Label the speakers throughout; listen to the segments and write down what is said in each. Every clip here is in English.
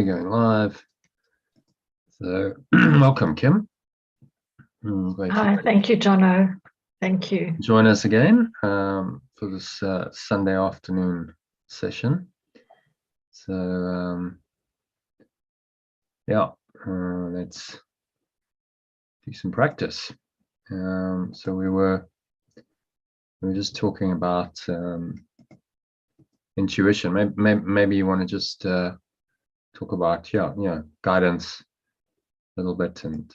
Speaker 1: we're going live. So welcome, Kim.
Speaker 2: Hi, thank you, Jono. Thank you.
Speaker 1: Join us again for this Sunday afternoon session. So yeah, let's do some practice. So we were just talking about intuition. Maybe you want to just talk about guidance a little bit, and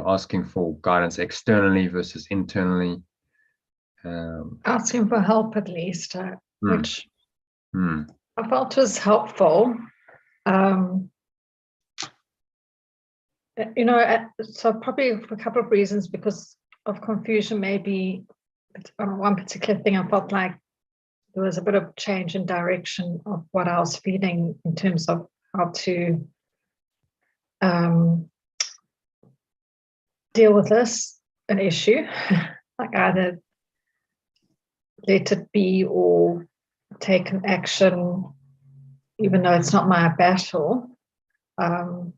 Speaker 1: asking for guidance externally versus internally.
Speaker 2: Asking for help, at least, which I felt was helpful. So probably for a couple of reasons, because of confusion, maybe on one particular thing, I felt like there was a bit of change in direction of what I was feeling in terms of how to deal with an issue, like either let it be or take an action, even though it's not my battle, and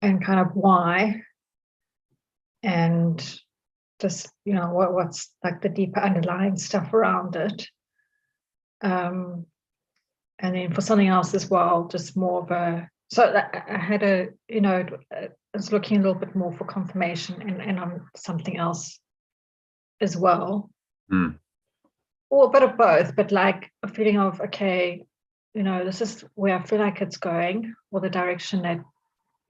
Speaker 2: kind of why, and just what's like the deeper underlying stuff around it, and then for something else as well, just more of a. So I had I was looking a little bit more for confirmation and on something else as well. Or a bit of both, but like a feeling of, okay, this is where I feel like it's going, or the direction that I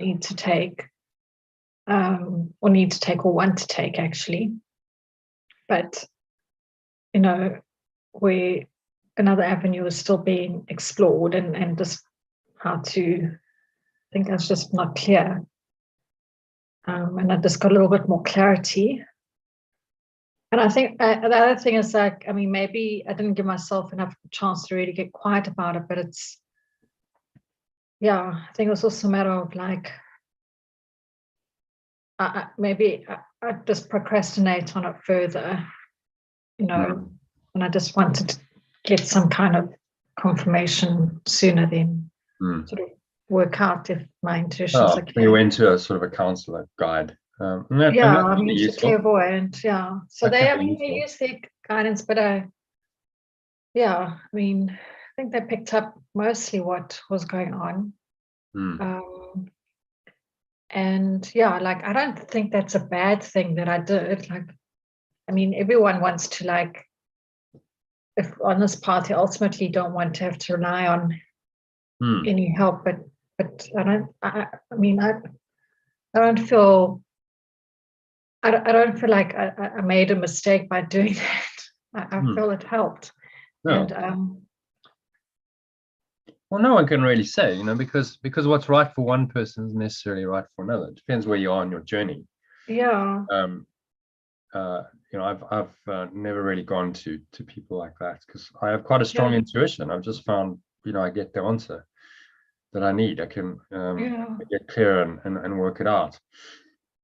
Speaker 2: need to take, or want to take, actually. But, where another avenue is still being explored, and just how to, I think that's just not clear. And I just got a little bit more clarity. And I think the other thing is, like, I mean, maybe I didn't give myself enough chance to really get quiet about it, but I think it was also a matter of like, maybe I just procrastinate on it further, and I just wanted to get some kind of confirmation sooner than sort of work out if my intuition is okay.
Speaker 1: You went to a sort of a counselor guide.
Speaker 2: I mean, she's clairvoyant, So they use their guidance, but I think they picked up mostly what was going on. And like, I don't think that's a bad thing that I did. Like, I mean, everyone wants to, like, if on this path, you ultimately don't want to have to rely on any help, but I don't feel like I made a mistake by doing that. I feel it helped.
Speaker 1: No.
Speaker 2: And
Speaker 1: well, no one can really say, because what's right for one person isn't necessarily right for another. It depends where you are on your journey.
Speaker 2: Yeah.
Speaker 1: I've never really gone to people like that, because I have quite a strong intuition. I've just found, I get the answer that I need. I can get clear and work it out.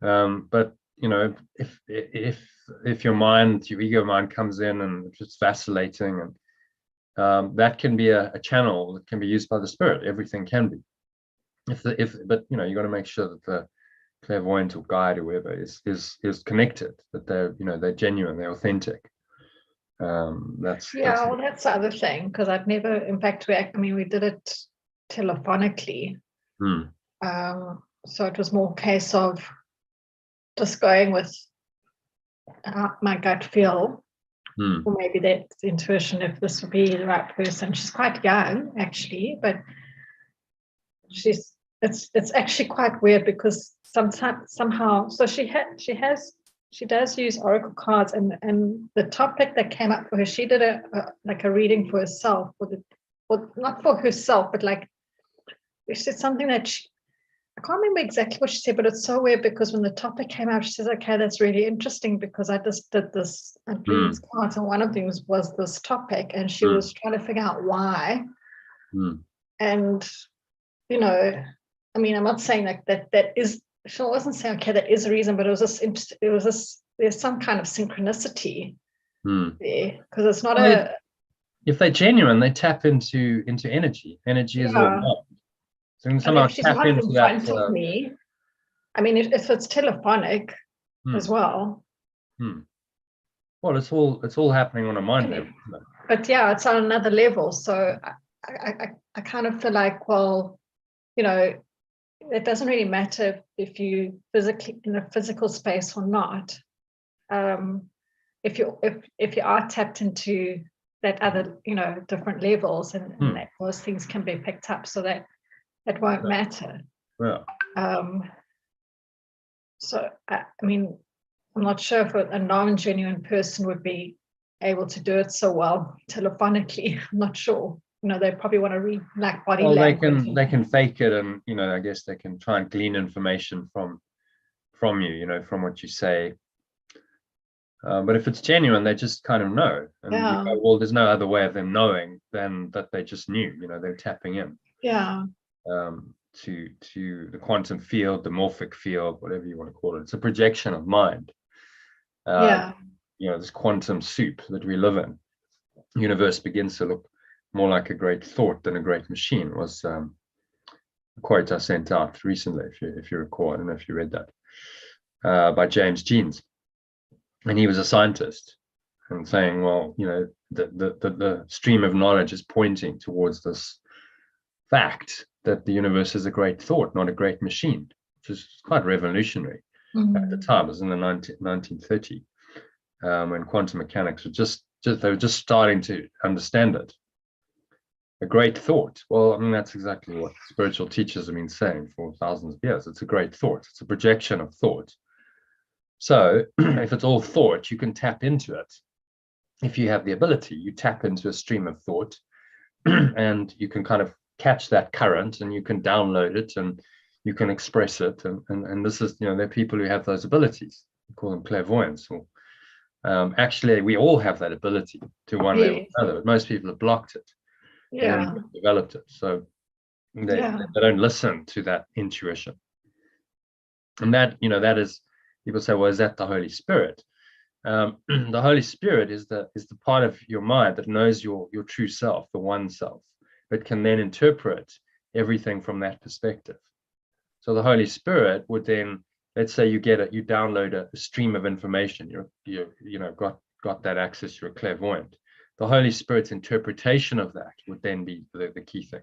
Speaker 1: But if your ego mind comes in and just vacillating, and that can be a channel that can be used by the spirit. Everything can be. But you got to make sure that the clairvoyant or guide or whoever is connected, that they're genuine, they're authentic. That's
Speaker 2: the other thing, because I've never, in fact, we did it telephonically. So it was more a case of just going with my gut feel, or maybe that's intuition, if this would be the right person. She's quite young, actually, but it's actually quite weird, because somehow, so she does use oracle cards, and the topic that came up for her, she did a reading for herself, or not for herself, but like, she said something that I can't remember exactly what she said, but it's so weird, because when the topic came out, she says, okay, that's really interesting, because I just did this, I drew these cards, and one of them was this topic, and she was trying to figure out why. And, I'm not saying like that is, she wasn't saying, okay, that is a reason, but it was just, there's some kind of synchronicity there, because it's not
Speaker 1: if they're genuine, they tap into energy. Energy is all love. So you can
Speaker 2: And
Speaker 1: somehow
Speaker 2: if she's
Speaker 1: tap
Speaker 2: not
Speaker 1: into
Speaker 2: in
Speaker 1: that.
Speaker 2: front of me, I mean, if it's telephonic as well.
Speaker 1: Well, it's all happening on a mind level.
Speaker 2: But yeah, it's on another level. So I kind of feel like, well, you know, it doesn't really matter if you physically in a physical space or not. If you are tapped into that other, you know, different levels, and that those things can be picked up, so that it won't matter.
Speaker 1: Yeah.
Speaker 2: So I mean, I'm not sure if a non-genuine person would be able to do it so well telephonically. I'm not sure. You know, they probably want to read like body language.
Speaker 1: They can fake it, and you know, I guess they can try and glean information from you, you know, from what you say. But if it's genuine, they just kind of know. And you go, well, there's no other way of them knowing than that they just knew. You know, they're tapping in.
Speaker 2: Yeah.
Speaker 1: To the quantum field, the morphic field, whatever you want to call it. It's a projection of mind. You know, this quantum soup that we live in. The universe begins to look more like a great thought than a great machine. Was a quote I sent out recently, if you recall. I don't know if you read that, by James Jeans. And he was a scientist and saying, well, you know, the stream of knowledge is pointing towards this fact that the universe is a great thought, not a great machine, which is quite revolutionary at the time. It was in the 1930s, when quantum mechanics were they were just starting to understand it. A great thought. Well, I mean, that's exactly what spiritual teachers have been saying for thousands of years. It's a great thought. It's a projection of thought. So if it's all thought, you can tap into it. If you have the ability, you tap into a stream of thought and you can kind of catch that current, and you can download it and you can express it. And this is, you know, there are people who have those abilities. We call them clairvoyants. Or actually, we all have that ability to one level or another, but most people have blocked it. And developed it. So they don't listen to that intuition. And that, you know, that is, people say, well, is that the Holy Spirit? The Holy Spirit is the part of your mind that knows your true self, the one self, but can then interpret everything from that perspective. So the Holy Spirit would then, let's say you download a stream of information, you know, got that access, you're a clairvoyant. The Holy Spirit's interpretation of that would then be the key thing,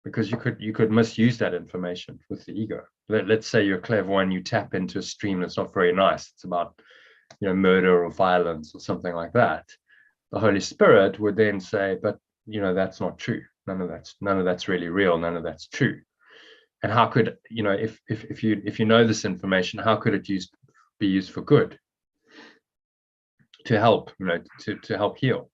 Speaker 1: because you could misuse that information with the ego. Let's say you're clairvoyant, you tap into a stream that's not very nice. It's about, you know, murder or violence or something like that. The Holy Spirit would then say, but you know, that's not true. None of that's really real. None of that's true. And how could, you know, if you know this information, how could it be used for good? To help, you know, to help heal.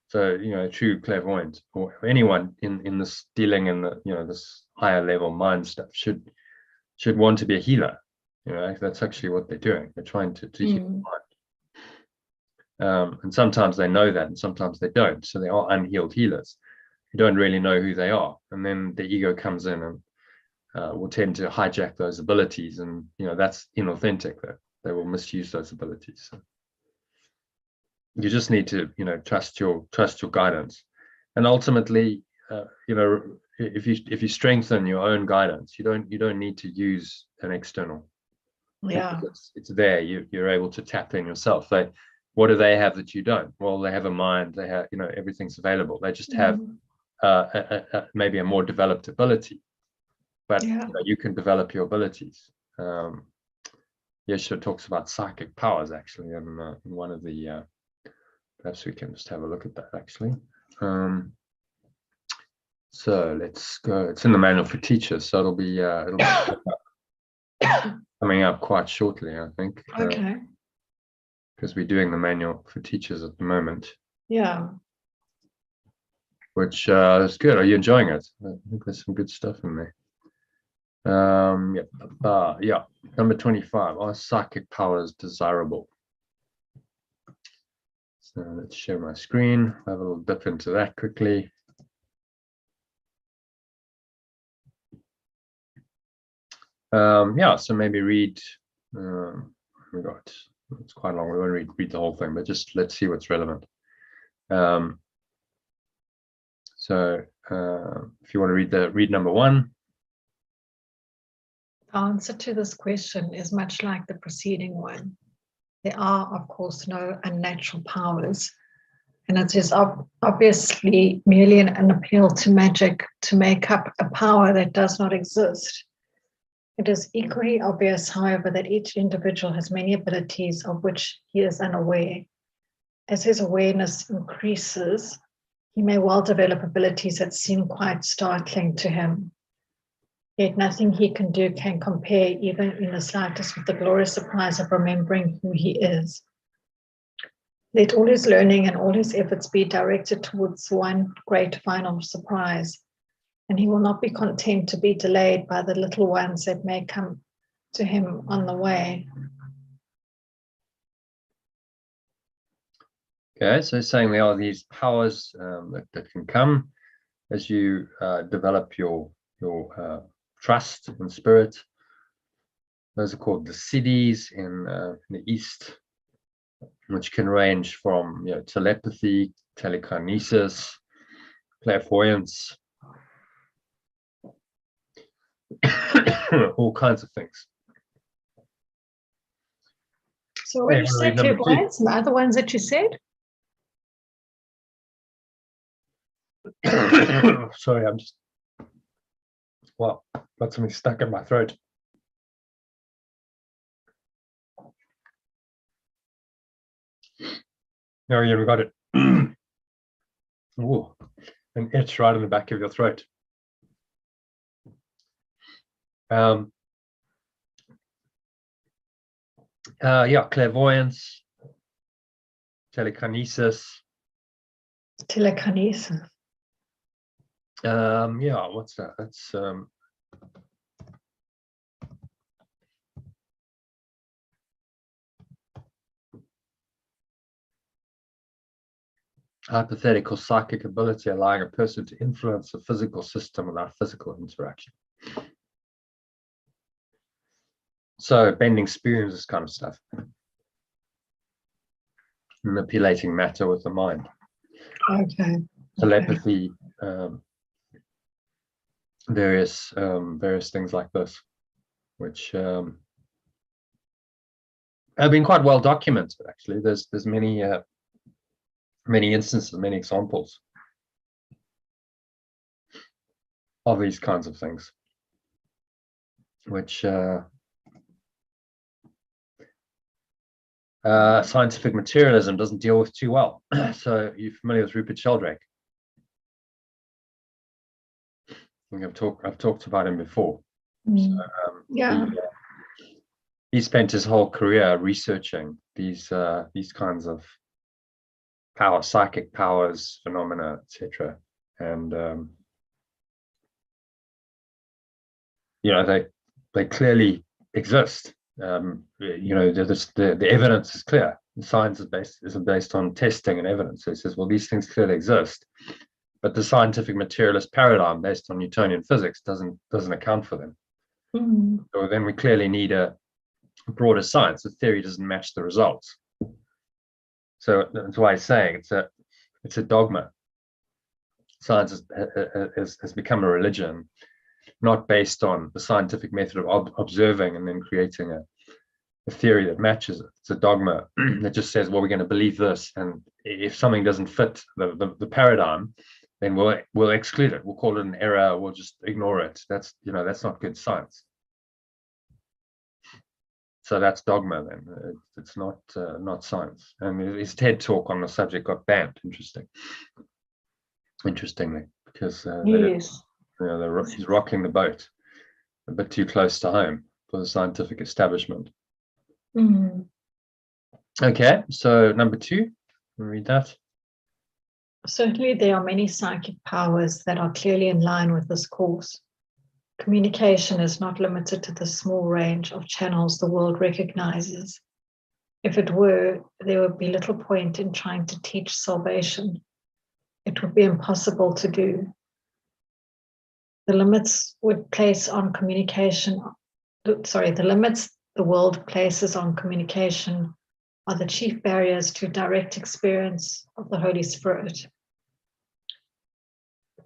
Speaker 1: So, you know, a true clairvoyant or anyone in this dealing in the, you know, this higher level mind stuff should want to be a healer. You know, that's actually what they're doing. They're trying to heal the mind. And sometimes they know that, and sometimes they don't. So they are unhealed healers who don't really know who they are. And then the ego comes in and will tend to hijack those abilities. And, you know, that's inauthentic. They will misuse those abilities. So you just need to, you know, trust your guidance. And ultimately, you know, if you strengthen your own guidance, you don't need to use an external. It's there. You're able to tap in yourself. What do they have that you don't? Well, they have a mind. They have, you know, everything's available. They just have maybe a more developed ability, but you know, you can develop your abilities. Yeshua talks about psychic powers actually in one of the. Perhaps we can just have a look at that actually. So let's go. It's in the manual for teachers, so it'll be coming up quite shortly, I think.
Speaker 2: Okay.
Speaker 1: Because we're doing the manual for teachers at the moment.
Speaker 2: Yeah.
Speaker 1: Which is good. Are you enjoying it? I think there's some good stuff in there. Yeah. Number 25. Are psychic powers desirable? So let's share my screen. I'll have a little dip into that quickly. Yeah, so maybe read. We got. It's quite long. We won't read the whole thing, but just let's see what's relevant. So if you want to read number 1.
Speaker 2: The answer to this question is much like the preceding one. There are, of course, no unnatural powers, and it is obviously merely an appeal to magic to make up a power that does not exist. It is equally obvious, however, that each individual has many abilities of which he is unaware. As his awareness increases, he may well develop abilities that seem quite startling to him. Yet nothing he can do can compare, even in the slightest, with the glorious surprise of remembering who he is. Let all his learning and all his efforts be directed towards one great final surprise, and he will not be content to be delayed by the little ones that may come to him on the way.
Speaker 1: Okay, so saying there are these powers that can come as you develop your trust and spirit. Those are called the siddhis in the East, which can range from telepathy, telekinesis, clairvoyance, all kinds of things.
Speaker 2: So when you say clairvoyance, the other ones that you said?
Speaker 1: Sorry, I'm just got something stuck in my throat. Oh yeah, we got it. Ooh, an itch right in the back of your throat. Clairvoyance, telekinesis.
Speaker 2: Telekinesis.
Speaker 1: What's that? That's hypothetical psychic ability, allowing a person to influence the physical system without physical interaction. So bending spoons, this kind of stuff. Manipulating matter with the mind.
Speaker 2: Okay.
Speaker 1: Telepathy, various things like this, which have been quite well documented. Actually, there's many instances, many examples of these kinds of things, which scientific materialism doesn't deal with too well. So you're familiar with Rupert Sheldrake? I think I've talked about him before. So, he spent his whole career researching these kinds of psychic powers, phenomena, etc. And they clearly exist. The evidence is clear. The science is based on testing and evidence. So it says, well, these things clearly exist, but the scientific materialist paradigm based on Newtonian physics doesn't account for them.
Speaker 2: Mm-hmm.
Speaker 1: So then we clearly need a broader science. The theory doesn't match the results. So that's why I'm saying it's a dogma. Science has become a religion, not based on the scientific method of observing and then creating a theory that matches it. It's a dogma that just says, well, we're going to believe this, and if something doesn't fit the paradigm, then we'll exclude it. We'll call it an error. We'll just ignore it. That's not good science. So that's dogma. Then it's not science. And his TED talk on the subject got banned. Interestingly, because
Speaker 2: yes.
Speaker 1: He's rocking the boat a bit too close to home for the scientific establishment.
Speaker 2: Mm-hmm.
Speaker 1: Okay, so number 2, read that.
Speaker 2: Certainly, there are many psychic powers that are clearly in line with this course. Communication is not limited to the small range of channels the world recognizes. If it were, there would be little point in trying to teach salvation. It would be impossible to do. The limits the world places on communication are the chief barriers to direct experience of the Holy Spirit.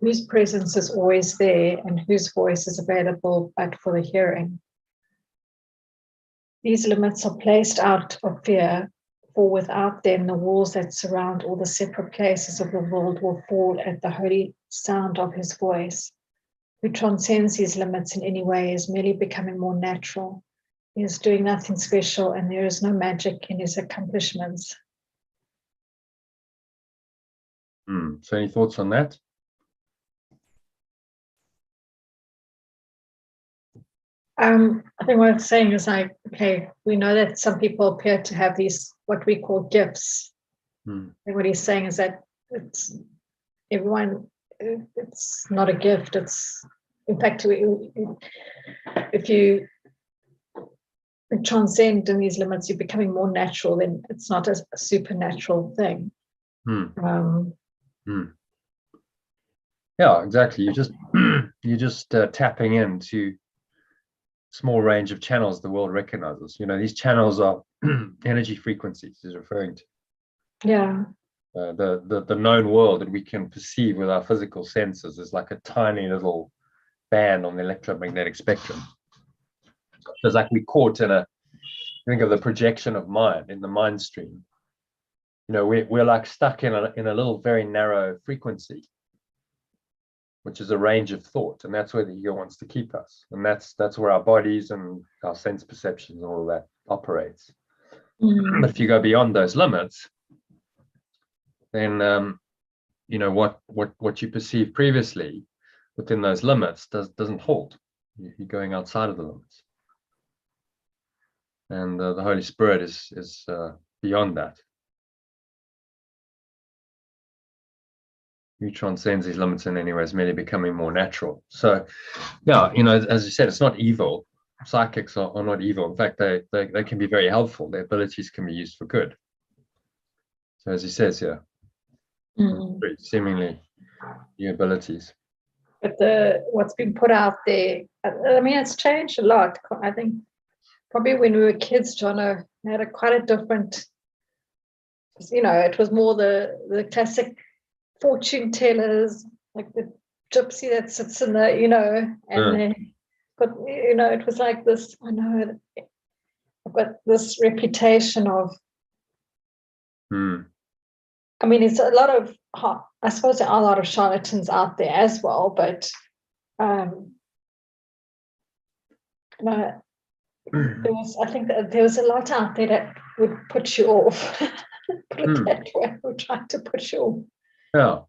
Speaker 2: whose presence is always there and whose voice is available but for the hearing. These limits are placed out of fear, for without them the walls that surround all the separate places of the world will fall at the holy sound of his voice. Who transcends these limits in any way is merely becoming more natural. He is doing nothing special and there is no magic in his accomplishments.
Speaker 1: So any thoughts on that?
Speaker 2: I think what it's saying is like, okay, we know that some people appear to have these, what we call gifts. And what he's saying is that it's not a gift. It's, in fact, if you transcend in these limits, you're becoming more natural, then it's not a supernatural thing.
Speaker 1: Yeah, exactly. You're just tapping into small range of channels the world recognizes. These channels are energy frequencies he's referring to.
Speaker 2: Yeah.
Speaker 1: The known world that we can perceive with our physical senses is like a tiny little band on the electromagnetic spectrum. So it's like we're caught think of the projection of mind in the mind stream. We're like stuck in a little very narrow frequency, which is a range of thought, and that's where the ego wants to keep us, and that's where our bodies and our sense perceptions and all of that operates. But if you go beyond those limits, then what you perceived previously within those limits doesn't hold. You're going outside of the limits, and the Holy Spirit is beyond that. Who transcends these limits in any way is merely becoming more natural. So, yeah, as you said, it's not evil. Psychics are not evil. In fact, they can be very helpful. Their abilities can be used for good. So, as he says here, seemingly new abilities.
Speaker 2: But what's been put out there, I mean, it's changed a lot. I think probably when we were kids, Jono had quite a different, it was more the classic fortune tellers, like the gypsy that sits in the, but it was like this. I know I've got this reputation of. I mean, it's a lot of. I suppose there are a lot of charlatans out there as well, but I think that there was a lot out there that would put you off. Put it that way, would try to put you off.
Speaker 1: Yeah,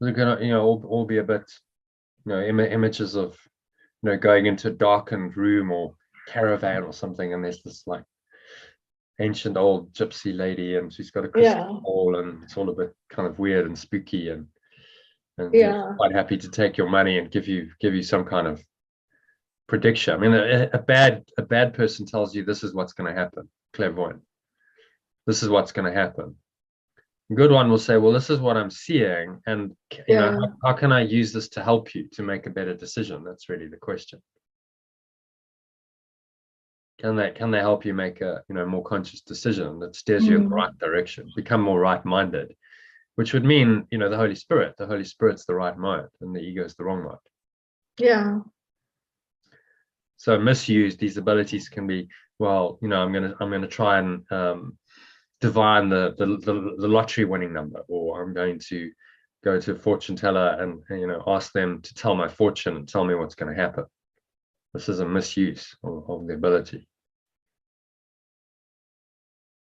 Speaker 1: they're gonna, all be a bit, images of, going into a darkened room or caravan or something, and there's this like ancient old gypsy lady, and she's got a crystal ball, and it's all a bit kind of weird and spooky, and quite happy to take your money and give you some kind of prediction. I mean, a bad person tells you this is what's going to happen. Clairvoyant. This is what's going to happen. A good one will say, well, this is what I'm seeing, and how can I use this to help you to make a better decision? That's really the question. Can they help you make a more conscious decision that steers you in the right direction, become more right-minded, which would mean the Holy Spirit. The Holy Spirit's the right mind, and the ego is the wrong mind.
Speaker 2: Yeah.
Speaker 1: So misused, these abilities can be, well, I'm gonna try and divine the lottery winning number, or I'm going to go to a fortune teller and ask them to tell my fortune and tell me what's going to happen. This is a misuse of the ability,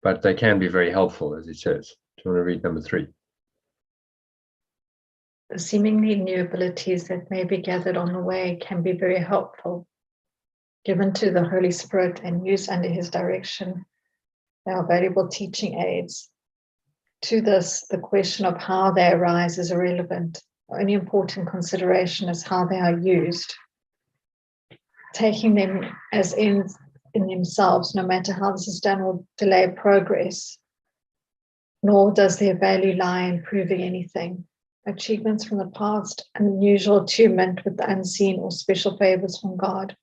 Speaker 1: but they can be very helpful, as he says. Do you want to read number 3?
Speaker 2: The seemingly new abilities that may be gathered on the way can be very helpful, given to the Holy Spirit and used under his direction. They are valuable teaching aids. To this, the question of how they arise is irrelevant. The only important consideration is how they are used. Taking them as ends in themselves, no matter how this is done, will delay progress, nor does their value lie in proving anything. Achievements from the past, unusual attunement with the unseen, or special favors from God.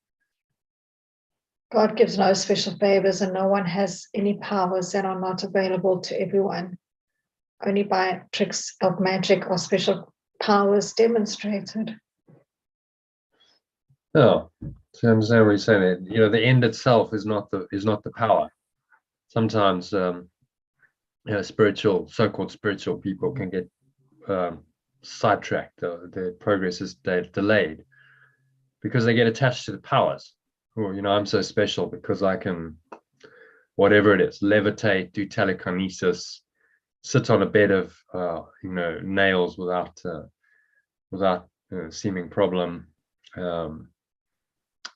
Speaker 2: God gives no special favors, and no one has any powers that are not available to everyone. Only by tricks of magic or special powers demonstrated.
Speaker 1: Oh, so I understand what you're saying. You know, the end itself is not the power. Sometimes spiritual, so-called spiritual people can get sidetracked. Their progress is delayed because they get attached to the powers. Or, I'm so special because I can, whatever it is, levitate, do telekinesis, sit on a bed of nails without seeming problem,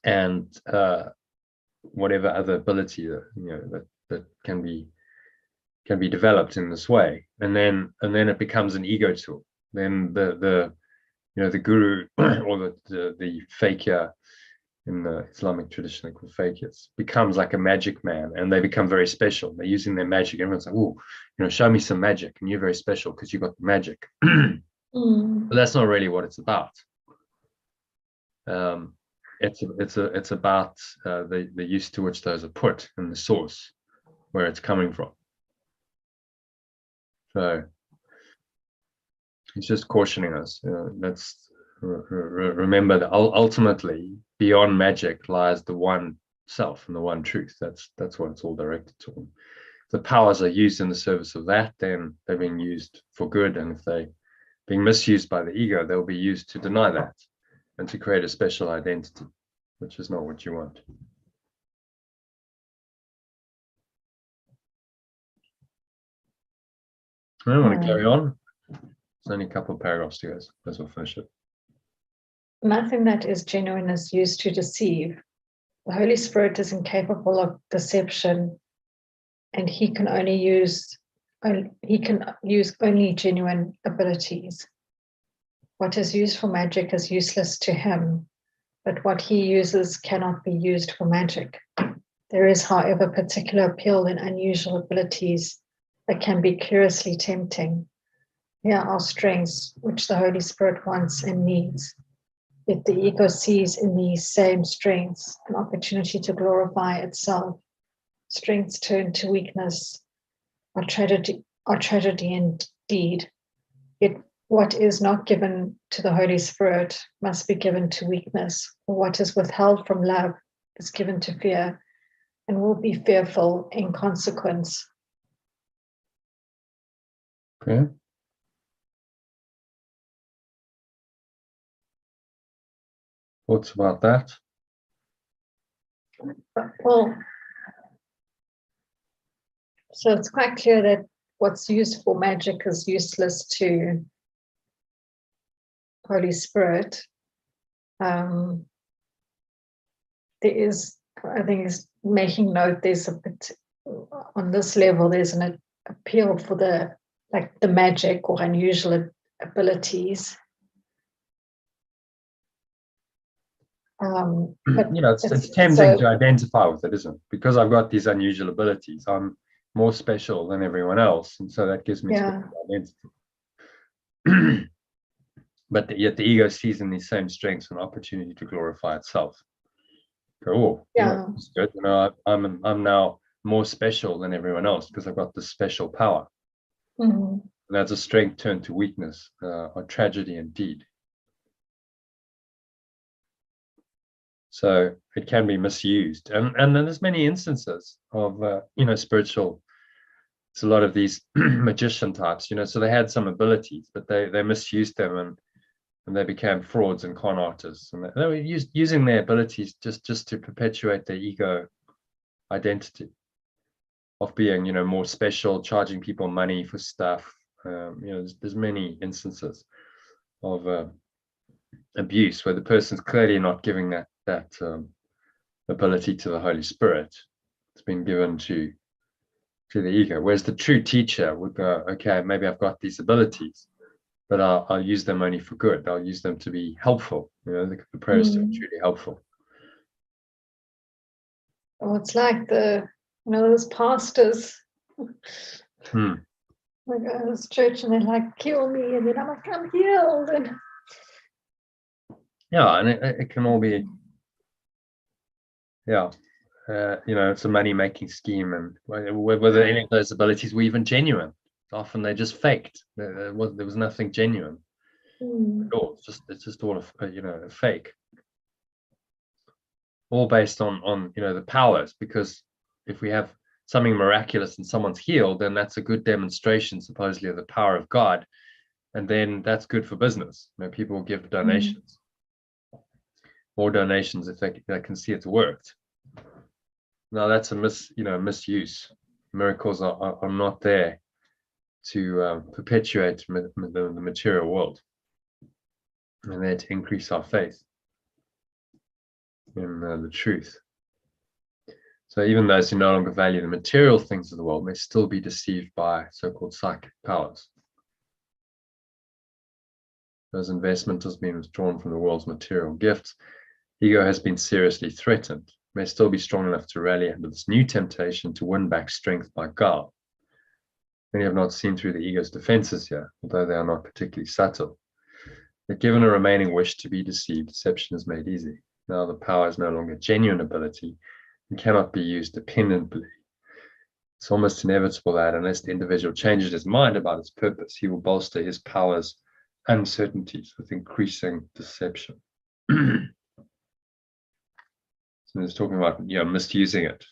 Speaker 1: and whatever other ability that can be developed in this way, and then it becomes an ego tool. Then the guru or the fakir in the Islamic tradition, they call fakirs, becomes like a magic man, and they become very special. They're using their magic. Everyone's like, oh, show me some magic, and you're very special because you got the magic. But that's not really what it's about. It's about the use to which those are put in the source, where it's coming from. So it's just cautioning us. Let's remember that ultimately, beyond magic lies the one self and the one truth. That's what it's all directed to. If the powers are used in the service of that, then they're being used for good. And if they're being misused by the ego, they'll be used to deny that and to create a special identity, which is not what you want. I don't want to carry on. There's only a couple of paragraphs to go, as we'll finish it.
Speaker 2: Nothing that is genuine is used to deceive. The Holy Spirit is incapable of deception, and he can use only genuine abilities. What is used for magic is useless to him, but what he uses cannot be used for magic. There is, however, particular appeal in unusual abilities that can be curiously tempting. Here are strengths which the Holy Spirit wants and needs. Yet the ego sees in these same strengths an opportunity to glorify itself. Strengths turn to weakness, are tragedy indeed. Yet what is not given to the Holy Spirit must be given to weakness, or what is withheld from love is given to fear, and will be fearful in consequence.
Speaker 1: Okay. Thoughts about that?
Speaker 2: Well, so it's quite clear that what's used for magic is useless to Holy Spirit. There is, I think, is making note. There's on this level. There's an appeal for the magic or unusual abilities. But
Speaker 1: it's tempting to identify with it, isn't it? Because I've got these unusual abilities, I'm more special than everyone else, and so that gives me special identity. But yet the ego sees in these same strengths an opportunity to glorify itself. Oh, that's good. I'm now more special than everyone else because I've got this special power. And that's a strength turned to weakness, or tragedy indeed. So it can be misused, and then there's many instances of spiritual. It's a lot of these magician types, so they had some abilities, but they misused them, and they became frauds and con artists, and they were using their abilities just to perpetuate their ego identity of being more special, charging people money for stuff. There's many instances of abuse where the person's clearly not giving that ability to the Holy Spirit. It's been given to the ego, whereas the true teacher would go, okay, maybe I've got these abilities, but I'll use them only for good. I'll use them to be helpful. The prayer is to be truly helpful.
Speaker 2: Oh, it's like those pastors. Like this church, and they're like, kill me, and then I'm like, I'm healed. And
Speaker 1: and it can all be, it's a money-making scheme, and whether any of those abilities were even genuine. Often they're just faked. There was nothing genuine. It's just all a fake, all based on the powers. Because if we have something miraculous and someone's healed, then that's a good demonstration supposedly of the power of God, and then that's good for business. People will give donations, more donations if they can see it's worked. Now that's a misuse. Miracles are not there to perpetuate the material world, and there to increase our faith in the truth. So even those who no longer value the material things of the world may still be deceived by so-called psychic powers. As investment has been withdrawn from the world's material gifts, ego has been seriously threatened, may still be strong enough to rally under this new temptation to win back strength by guile. Many have not seen through the ego's defenses here, although they are not particularly subtle. Yet given a remaining wish to be deceived, deception is made easy. Now the power is no longer genuine ability and cannot be used dependently. It's almost inevitable that unless the individual changes his mind about its purpose, he will bolster his power's uncertainties with increasing deception. So it's talking about misusing it,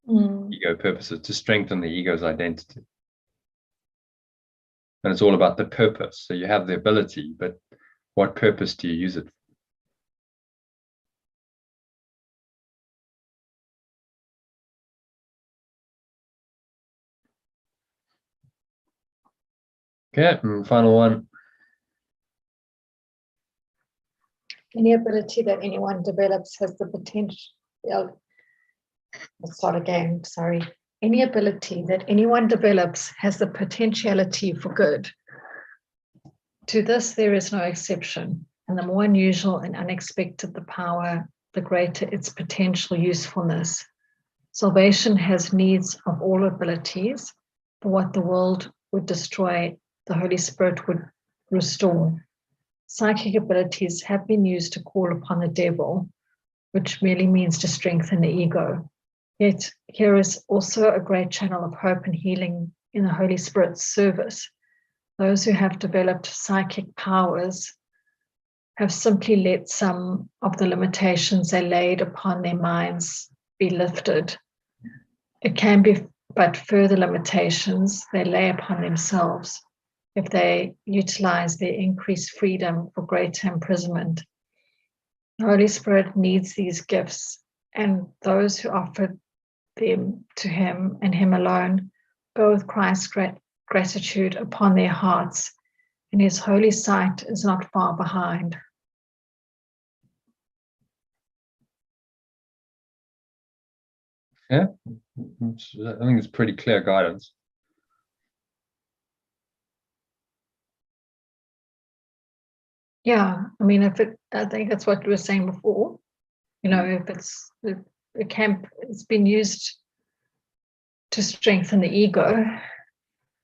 Speaker 1: ego purposes, to strengthen the ego's identity. And it's all about the purpose. So you have the ability, but what purpose do you use it for? Okay, and final one.
Speaker 2: Any ability that anyone develops has the potential. Let's start again, sorry. Any ability that anyone develops has the potentiality for good. To this, there is no exception, and the more unusual and unexpected the power, the greater its potential usefulness. Salvation has needs of all abilities, for what the world would destroy, the Holy Spirit would restore. Psychic abilities have been used to call upon the devil, which merely means to strengthen the ego. Yet here is also a great channel of hope and healing in the Holy Spirit's service. Those who have developed psychic powers have simply let some of the limitations they laid upon their minds be lifted. It can be but further limitations they lay upon themselves if they utilize their increased freedom for greater imprisonment. The Holy Spirit needs these gifts, and those who offer them to him and him alone go with Christ's gratitude upon their hearts, and his holy sight is not far behind.
Speaker 1: Yeah, I think it's pretty clear guidance.
Speaker 2: Yeah, I mean, I think that's what we were saying before. If it's been used to strengthen the ego,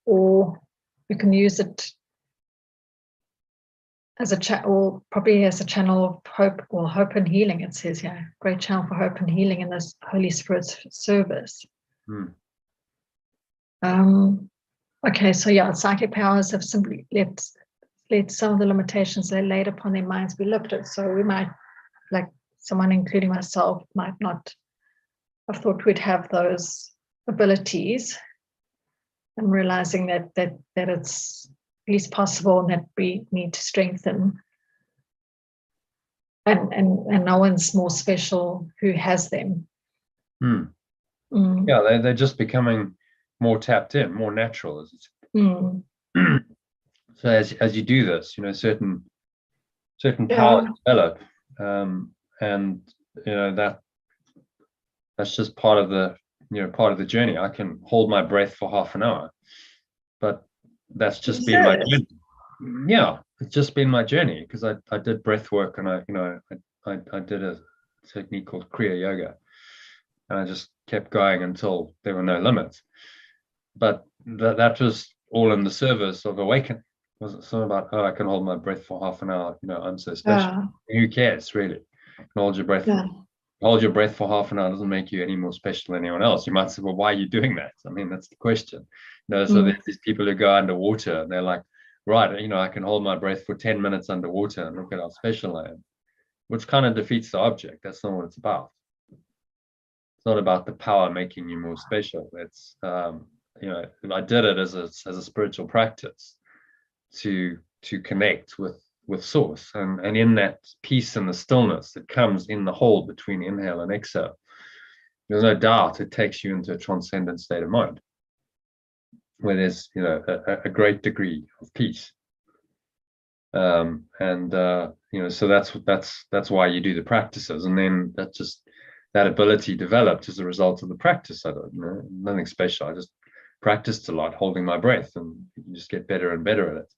Speaker 2: or we can use it as or probably as a channel of hope, or hope and healing. It says here, great channel for hope and healing in this Holy Spirit's service. Okay, so yeah, psychic powers have simply let some of the limitations they laid upon their minds be lifted. So we might, like someone, including myself, might not have thought we'd have those abilities. I'm realizing that it's at least possible, and that we need to strengthen. And no one's more special who has them.
Speaker 1: Yeah, they're just becoming more tapped in, more natural. So as you do this, certain powers develop, and that's just part of the journey. I can hold my breath for half an hour, but that's just been my journey. Yeah, it's just been my journey, because I did breath work, and I did a technique called Kriya Yoga, and I just kept going until there were no limits. But that was all in the service of awakening. It wasn't something about, I can hold my breath for half an hour, I'm so special. Who cares, really? You can hold your breath. Hold your breath for half an hour doesn't make you any more special than anyone else. You might say, well, why are you doing that? I mean, that's the question. So there's these people who go underwater, and they're like right, I can hold my breath for 10 minutes underwater and look at how special I am, which kind of defeats the object. That's not what it's about. It's not about the power making you more special. It's, I did it as a spiritual practice to connect with source, and in that peace and the stillness that comes in the hold between inhale and exhale, there's no doubt it takes you into a transcendent state of mind where there's a great degree of peace, so that's why you do the practices, and then that ability developed as a result of the practice. I don't nothing special. I just practiced a lot holding my breath, and you just get better and better at it.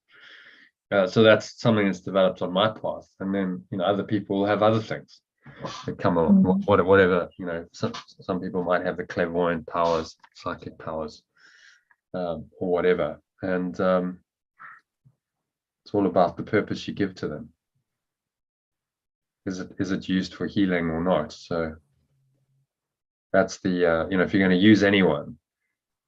Speaker 1: So that's something that's developed on my path, and then other people have other things that come along. Whatever some people might have the clairvoyant powers, psychic powers, or whatever, and it's all about the purpose you give to them. Is it used for healing or not? So that's the if you're going to use anyone,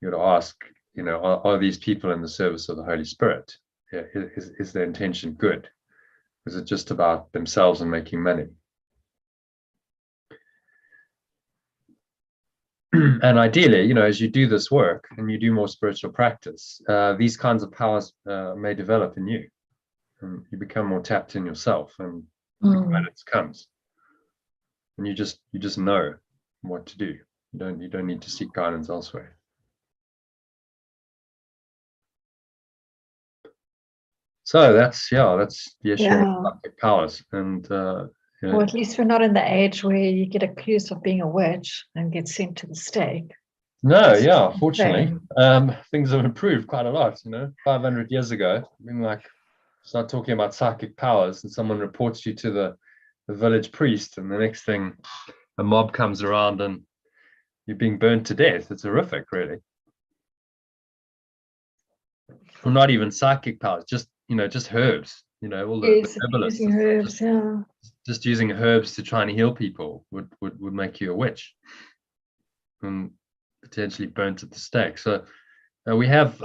Speaker 1: you got to ask, are these people in the service of the Holy Spirit? Is their intention good? Is it just about themselves and making money? And ideally, as you do this work and you do more spiritual practice, these kinds of powers may develop in you, and you become more tapped in yourself, and guidance comes, and you just know what to do. You don't need to seek guidance elsewhere. So that's the issue of psychic powers, and
Speaker 2: well, at least we're not in the age where you get accused of being a witch and get sent to the stake.
Speaker 1: No, fortunately, things have improved quite a lot. 500 years ago, start talking about psychic powers, and someone reports you to the village priest, and the next thing, a mob comes around and you're being burned to death. It's horrific, really. Well, not even psychic powers, just herbs. All the herbalists,
Speaker 2: using herbs,
Speaker 1: just using herbs to try and heal people would make you a witch and potentially burnt at the stake. So we have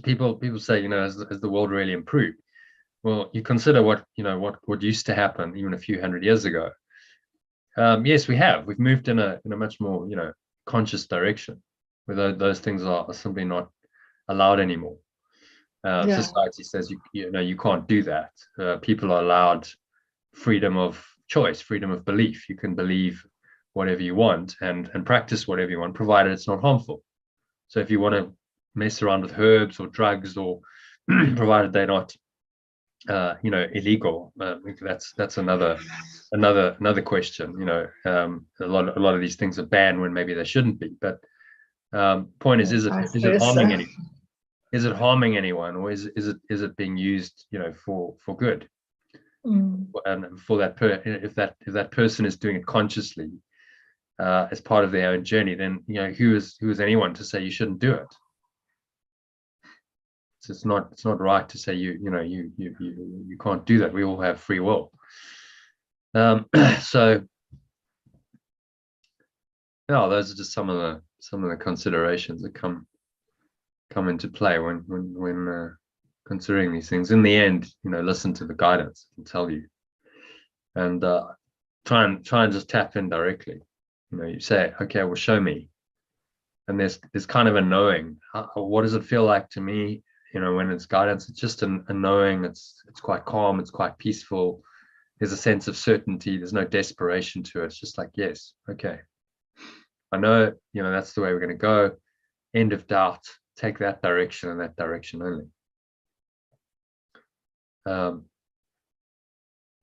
Speaker 1: people say, has the world really improved? Well, you consider what used to happen even a few hundred years ago. Yes, we have. We've moved in a much more conscious direction, where those things are simply not allowed anymore. Society says you can't do that. People are allowed freedom of choice, freedom of belief. You can believe whatever you want and practice whatever you want, provided it's not harmful. So if you want to mess around with herbs or drugs, or provided they're not illegal, that's another question. A lot of these things are banned when maybe they shouldn't be. But point is it harming anyone? Is it harming anyone, or is it being used for good? And for that if that person is doing it consciously as part of their own journey, then who is anyone to say you shouldn't do it? So it's not right to say you can't do that. We all have free will. So those are just some of the considerations that come into play when considering these things. In the end, listen to the guidance and tell you, and try and just tap in directly. You say, okay, well, show me, and there's kind of a knowing. What does it feel like to me? When it's guidance, it's just a knowing. It's quite calm. It's quite peaceful. There's a sense of certainty. There's no desperation to it. It's just like, yes, okay, I know. That's the way we're going to go. End of doubt. Take that direction and that direction only.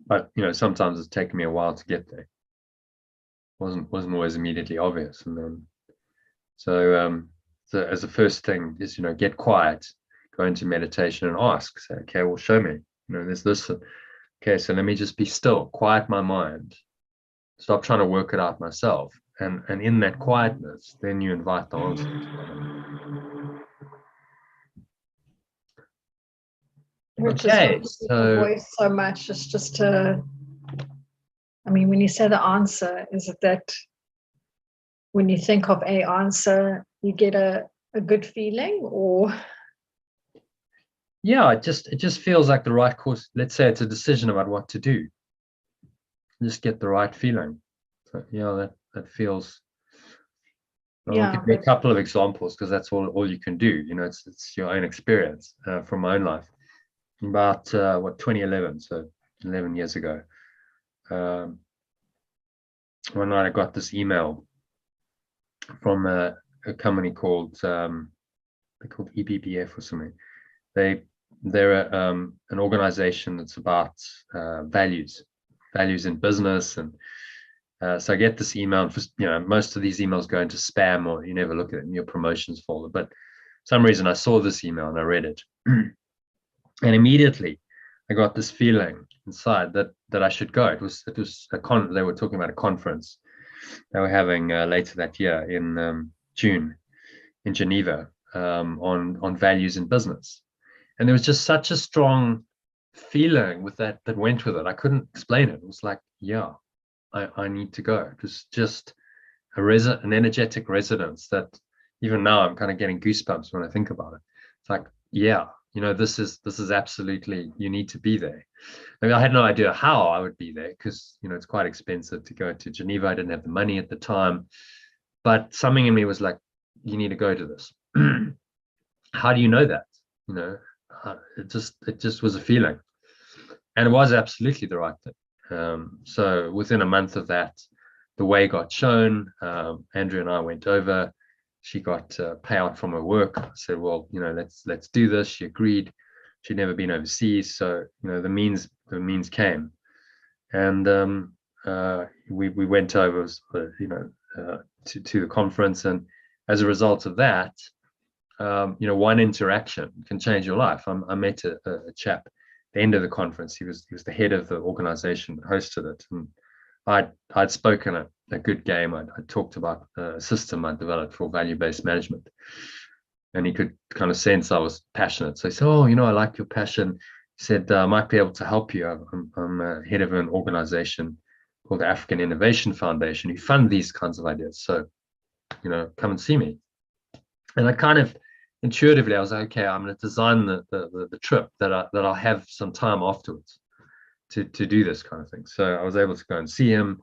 Speaker 1: But sometimes it's taken me a while to get there. Wasn't always immediately obvious, and then so as the first thing is get quiet, go into meditation and ask. Say, okay, well, show me. There's this. Okay, so let me just be still, quiet my mind, stop trying to work it out myself, and in that quietness, then you invite the answers.
Speaker 2: Which is the voice so much. It's just when you say the answer, is it that when you think of a answer, you get a good feeling, or
Speaker 1: yeah, it just feels like the right course. Let's say it's a decision about what to do. Just get the right feeling. So yeah, that feels. I'll give
Speaker 2: Yeah,
Speaker 1: you a couple of examples because that's all you can do. It's your own experience from my own life. About 2011, so 11 years ago. Um, One night I got this email from a company called they're called EBBF or something. They're an organization that's about values in business, and so I get this email. And most of these emails go into spam, or you never look at it in your promotions folder. But for some reason, I saw this email and I read it, and immediately I got this feeling inside that I should go. It was they were talking about a conference they were having later that year in June in Geneva on values in business. And there was just such a strong feeling with that went with it. I couldn't explain it. It was like, yeah, I need to go. It was just an energetic resonance that even now I'm kind of getting goosebumps when I think about it. It's like, yeah, this is absolutely, you need to be there. I mean, I had no idea how I would be there because it's quite expensive to go to Geneva. I didn't have the money at the time, but something in me was like, you need to go to this. How do you know that? You know, it just was a feeling, and it was absolutely the right thing. So within a month of that, the way got shown. Andrea and I went over. She got a payout from her work. I said, well, let's do this. She agreed. She'd never been overseas, so the means came, and we went over, to the conference, and as a result of that, one interaction can change your life. I met a chap at the end of the conference. He was the head of the organization that hosted it, and I'd spoken a good game. I talked about a system I developed for value-based management, and he could kind of sense I was passionate. So he said, "Oh, I like your passion." He said, "I might be able to help you. I'm head of an organization called the African Innovation Foundation. You fund these kinds of ideas. So, come and see me." And I kind of intuitively, I was like, okay, I'm going to design the trip that I'll have some time afterwards to do this kind of thing. So I was able to go and see him,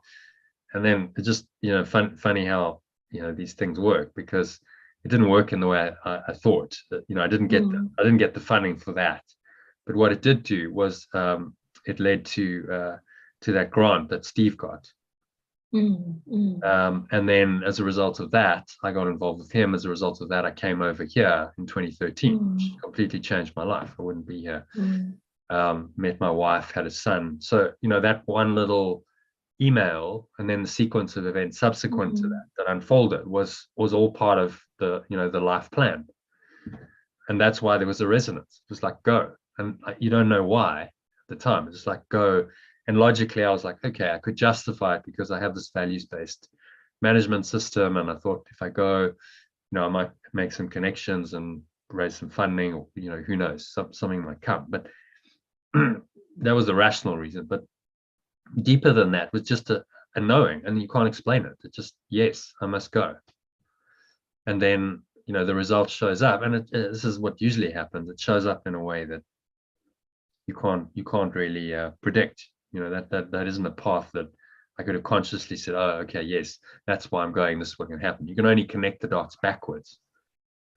Speaker 1: and then it just funny how these things work, because it didn't work in the way I thought. I didn't get the funding for that, but what it did do was it led to that grant that Steve got. And then as a result of that, I got involved with him. As a result of that, I came over here in 2013, which completely changed my life. I wouldn't be here. Met my wife, had a son. So, that one little email and then the sequence of events subsequent to that unfolded was all part of the life plan. And that's why there was a resonance. It was like, go. And you don't know why at the time. It's just like, go. And logically, I was like, okay, I could justify it because I have this values-based management system. And I thought if I go, I might make some connections and raise some funding, or, who knows, something might come. But that was the rational reason. But deeper than that was just a knowing, and you can't explain it. It's just, yes, I must go. And then, the result shows up. And this is what usually happens. It shows up in a way that you can't really predict. That isn't a path that I could have consciously said, oh, okay, yes, that's why I'm going. This is what can happen. You can only connect the dots backwards,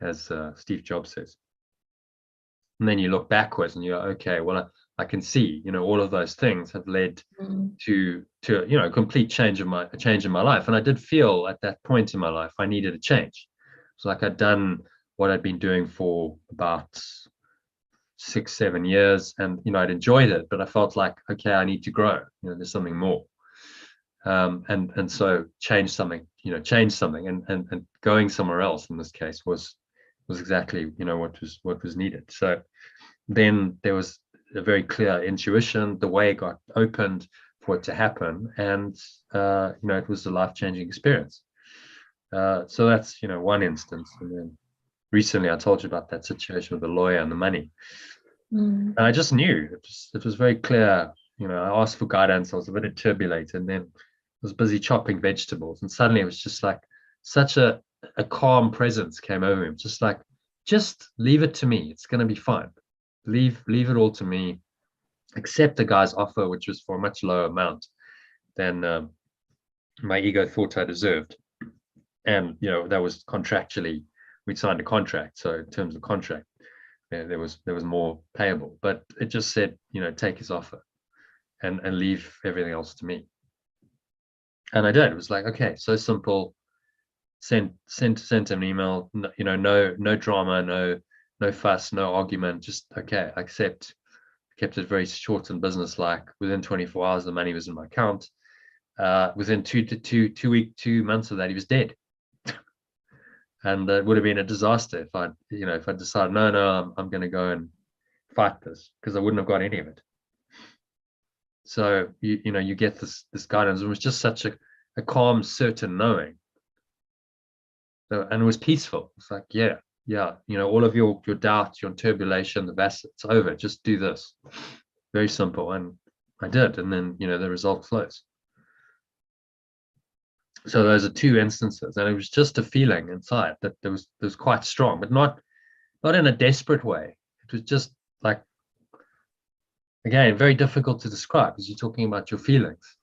Speaker 1: as Steve Jobs says. And then you look backwards and you're okay, well, I can see, all of those things have led to a complete change in my life. And I did feel at that point in my life I needed a change. It's like I'd done what I'd been doing for about 6-7 years, and I'd enjoyed it, but I felt like, okay, I need to grow. There's something more, and so change something, and going somewhere else in this case was exactly what was needed. So then there was a very clear intuition. The way got opened for it to happen, and it was a life-changing experience. So that's one instance. And then recently I told you about that situation with the lawyer and the money. And I just knew it was very clear. I asked for guidance. I was a bit turbulent, and then I was busy chopping vegetables, and suddenly it was just like such a calm presence came over me. Just like, just leave it to me. It's going to be fine. leave it all to me, accept the guy's offer, which was for a much lower amount than my ego thought I deserved. And that was contractually, we'd signed a contract, so in terms of contract, there was more payable, but it just said, take his offer and leave everything else to me. And I did. It was like, okay, so simple. Sent an email, no drama, no fuss, no argument, just okay, I accept. Kept it very short and businesslike. Within 24 hours, the money was in my account. Within 2 months of that, he was dead. And it would have been a disaster if I'd decided, no, I'm going to go and fight this, because I wouldn't have got any of it. So you get this guidance. It was just such a calm, certain knowing. So, and it was peaceful. It's like, yeah, all of your doubts, your turbulation, it's over. Just do this. Very simple. And I did. And then, the result flows. So those are two instances. And it was just a feeling inside that there was quite strong, but not in a desperate way. It was just like, again, very difficult to describe, because you're talking about your feelings.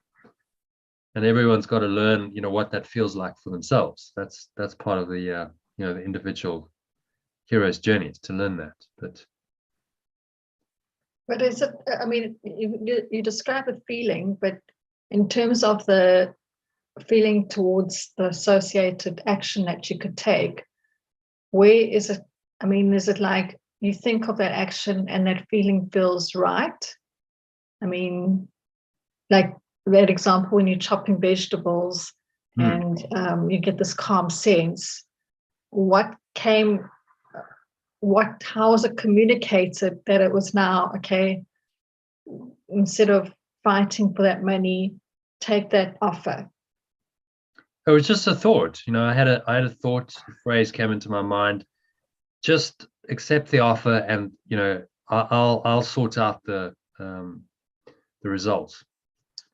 Speaker 1: And everyone's got to learn, what that feels like for themselves. That's part of the, the individual hero's journey, is to learn that.
Speaker 2: But is it, I mean, you describe a feeling, but in terms of the feeling towards the associated action that you could take, where is it? I mean, is it like you think of that action and that feeling feels right? I mean, like that example when you're chopping vegetables and you get this calm sense. How was it communicated that it was now, okay, instead of fighting for that money, take that offer?
Speaker 1: It was just a thought. I had a thought, a phrase came into my mind, just accept the offer, and I'll sort out the results.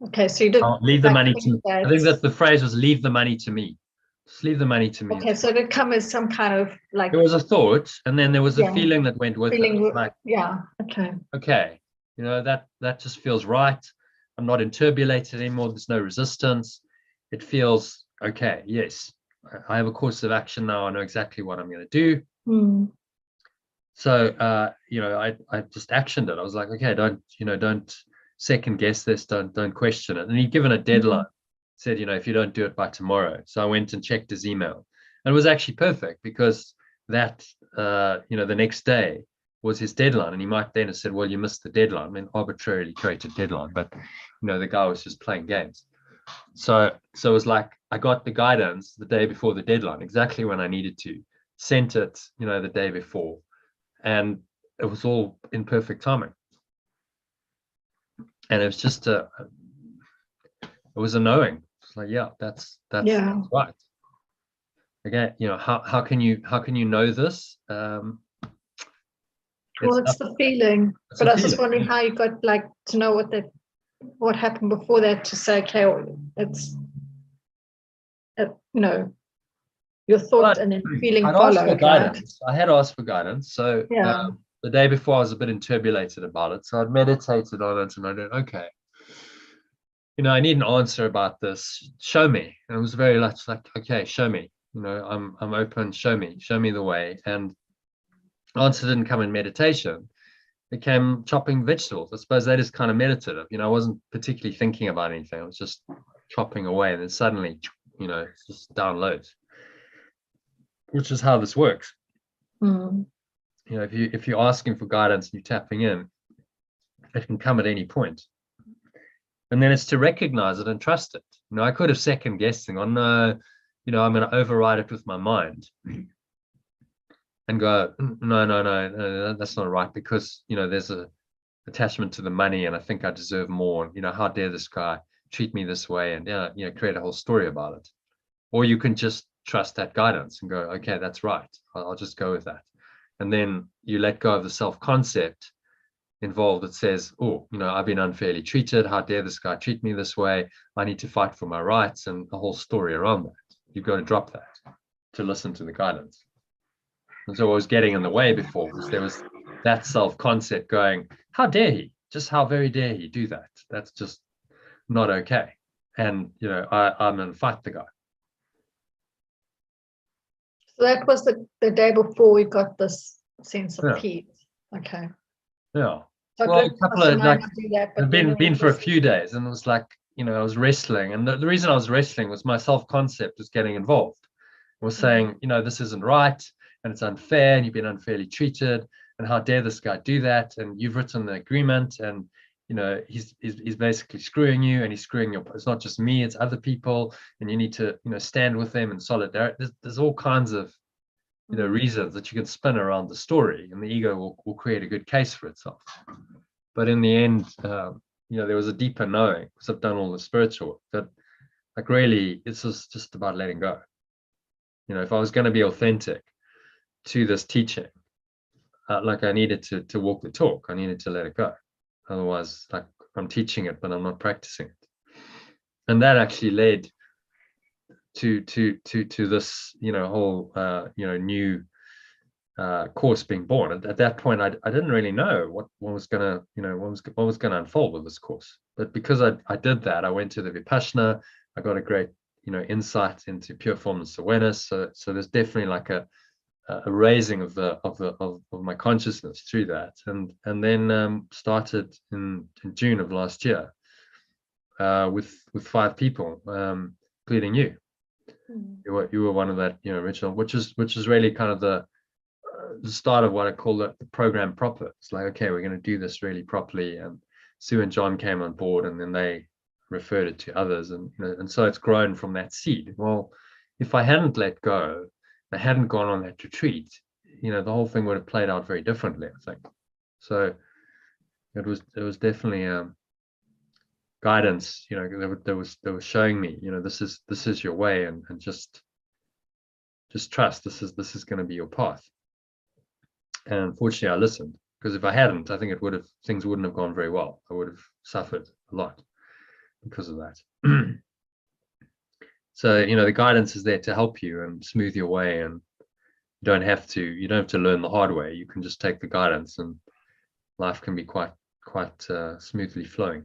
Speaker 2: Okay, so you did
Speaker 1: leave the money to me. I think that the phrase was, leave the money to me. Just leave the money to me.
Speaker 2: Okay, so it did come as some kind of like,
Speaker 1: there was a thought, and then there was a feeling that went with it. Like, okay, that just feels right. I'm not interpolated anymore. There's no resistance. It feels okay. Yes, I have a course of action now. I know exactly what I'm going to do. So I just actioned it. I was like, okay, don't second guess this, don't question it. And he'd given a deadline, said, if you don't do it by tomorrow. So I went and checked his email, and it was actually perfect, because that the next day was his deadline. And he might then have said, well, you missed the deadline. I mean, arbitrarily created deadline, but the guy was just playing games. So it was like, I got the guidance the day before the deadline, exactly when I needed to, sent it the day before, and it was all in perfect timing. And it was just it was a knowing. It's like, yeah, that's right. Again, how can you know this?
Speaker 2: Well, it's the feeling. But I was just wondering how you got to know what happened before that, to say, okay, it's your thought and then feeling followed.
Speaker 1: Guidance. Right? I had asked for guidance. So the day before I was a bit interpolated about it. So I'd meditated on it, and I did, okay, I need an answer about this. Show me. And it was very much like, okay, show me. I'm open. Show me the way. And the answer didn't come in meditation. It came chopping vegetables. I suppose that is kind of meditative. I wasn't particularly thinking about anything. I was just chopping away, and then suddenly, it just downloads. Which is how this works. If you're asking for guidance and you're tapping in, it can come at any point. And then it's to recognize it and trust it. I could have second guessing on, no, I'm going to override it with my mind and go, no, that's not right, because there's a attachment to the money, and I think I deserve more. How dare this guy treat me this way, and create a whole story about it. Or you can just trust that guidance and go, okay, that's right. I'll just go with that. And then you let go of the self-concept involved that says, oh, I've been unfairly treated. How dare this guy treat me this way? I need to fight for my rights, and a whole story around that. You've got to drop that to listen to the guidance. And so what was getting in the way before was there was that self-concept going, how dare he? Just how very dare he do that? That's just not okay. And I'm gonna fight the guy.
Speaker 2: So that was the day before we got this sense of
Speaker 1: Yeah.
Speaker 2: peace. Okay.
Speaker 1: Yeah.
Speaker 2: So
Speaker 1: Well, a couple of
Speaker 2: do that, but
Speaker 1: I've been for a few days, and it was like, I was wrestling, and the reason I was wrestling was my self-concept was getting involved. I was saying, this isn't right, and it's unfair, and you've been unfairly treated, and how dare this guy do that? And you've written the agreement, and he's basically screwing you, and he's screwing it's not just me, it's other people, and you need to stand with them in solidarity. There's all kinds of reasons that you can spin around the story, and the ego will create a good case for itself. But in the end, there was a deeper knowing, because I've done all the spiritual work, that like really this is just about letting go. If I was going to be authentic to this teaching, like I needed to walk the talk, I needed to let it go. Otherwise, like, I'm teaching it, but I'm not practicing it. And that actually led to this whole new course being born. At that point, I didn't really know what was gonna what was gonna unfold with this course. But because I did that, I went to the Vipassana. I got a great insight into pure formless awareness. So there's definitely like a raising of my consciousness through that, and then started in June of last year with 5 people, including you. You were one of that original, which is really kind of the start of what I call the program proper. It's like, okay, we're going to do this really properly. And Sue and John came on board, and then they referred it to others, and so it's grown from that seed. Well, if I hadn't let go, I hadn't gone on that retreat, the whole thing would have played out very differently, I think. So it was definitely guidance. There was showing me, this is your way, and just trust this is going to be your path. And unfortunately, I listened, because if I hadn't, I think things wouldn't have gone very well. I would have suffered a lot because of that. So the guidance is there to help you and smooth your way, and you don't have to learn the hard way. You can just take the guidance, and life can be quite smoothly flowing.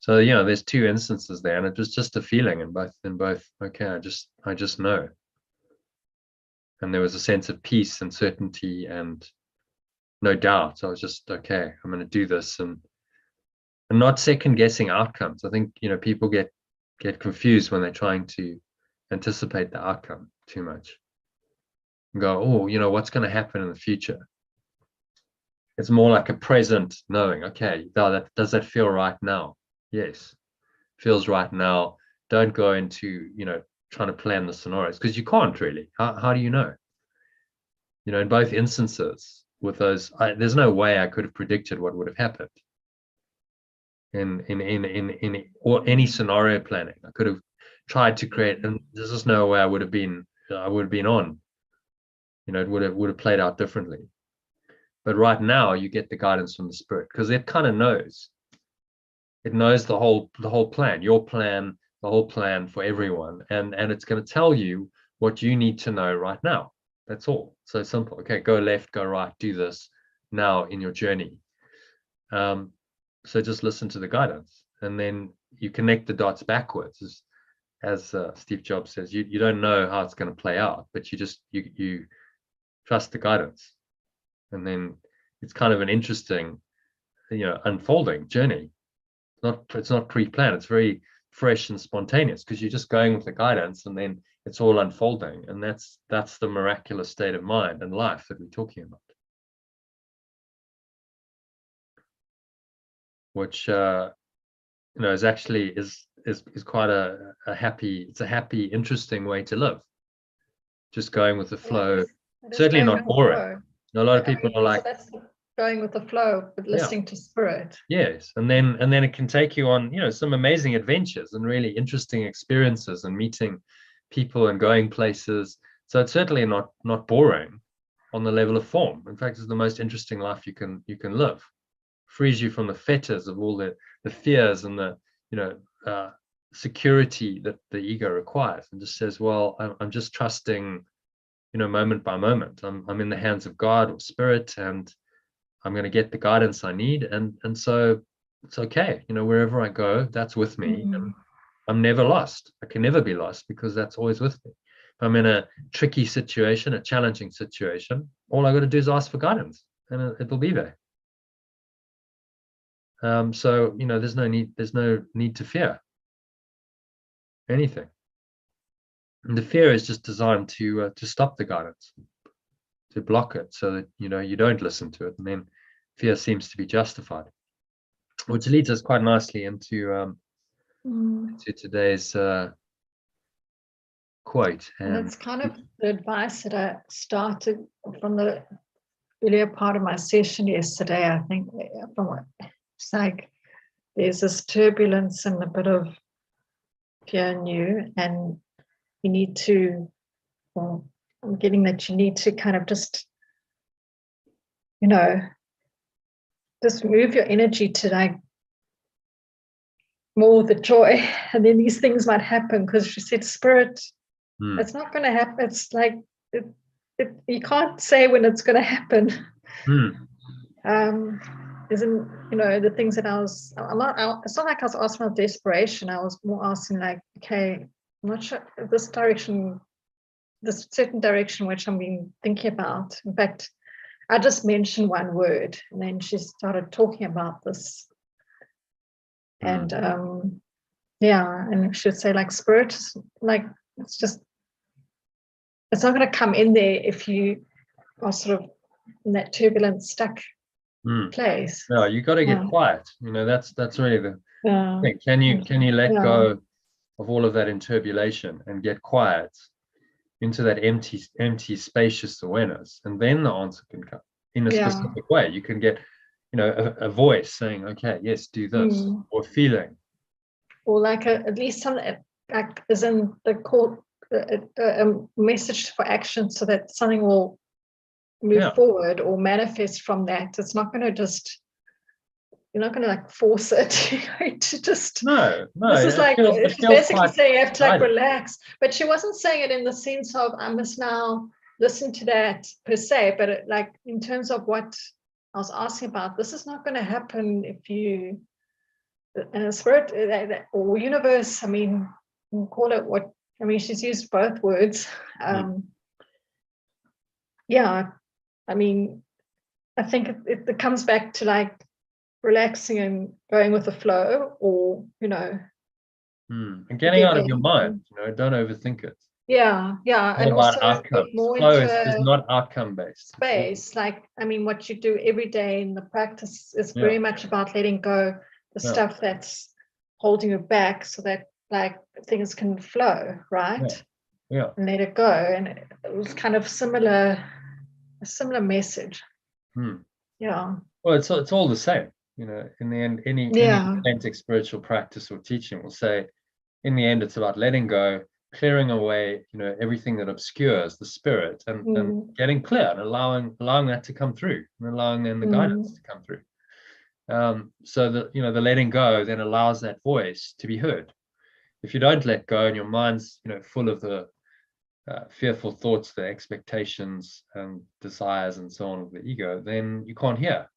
Speaker 1: So there's 2 instances there, and it was just a feeling in both. Okay, I just know. And there was a sense of peace and certainty and no doubt. I was just, okay, I'm going to do this, and not second guessing outcomes. I think people get confused when they're trying to anticipate the outcome too much and go, oh, what's going to happen in the future. It's more like a present knowing. Okay, does that feel right now? Yes, feels right now. Don't go into trying to plan the scenarios, because you can't really. How do you know? In both instances with those, there's no way I could have predicted what would have happened in or any scenario planning. I could have tried to create, and there's just no way I would have been on. It would have played out differently. But right now, you get the guidance from the spirit, because it kind of knows. It knows the whole plan, your plan, the whole plan for everyone, and it's going to tell you what you need to know right now. That's all. So simple. Okay, go left, go right, do this now in your journey. So just listen to the guidance, and then you connect the dots backwards. As Steve Jobs says, you don't know how it's going to play out, but you trust the guidance, and then it's kind of an interesting, unfolding journey. It's not pre-planned. It's very fresh and spontaneous, because you're just going with the guidance, and then it's all unfolding. And that's the miraculous state of mind and life that we're talking about, which is actually is quite a happy, it's a happy, interesting way to live, just going with the flow. Certainly not boring. A lot of people are like,
Speaker 2: that's going with the flow, but listening to spirit.
Speaker 1: Yes, and then it can take you on some amazing adventures and really interesting experiences, and meeting people and going places. So it's certainly not boring on the level of form. In fact, it's the most interesting life you can live. Frees you from the fetters of all the fears and the security that the ego requires, and just says, well, I'm just trusting moment by moment. I'm in the hands of God or spirit, and I'm going to get the guidance I need. And so it's okay. Wherever I go, that's with me. And I'm never lost. I can never be lost because that's always with me. If I'm in a tricky situation, a challenging situation, all I got to do is ask for guidance, and it'll be there. So there's no need to fear anything. And the fear is just designed to stop the guidance, to block it, so that you don't listen to it, and then fear seems to be justified, which leads us quite nicely into to today's quote.
Speaker 2: And it's kind of the advice that I started from the earlier part of my session yesterday. I think it's like there's this turbulence and a bit of fear in you, and you need to, well, I'm getting that you need to kind of just move your energy to like more the joy, and then these things might happen, because she said spirit, it's not going to happen. It's like you can't say when it's going to happen. Isn't the things that it's not like I was asking about desperation. I was more asking like, okay, I'm not sure this certain direction which I'm been thinking about. In fact, I just mentioned one word, and then she started talking about this. And and she would say like spirit, like it's not going to come in there if you are sort of in that turbulent, stuck place.
Speaker 1: No, you got to get quiet. That's really the thing. Can you let go of all of that interpolation and get quiet into that empty, spacious awareness, and then the answer can come in a specific way. You can get, a voice saying, "Okay, yes, do this," or feeling,
Speaker 2: or like at least something like is in the call, a message for action, so that something will move forward or manifest from that. It's not going to just, you're not going to like force it to just
Speaker 1: no
Speaker 2: this is like she's basically saying you have to like relax, but she wasn't saying it in the sense of I must now listen to that per se, but like in terms of what I was asking about, this is not going to happen if you spirit or universe, I mean, you can call it what, I mean, she's used both words. I mean, I think it comes back to like relaxing and going with the flow, or
Speaker 1: and getting out of your mind. Don't overthink it.
Speaker 2: And
Speaker 1: about outcomes. Flow is not outcome based.
Speaker 2: Space, like, I mean, what you do every day in the practice is very much about letting go the stuff that's holding you back, so that like things can flow, right? And let it go. And it was kind of a similar message. Well,
Speaker 1: it's all the same. In the end, any authentic spiritual practice or teaching will say, in the end, it's about letting go, clearing away, everything that obscures the spirit, and getting clear and allowing that to come through, and allowing then the guidance to come through. So that the letting go then allows that voice to be heard. If you don't let go and your mind's full of the fearful thoughts, the expectations and desires and so on of the ego, then you can't hear.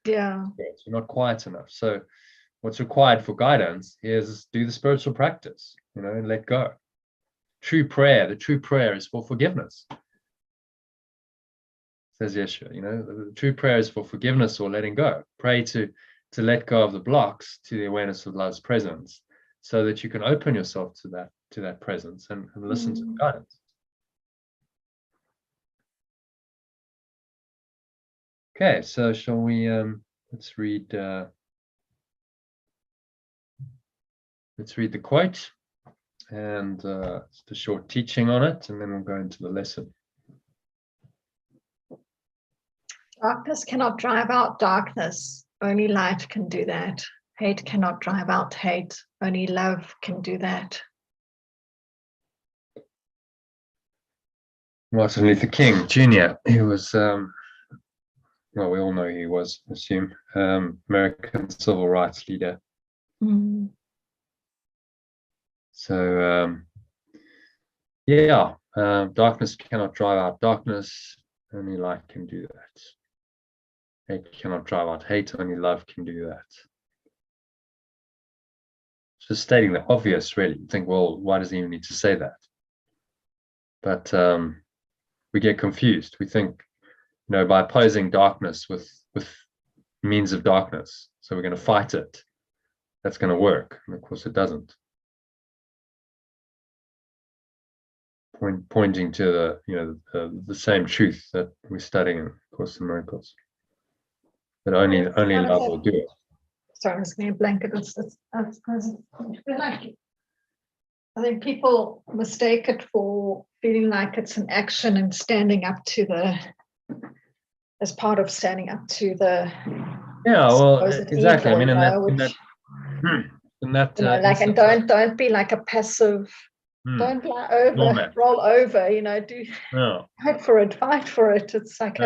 Speaker 1: You're not quiet enough. So what's required for guidance is do the spiritual practice, and let go. The true prayer is for forgiveness, says Yeshua. The true prayer is for forgiveness or letting go. Pray to let go of the blocks to the awareness of love's presence, so that you can open yourself to that presence and listen to the guidance. Okay, so shall we let's read the quote and just a short teaching on it, and then we'll go into the lesson.
Speaker 2: Darkness cannot drive out darkness. Only light can do that. Hate cannot drive out hate. Only love can do that.
Speaker 1: Martin Luther King Jr., he was, well, we all know who he was, I assume, American civil rights leader. So, Darkness cannot drive out darkness. Only light can do that. Hate cannot drive out hate. Only love can do that. Just stating the obvious, really. You think, well, why does he even need to say that? But we get confused. We think, by opposing darkness with means of darkness, so we're going to fight it, that's going to work. And of course, it doesn't. Pointing to the same truth that we're studying in Course in Miracles. That only love will do it.
Speaker 2: Sorry, I'm just going to blanket. I think people mistake it for feeling like it's an action and standing up to as part of standing up to the.
Speaker 1: Yeah, well, exactly.
Speaker 2: Evil,
Speaker 1: I mean, in that
Speaker 2: and don't be like a passive. Don't roll over. Fight for it. It's like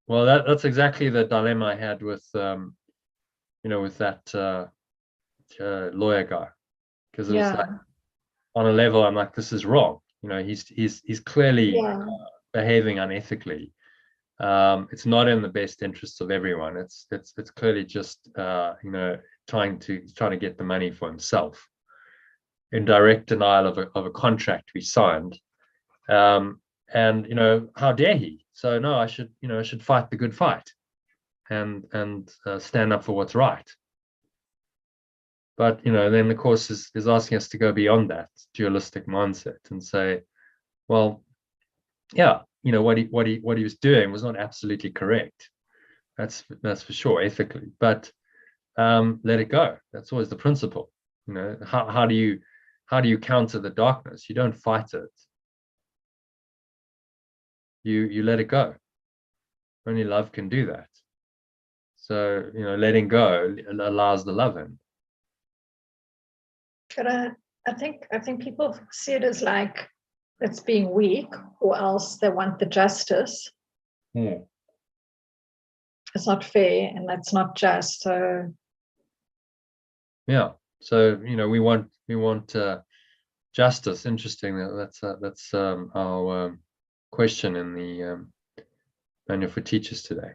Speaker 1: Well, that's exactly the dilemma I had with with that lawyer guy, because it was like, on a level, I'm like, this is wrong. He's clearly behaving unethically. It's not in the best interests of everyone. It's clearly just trying to get the money for himself, in direct denial of a contract we signed. And how dare he? So no, I should fight the good fight and stand up for what's right. But then the Course is asking us to go beyond that dualistic mindset and say, well, yeah, what he was doing was not absolutely correct. That's for sure, ethically. But let it go. That's always the principle. How do you counter the darkness? You don't fight it. You let it go. Only love can do that. So letting go allows the love in.
Speaker 2: But I think people see it as like it's being weak, or else they want the justice. It's not fair, and that's not just. So
Speaker 1: yeah. So we want justice. Interesting. That's our question in the manual for teachers today.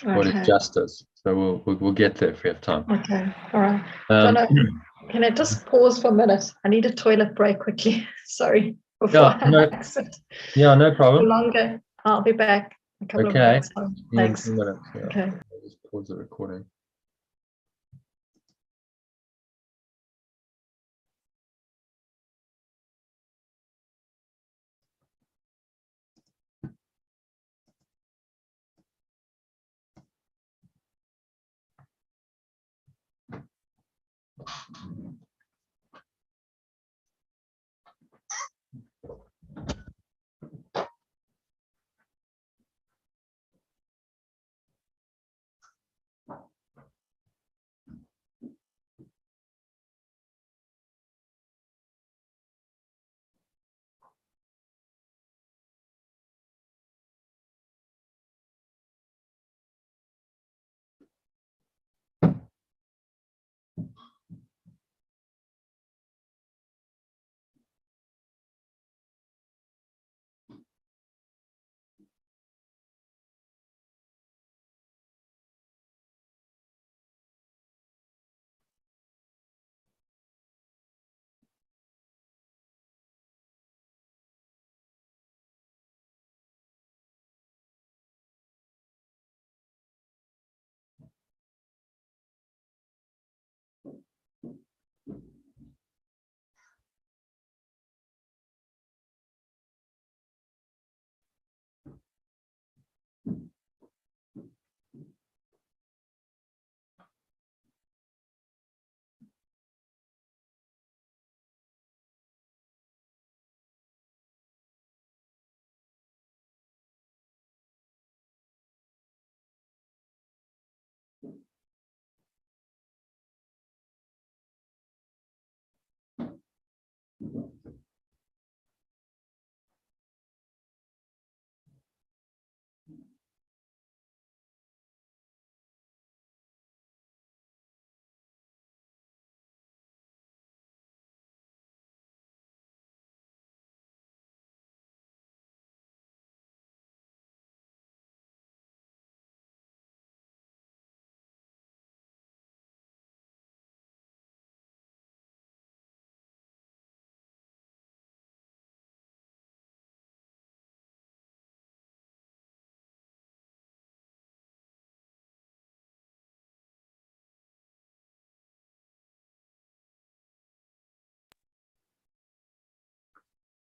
Speaker 1: Okay. What is justice? So we'll get there if we have time.
Speaker 2: Okay. All right. Can I just pause for a minute? I need a toilet break quickly. Sorry.
Speaker 1: No problem.
Speaker 2: Longer. I'll be back in a couple of minutes. Thanks. 2 minutes.
Speaker 1: Yeah. Okay. I'll just pause the recording.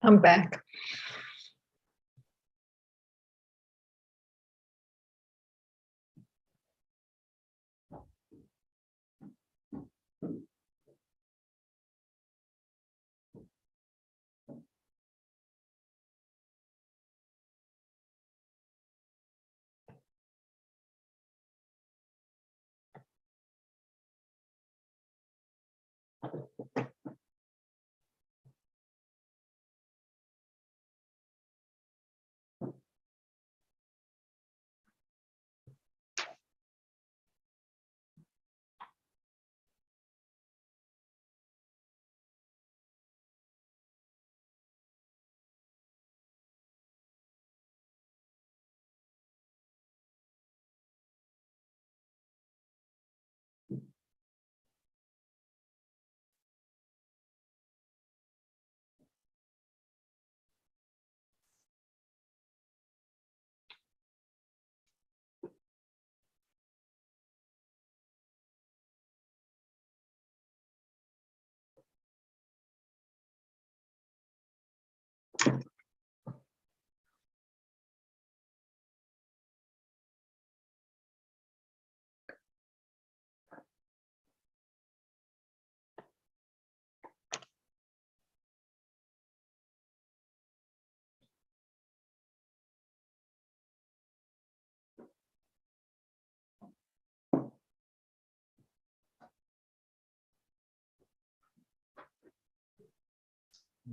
Speaker 2: I'm back.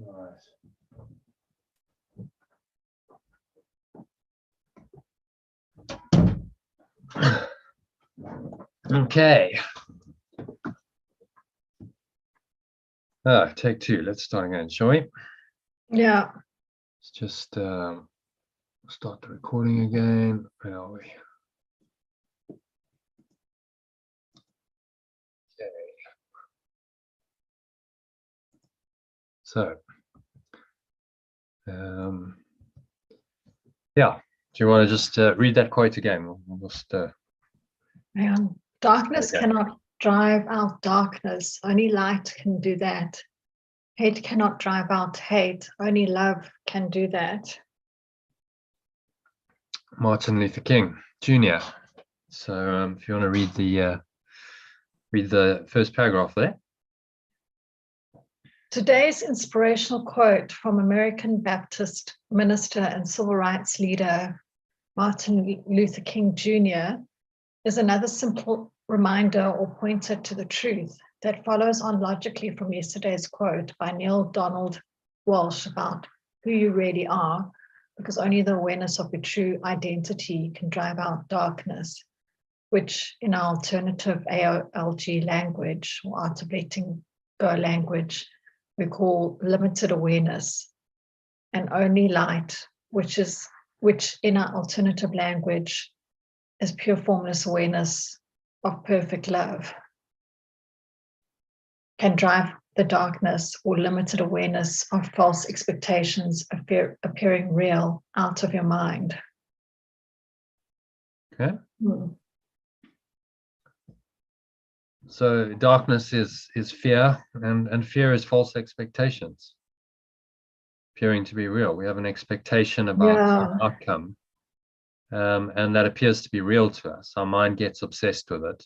Speaker 1: Right. Okay. Take two. Let's start again, shall we?
Speaker 2: Yeah.
Speaker 1: Let's just start the recording again. Where are we? Okay. So, yeah. Do you want to just read that quote again? We'll just.
Speaker 2: Darkness
Speaker 1: Okay.
Speaker 2: cannot drive out darkness. Only light can do that. Hate cannot drive out hate. Only love can do that.
Speaker 1: Martin Luther King Jr. So, if you want to read the first paragraph there.
Speaker 2: Today's inspirational quote from American Baptist minister and civil rights leader Martin Luther King Jr. is another simple reminder or pointer to the truth that follows on logically from yesterday's quote by Neil Donald Walsh about who you really are, because only the awareness of your true identity can drive out darkness, which in our alternative AOLG language or Art of Letting Go language, we call limited awareness, and only light, which in our alternative language is pure formless awareness of perfect love, can drive the darkness or limited awareness of false expectations appearing real out of your mind.
Speaker 1: Okay. So darkness is fear, and fear is false expectations appearing to be real. We have an expectation about an outcome, and that appears to be real to us. Our mind gets obsessed with it.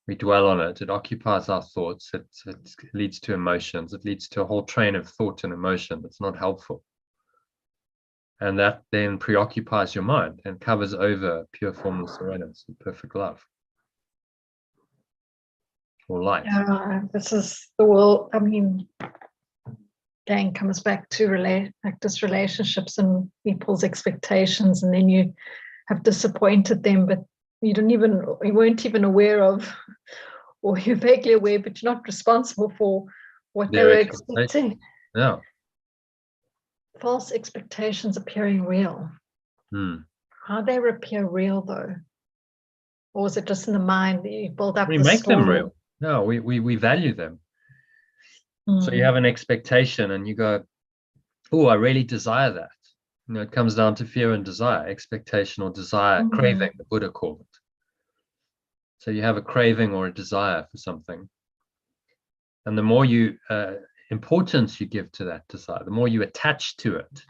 Speaker 1: We dwell on it. It occupies our thoughts. It leads to emotions. It leads to a whole train of thought and emotion that's not helpful. And that then preoccupies your mind and covers over pure formless awareness and perfect love or light.
Speaker 2: Yeah, this is the world. I mean, again, comes back to practice relationships and people's expectations, and then you have disappointed them, but you weren't even aware of, or you're vaguely aware, but you're not responsible for what they were expecting.
Speaker 1: Yeah.
Speaker 2: False expectations appearing real. How they appear real though? Or is it just in the mind that you build up?
Speaker 1: We make them real. No, we value them. So you have an expectation and you go, oh, I really desire that. You know, it comes down to fear and desire, expectation or desire, craving, the Buddha called it. So you have a craving or a desire for something. And the more you importance you give to that desire, the more you attach to it,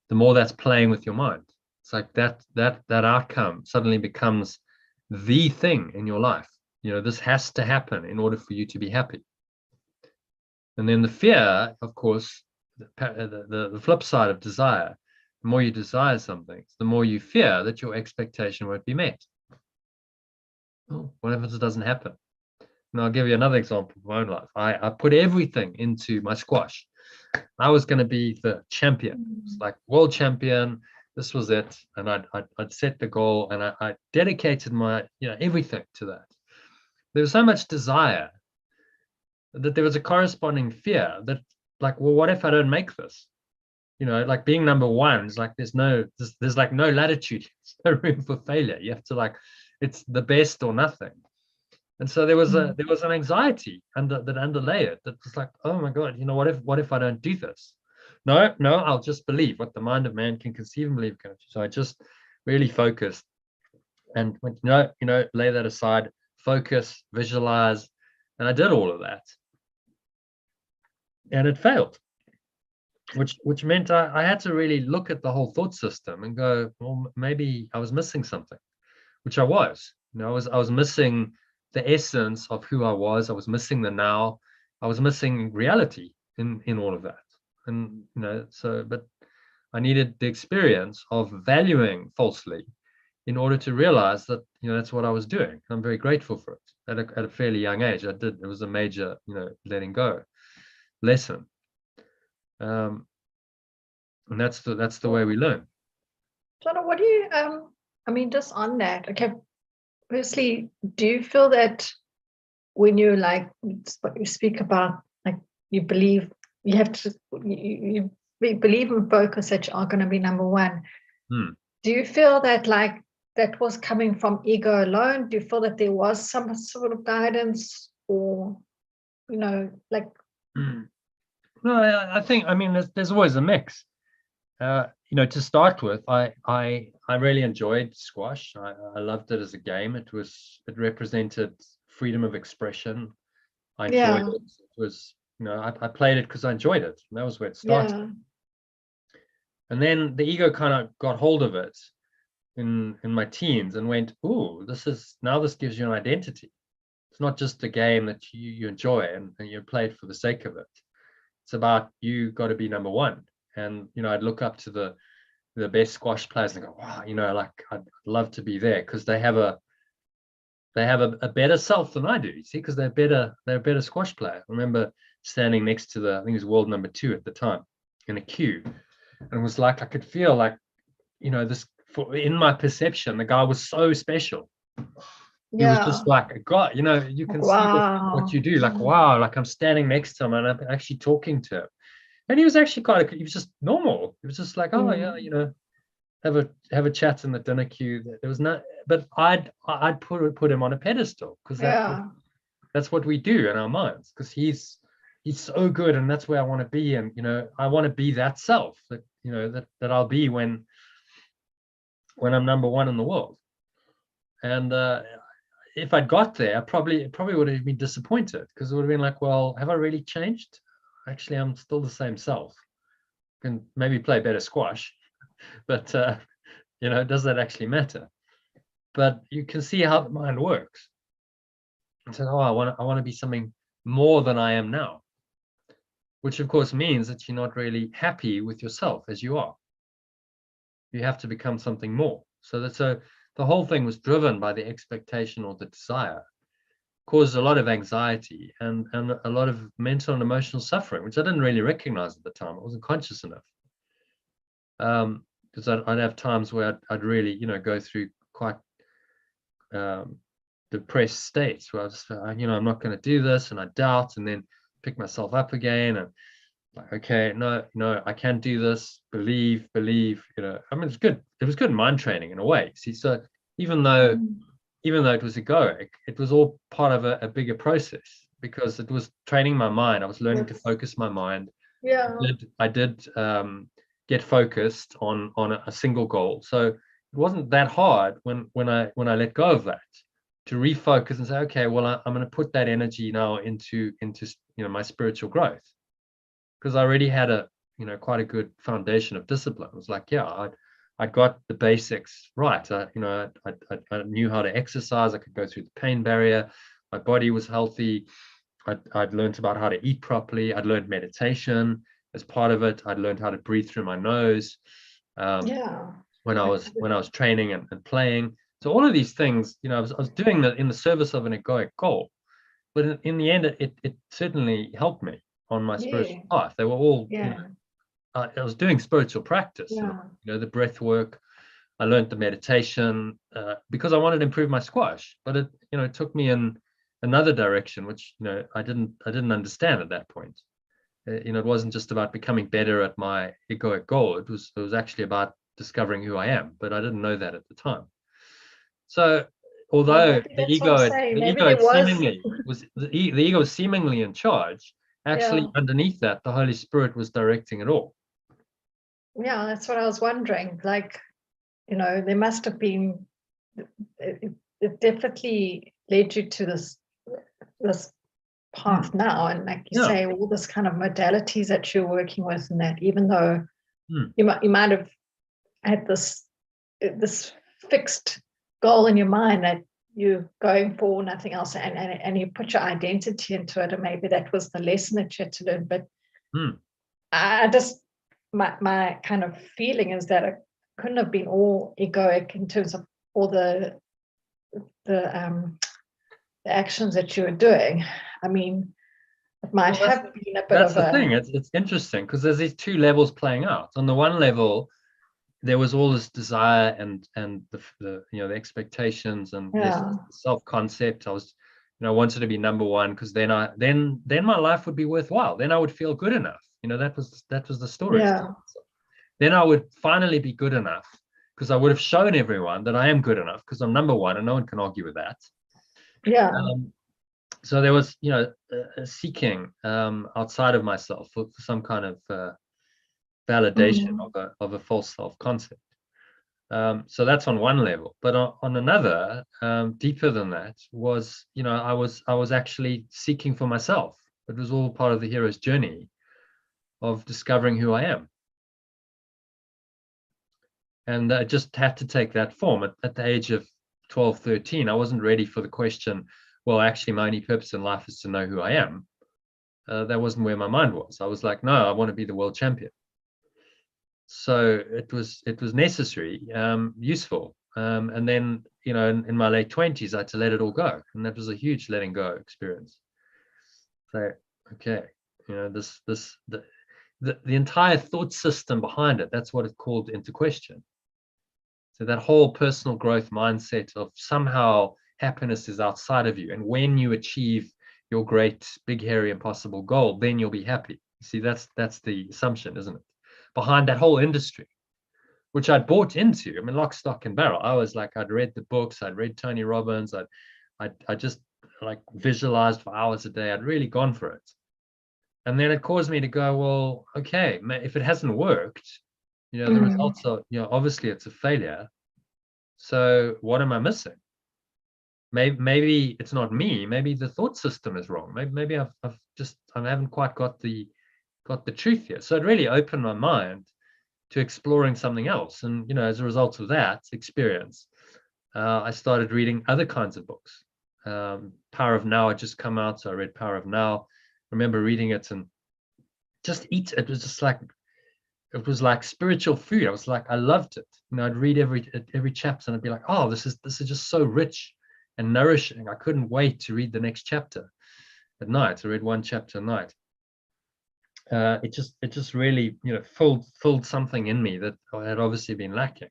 Speaker 1: the more that's playing with your mind. It's like that outcome suddenly becomes the thing in your life. This has to happen in order for you to be happy. And then the fear, of course, the flip side of desire, the more you desire something, the more you fear that your expectation won't be met. Oh, what if it doesn't happen? And I'll give you another example of my own life. I put everything into my squash. I was going to be the champion. It's like world champion. This was it. And I'd set the goal, and I dedicated my everything to that. There was so much desire that there was a corresponding fear that, like, well, what if I don't make this? Like being number one is like there's like no latitude, no room for failure. You have to, like, it's the best or nothing. And so there was an anxiety that underlay it. That was like, oh my God, what if I don't do this? No, I'll just believe what the mind of man can conceive and believe. So I just really focused and went, lay that aside, focus, visualize, and I did all of that, and it failed, which meant I had to really look at the whole thought system and go, well, maybe I was missing something, which I was. I was missing the essence of who I was. I was missing the now. I was missing reality in all of that. And but I needed the experience of valuing falsely in order to realize that that's what I was doing. I'm very grateful for it. At a fairly young age, it was a major letting go lesson. And that's the way we learn.
Speaker 2: Jonah, what do you just on that, okay, firstly, do you feel that when you what you speak about, like, you believe you have to you believe and focus that you are going to be number one, do you feel that, like, that was coming from ego alone? Do you feel that there was some sort of guidance, or like?
Speaker 1: No, I think, there's always a mix. To start with, I really enjoyed squash. I loved it as a game. It represented freedom of expression. I enjoyed it. It was, I played it because I enjoyed it. And that was where it started. And then the ego kind of got hold of it in my teens and went, ooh, this gives you an identity. It's not just a game that you enjoy and you play it for the sake of it. It's about, you got to be number one. And I'd look up to the best squash players and go, wow, like, I'd love to be there, because they have a better self than I do, you see, because they're a better squash player. I remember standing next to I think it was world number 2 at the time, in a queue, and it was like I could feel like, in my perception, the guy was so special. He was just like a god, you can see what you do, like, wow, like I'm standing next to him and I'm actually talking to him. And he was actually he was just normal. He was just like, oh yeah, have a chat in the dinner queue. There was no, but I'd put him on a pedestal, because that's what we do in our minds, because he's so good, and that's where I want to be. And I want to be that self that that I'll be when I'm number one in the world. And if I'd got there, I probably would have been disappointed, because it would have been like, well, have I really changed? Actually, I'm still the same self. Can maybe play better squash, but does that actually matter? But you can see how the mind works. And so, I want to be something more than I am now, which of course means that you're not really happy with yourself as you are. You have to become something more. So the whole thing was driven by the expectation or the desire. Caused a lot of anxiety and a lot of mental and emotional suffering, which I didn't really recognize at the time. I wasn't conscious enough. Because I'd have times where I'd really, go through quite depressed states where I was, I'm not going to do this, and I doubt, and then pick myself up again, and like, okay, no, I can do this. Believe. It's good. It was good mind training in a way. See, so even though it was egoic, it was all part of a bigger process, because it was training my mind. I was learning to focus my mind. I did get focused on a single goal. So it wasn't that hard when I let go of that, to refocus and say, okay, well, I'm going to put that energy now into my spiritual growth. because I already had quite a good foundation of discipline. It was like, yeah, I got the basics right. I knew how to exercise. I could go through the pain barrier. My body was healthy. I'd learned about how to eat properly. I'd learned meditation as part of it. I'd learned how to breathe through my nose.
Speaker 2: Yeah.
Speaker 1: When I was training and playing. So all of these things, I was doing that in the service of an egoic goal. But in the end, it certainly helped me on my spiritual path. They were all, I was doing spiritual practice, the breath work. I learned the meditation because I wanted to improve my squash, but it took me in another direction, which I didn't understand at that point. It wasn't just about becoming better at my egoic goal. It was actually about discovering who I am, but I didn't know that at the time. So although the ego was seemingly in charge, actually underneath that, the Holy Spirit was directing it all.
Speaker 2: Yeah, that's what I was wondering. Like, there must have been, it definitely led you to this path now, and like you say, all this kind of modalities that you're working with, and that even though you might have had this fixed goal in your mind that you're going for, nothing else, and you put your identity into it, and maybe that was the lesson that you had to learn. But I just, my kind of feeling is that it couldn't have been all egoic in terms of all the actions that you were doing. I mean, it might have been a bit of a...
Speaker 1: That's the thing. It's interesting because there's these two levels playing out. On the one level, there was all this desire and the expectations and this self-concept. I wanted to be number one because then my life would be worthwhile. Then I would feel good enough. That was the story.
Speaker 2: Yeah.
Speaker 1: Then I would finally be good enough because I would have shown everyone that I am good enough because I'm number one and no one can argue with that.
Speaker 2: Yeah.
Speaker 1: So there was, seeking outside of myself for some kind of validation of a false self-concept. So that's on one level, but on another, deeper than that, was I was actually seeking for myself. It was all part of the hero's journey of discovering who I am, and I just had to take that form at the age of 12, 13. I wasn't ready for the question, well, actually my only purpose in life is to know who I am. That wasn't where my mind was. I was like, no, I want to be the world champion. So it was necessary, useful, and then in my late 20s I had to let it all go, and that was a huge letting go experience. So okay, the entire thought system behind it, that's what it called into question. So that whole personal growth mindset of somehow happiness is outside of you, and when you achieve your great big hairy impossible goal, then you'll be happy. See, that's the assumption, isn't it, behind that whole industry, which I'd bought into. I mean, lock, stock, and barrel. I was like, I'd read the books, I'd read Tony Robbins, I just like visualized for hours a day. I'd really gone for it. And then it caused me to go, well, okay, if it hasn't worked, the results are, obviously it's a failure. So what am I missing? Maybe it's not me. Maybe the thought system is wrong. Maybe I haven't quite got the truth here. So it really opened my mind to exploring something else. And, as a result of that experience, I started reading other kinds of books. Power of Now had just come out, so I read Power of Now. I remember reading it and it was just like, it was like spiritual food. I was like, I loved it. I'd read every chapter and I'd be like, oh, this is just so rich and nourishing. I couldn't wait to read the next chapter at night. I read one chapter a night. It just really, filled something in me that had obviously been lacking,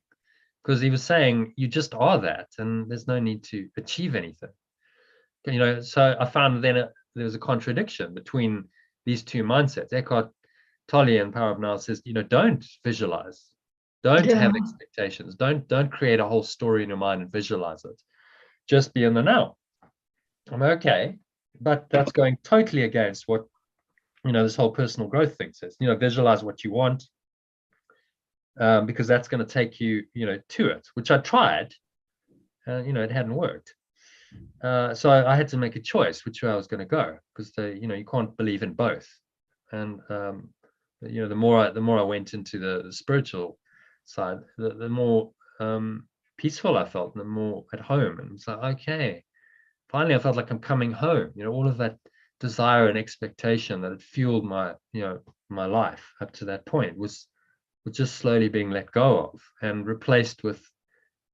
Speaker 1: because he was saying you just are that, and there's no need to achieve anything. So I found then there was a contradiction between these two mindsets. Eckhart Tolle in Power of Now says, don't visualize, don't have expectations, don't create a whole story in your mind and visualize it. Just be in the now. I'm okay, but that's going totally against what this whole personal growth thing says. Visualize what you want, because that's going to take you to it, which I tried. It hadn't worked. So I had to make a choice which way I was going to go, because you can't believe in both. And the more I went into the spiritual side, the more peaceful I felt, and the more at home. And it's like, okay, finally I felt like I'm coming home. All of that desire and expectation that had fueled my my life up to that point was just slowly being let go of and replaced with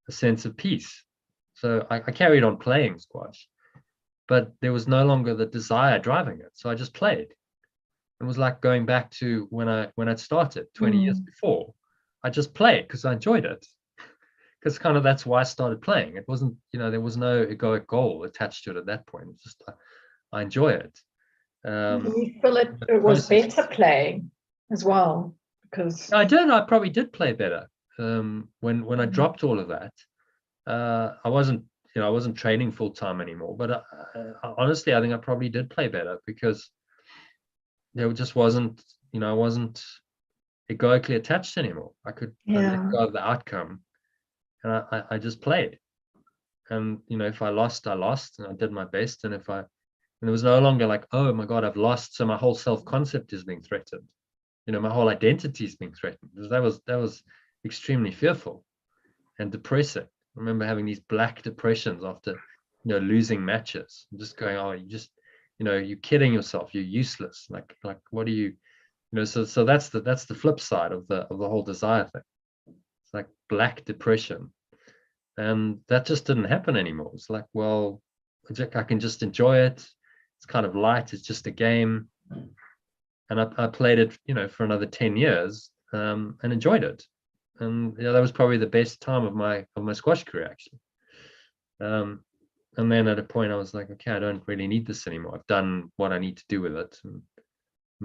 Speaker 1: a sense of peace. So I carried on playing squash, but there was no longer the desire driving it. So I just played. It was like going back to when I'd started 20 years before. I just played because I enjoyed it. Because kind of that's why I started playing. It wasn't, there was no egoic goal attached to it at that point. It's just I enjoy it.
Speaker 2: You feel it was better playing as well, because
Speaker 1: I probably did play better. When I dropped all of that, I wasn't training full time anymore. But honestly, I think I probably did play better because there just wasn't, I wasn't egoically attached anymthere. I let go of the outcome, and I just played. And if I lost, I lost, and I did my best. And it was no longer like, oh my God, I've lost, so my whole self-concept is being threatened. My whole identity is being threatened. That was extremely fearful and depressing. I remember having these black depressions after, losing matches. Just going, oh, you're kidding yourself. You're useless. Like what do you, so that's the flip side of the whole desire thing. It's like black depression. And that just didn't happen anymore. It's like, well, I can just enjoy it. It's kind of light. It's just a game. And I played it, for another 10 years and enjoyed it. And that was probably the best time of my squash career, actually. And then at a point I was like, okay, I don't really need this anymore. I've done what I need to do with it. And,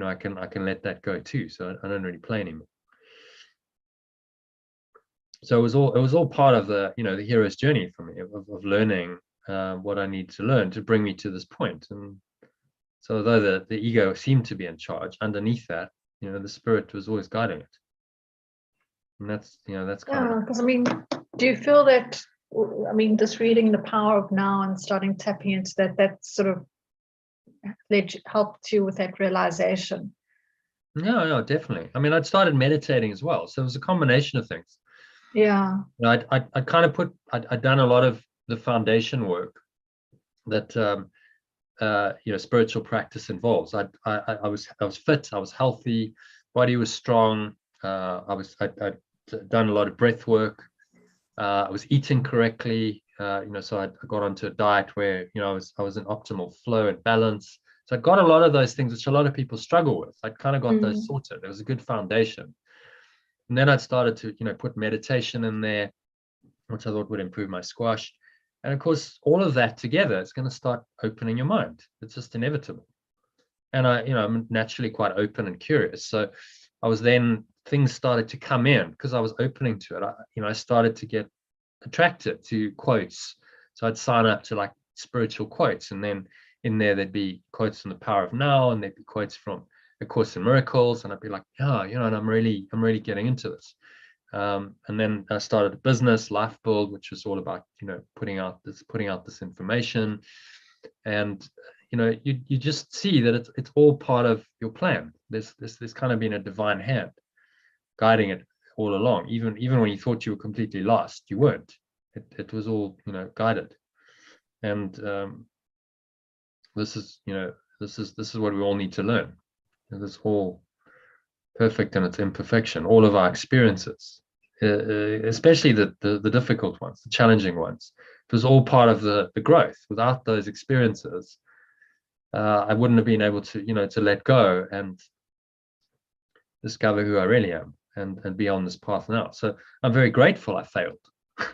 Speaker 1: I can let that go too. So I don't really play anymore. So it was all part of the hero's journey for me of learning what I need to learn to bring me to this point. And so although the ego seemed to be in charge, underneath that, the spirit was always guiding it. And that's kind of,
Speaker 2: because do you feel that, just reading The Power of Now and starting tapping into that sort of helped you with that realization?
Speaker 1: No, definitely. I'd started meditating as well. So it was a combination of things.
Speaker 2: Yeah.
Speaker 1: I kind of I'd done a lot of the foundation work that spiritual practice involves. I was fit, I was healthy, body was strong. I'd done a lot of breath work. I was eating correctly. So I got onto a diet where I was in optimal flow and balance. So I got a lot of those things which a lot of people struggle with. I kind of got those sorted. It was a good foundation. And then I started to put meditation in there, which I thought would improve my squash. And of course, all of that together is going to start opening your mind. It's just inevitable. And I'm naturally quite open and curious. So things started to come in because I was opening to it. I started to get attracted to quotes. So I'd sign up to like spiritual quotes, and then in there there'd be quotes from The Power of Now, and there'd be quotes from A Course in Miracles, and I'd be like, and I'm really getting into this. And then I started a business, Life Build, which was all about putting out this information. And you just see that it's all part of your plan. There's kind of been a divine hand guiding it all along. Even when you thought you were completely lost, you weren't. It was all guided. And this is what we all need to learn. And it's all perfect in its imperfection. All of our experiences, especially the difficult ones, the challenging ones, it was all part of the growth. Without those experiences, I wouldn't have been able to let go and discover who I really am and be on this path now. So I'm very grateful I failed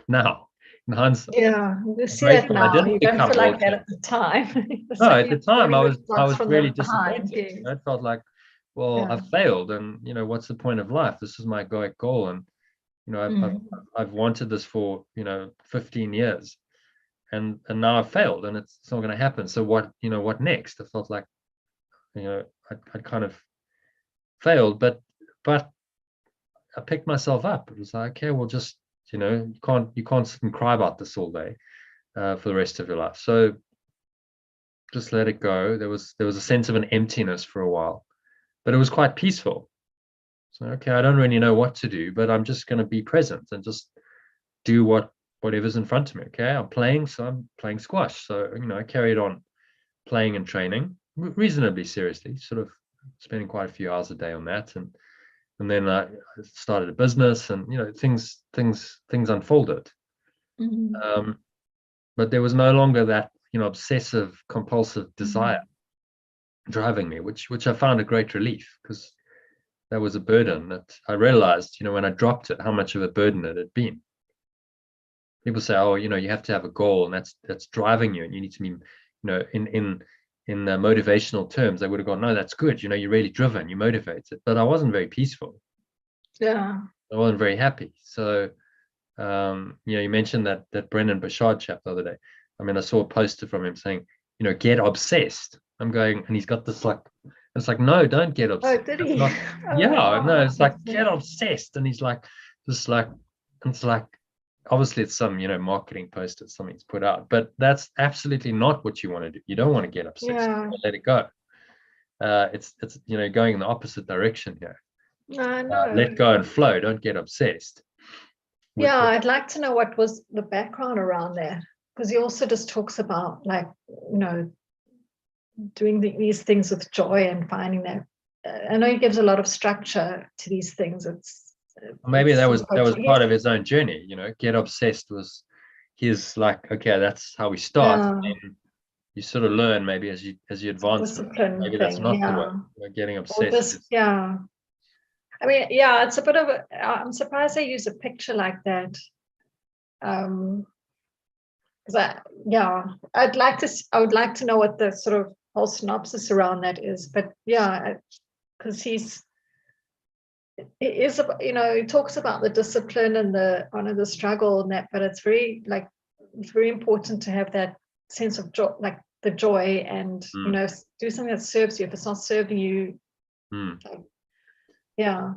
Speaker 1: now. In hindsight,
Speaker 2: yeah, you see that now. You don't feel like that at the time.
Speaker 1: No, at the time I was really disappointed.
Speaker 2: Yes.
Speaker 1: I felt like, well, I've failed, and what's the point of life? This is my egoic goal, and I've wanted this for 15 years, and now I've failed, and it's not going to happen. So what next? I felt like I kind of failed, but I picked myself up. It was like, okay, well, just you can't sit and cry about this all day for the rest of your life. So just let it go. There was a sense of an emptiness for a while, but it was quite peaceful. So, okay, I don't really know what to do, but I'm just going to be present and just do whatever's in front of me. Okay, I'm playing, so I'm playing squash. So, I carried on playing and training reasonably seriously, sort of spending quite a few hours a day on that. And then I started a business, and, things unfolded. But there was no longer that, obsessive compulsive desire driving me, which I found a great relief, because that was a burden that I realized, when I dropped it, how much of a burden it had been. People say, oh, you have to have a goal, and that's driving you, and you need to be, in motivational terms, they would have gone, no, that's good, you're really driven, you're motivated. But I wasn't very peaceful.
Speaker 2: Yeah.
Speaker 1: I wasn't very happy. So you mentioned that Brendan Burchard chap the other day. I mean, I saw a poster from him saying, get obsessed. I'm going, and he's got this it's like, no, don't get obsessed.
Speaker 2: Oh, did he?
Speaker 1: No, it's like, get obsessed. And he's like, it's like, obviously it's some, marketing poster, something's put out, but that's absolutely not what you want to do. You don't want to get obsessed.
Speaker 2: Yeah.
Speaker 1: Let it go. It's going in the opposite direction here.
Speaker 2: No.
Speaker 1: Let go and flow. Don't get obsessed.
Speaker 2: Yeah, I'd like to know what was the background around that, because he also just talks about, like, doing these things with joy and finding that. I know he gives a lot of structure to these things.
Speaker 1: Maybe that was part of his own journey. Get obsessed was his, like, okay, that's how we start.
Speaker 2: Yeah.
Speaker 1: And you sort of learn maybe as you advance. Maybe that's not the way. Getting obsessed.
Speaker 2: Yeah. I mean, yeah, it's a bit of I'm surprised they use a picture like that. Because I would like to know what the sort of whole synopsis around that is. But yeah, because he talks about the discipline and the struggle and that, but it's very important to have that sense of joy, like the joy, and do something that serves you. If it's not serving you,
Speaker 1: well,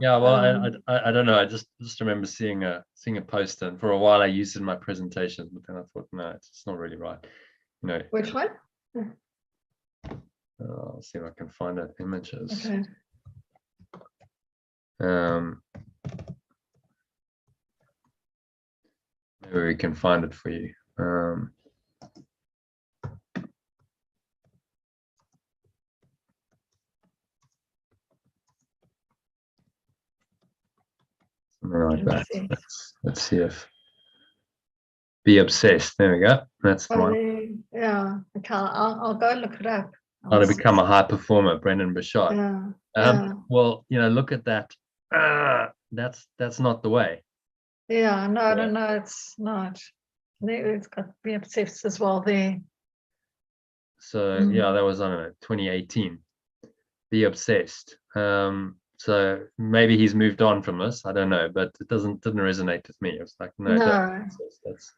Speaker 1: I don't know, I just remember seeing a poster, and for a while I used it in my presentations, but then I thought, no, it's not really right.
Speaker 2: Which one?
Speaker 1: I'll see if I can find that images.
Speaker 2: Okay.
Speaker 1: Maybe we can find it for you. Something like that. Let's see if be obsessed. There we go. That's the one.
Speaker 2: Yeah. Okay. I'll go look it up.
Speaker 1: How to become a high performer, Brendan Burchard. Well, look at that. That's not the way.
Speaker 2: Yeah. No, it's not. It's got to be obsessed as well there.
Speaker 1: So that was, I don't know, 2018. Be obsessed. So maybe he's moved on from us. I don't know, but it didn't resonate with me. It was like, no.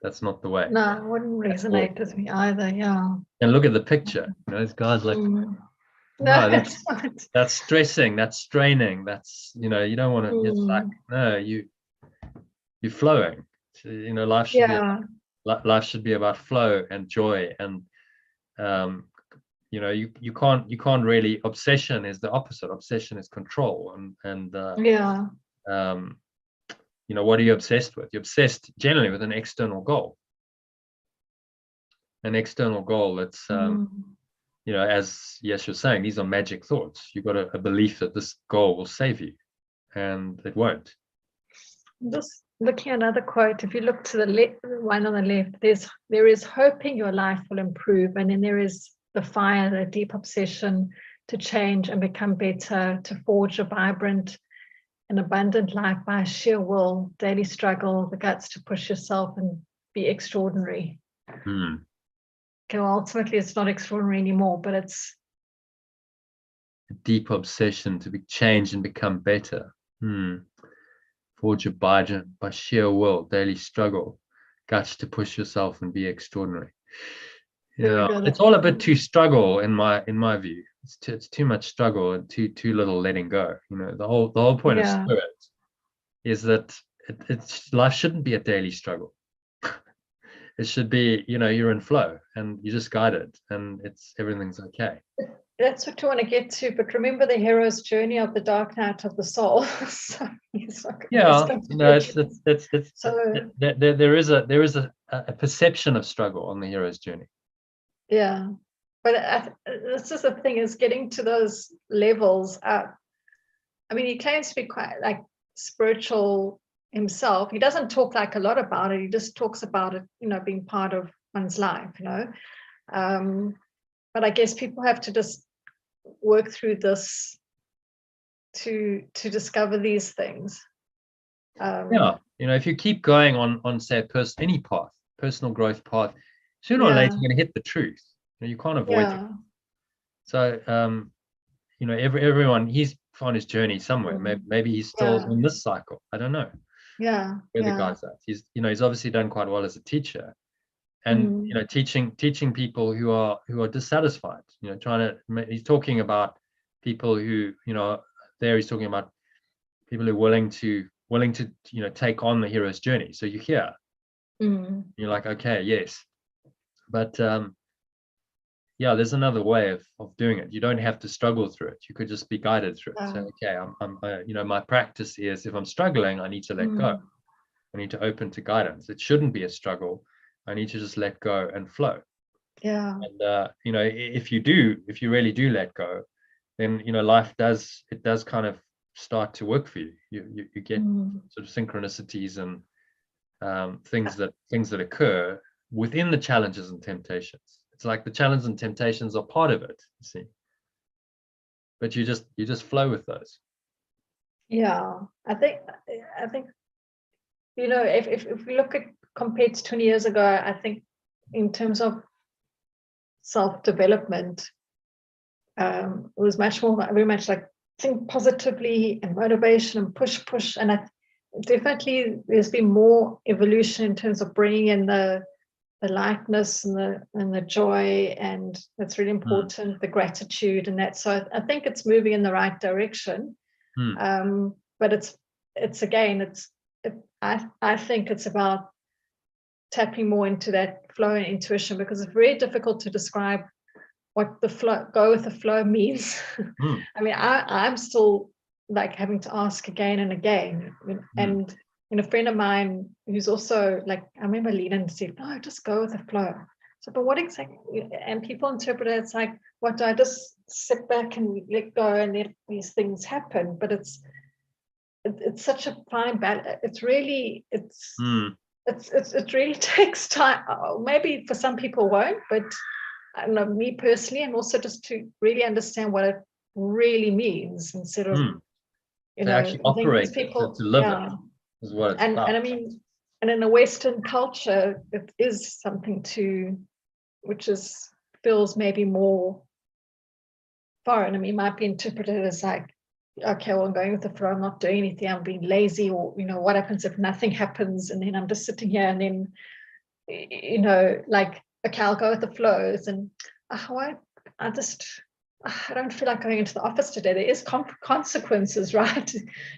Speaker 1: That's not the way.
Speaker 2: No, it wouldn't resonate with me either. Yeah.
Speaker 1: And look at the picture. This guy's like, no, that's stressing. That's straining. That's, you don't want to. It's like, no, you're flowing. So, life should be about flow and joy, and you can't really. Obsession is the opposite. Obsession is control, and what are you obsessed with? You're obsessed generally with an external goal. An external goal that's as yes, you're saying, these are magic thoughts. You've got a belief that this goal will save you, and it won't.
Speaker 2: Just looking at another quote, if you look to the one on the left, there is hoping your life will improve, and then there is the fire, the deep obsession to change and become better, to forge a vibrant and abundant life by sheer will, daily struggle, the guts to push yourself and be extraordinary. Okay, well, ultimately it's not extraordinary anymore, but it's
Speaker 1: a deep obsession to be changed and become better. Forge a vibrant by sheer will, daily struggle, guts to push yourself and be extraordinary. It's all a bit too struggle in my view. It's too much struggle and too little letting go. The whole point of spirit is that life shouldn't be a daily struggle. It should be, you're in flow and you just guide it, and everything's okay.
Speaker 2: that's what you want to get to. But remember the hero's journey of the dark night of the soul. So he's not going to
Speaker 1: there is a perception of struggle on the hero's journey.
Speaker 2: Yeah, but this is the thing, is getting to those levels. I mean, he claims to be quite like spiritual himself. He doesn't talk like a lot about it. He just talks about it, being part of one's life, but I guess people have to just work through this to discover these things.
Speaker 1: If you keep going on say any path, personal growth path, sooner or later you're going to hit the truth. You can't avoid it. So everyone, he's on his journey somewhere. Maybe he's still in this cycle. I don't know. Where the guy's at. He's obviously done quite well as a teacher, and teaching people who are dissatisfied. He's talking about people who he's talking about people who are willing to take on the hero's journey. So you hear, you're like, okay, yes, but there's another way of doing it. You don't have to struggle through it. You could just be guided through it. So okay, my practice is, if I'm struggling, I need to let go. I need to open to guidance. It shouldn't be a struggle. I need to just let go and flow. And if you really do let go, then life does kind of start to work for you. You get sort of synchronicities and things that occur within the challenges and temptations. It's like the challenges and temptations are part of it, you see. But you just flow with those. Yeah,
Speaker 2: I think if we look at compared to 20 years ago, I think in terms of self-development, it was very much like think positively and motivation and push. And definitely there's been more evolution in terms of bringing in the lightness and the joy, and that's really important, the gratitude and that. So I think it's moving in the right direction. But I think it's about tapping more into that flow and intuition, because it's very difficult to describe what the flow, go with the flow means. I mean, I'm still like having to ask again and again. And a friend of mine who's also like, I remember Leland said, no, just go with the flow. So, but what exactly? And people interpret it, it's like, what, do I just sit back and let go and let these things happen? But it's such a fine balance. It really takes time. Maybe for some people won't, but I don't know, me personally, and also just to really understand what it really means, instead of
Speaker 1: actually operate people to live it is what it's about.
Speaker 2: And I mean, and in a Western culture, it is something which feels maybe more foreign. I mean, it might be interpreted as like, okay, well, I'm going with the flow, I'm not doing anything, I'm being lazy, or what happens if nothing happens, and then I'm just sitting here, and then like, okay, I'll go with the flows, and I don't feel like going into the office today. There is consequences, right?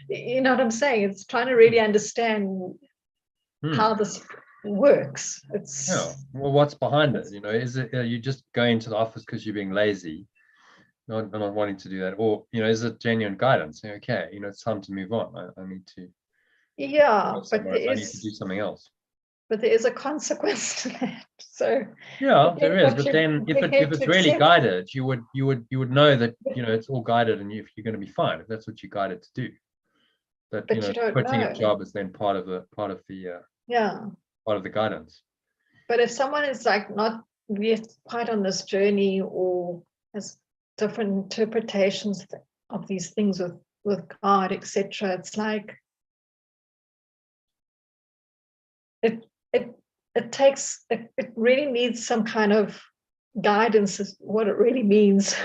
Speaker 2: You know what I'm saying? It's trying to really understand how this works.
Speaker 1: Well, what's behind it? Is it you just going to the office because you're being lazy, not wanting to do that, or is it genuine guidance? Okay, it's time to move on. I need to.
Speaker 2: But
Speaker 1: I need to do something else.
Speaker 2: But there is a consequence to that. So
Speaker 1: there is. But then, if it's really guided, you would know that it's all guided, and you're going to be fine if that's what you're guided to do. But you don't quitting a job is then part of the guidance.
Speaker 2: But if someone is like not yet quite on this journey, or has different interpretations of these things with God, etc., it's like it really needs some kind of guidance as what it really means.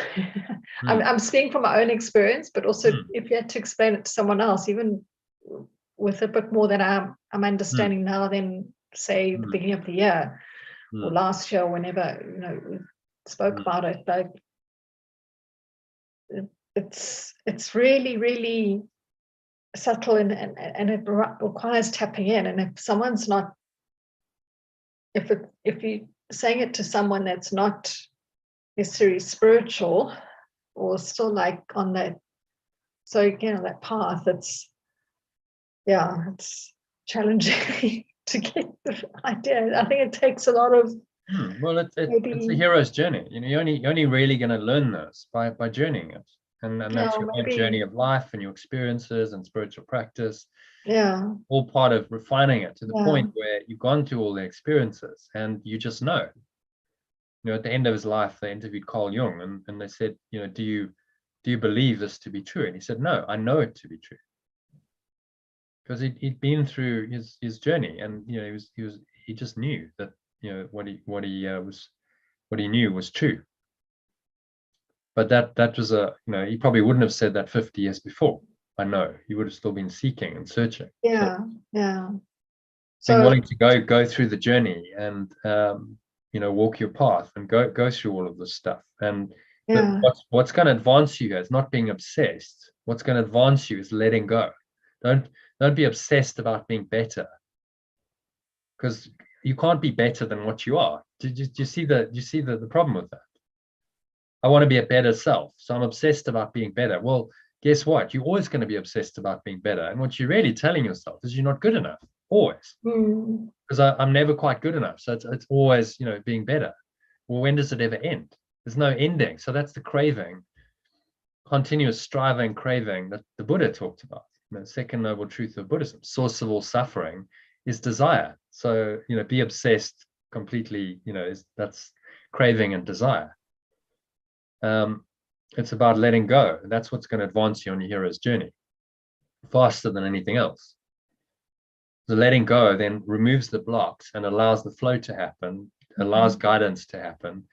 Speaker 2: I'm speaking from my own experience, but also if you had to explain it to someone else, even with a bit more than I'm understanding now than say the beginning of the year or last year, whenever we spoke about it, like it's really, really subtle, and it requires tapping in. And if someone's not, if you're saying it to someone that's not necessarily spiritual, or still like on that. So again, that path, it's challenging to get the idea. I think it takes a lot of
Speaker 1: Well, it's a hero's journey. You're only really going to learn this by journeying it, and that's your own journey of life and your experiences and spiritual practice. All part of refining it to the point where you've gone through all the experiences and you just know. At the end of his life, they interviewed Carl Jung, and they said, do you believe this to be true? And he said, no, I know it to be true, because he'd been through his journey, and he just knew that what he knew was true. But that was he probably wouldn't have said that 50 years before. I know he would have still been seeking and searching. So wanting to go through the journey and walk your path and go through all of this stuff. And what's going to advance you is not being obsessed. What's going to advance you is letting go. Don't be obsessed about being better, because you can't be better than what you are. Do you see the problem with that? I want to be a better self, so I'm obsessed about being better. Well, guess what? You're always going to be obsessed about being better. And what you're really telling yourself is you're not good enough, always. Because I'm never quite good enough. So it's always, being better. Well, when does it ever end? There's no ending. So that's the craving, continuous striving, craving that the Buddha talked about. The second noble truth of Buddhism, source of all suffering is desire. So, be obsessed completely, that's craving and desire. It's about letting go. That's what's going to advance you on your hero's journey faster than anything else. The letting go then removes the blocks and allows the flow to happen, allows guidance to happen.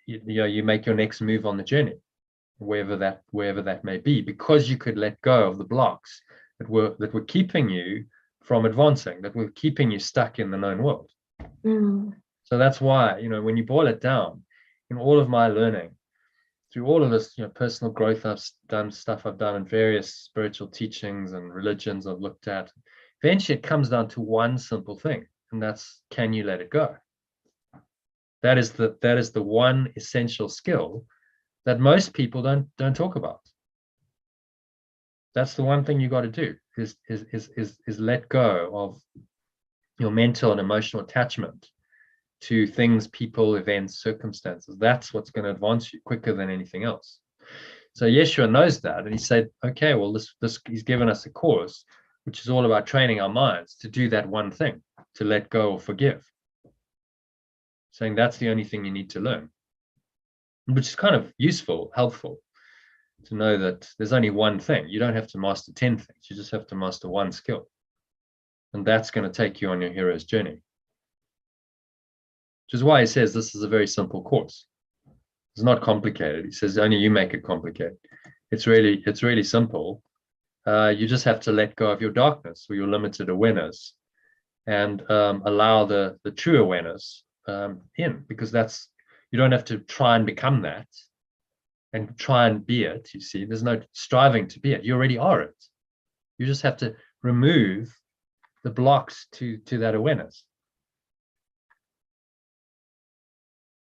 Speaker 1: You make your next move on the journey, wherever that may be, because you could let go of the blocks that were keeping you from advancing, that were keeping you stuck in the known world. So that's why, when you boil it down, in all of my learning, through all of this, personal growth I've done, stuff I've done in various spiritual teachings and religions I've looked at, eventually it comes down to one simple thing, and that's, can you let it go? That is the one essential skill that most people don't talk about. That's the one thing you got to do is let go of your mental and emotional attachment to things, people, events, circumstances. That's what's going to advance you quicker than anything else. So Yeshua knows that, and he said, okay, well, this he's given us a course which is all about training our minds to do that one thing, to let go or forgive. Saying that's the only thing you need to learn, which is kind of useful, helpful to know that there's only one thing. You don't have to master 10 things. You just have to master one skill. And that's going to take you on your hero's journey. Which is why he says this is a very simple course. It's not complicated. He says only you make it complicated. It's really simple. You just have to let go of your darkness or your limited awareness and allow the true awareness in, because you don't have to try and become that and try and be it. You see, there's no striving to be it. You already are it. You just have to remove the blocks to that awareness.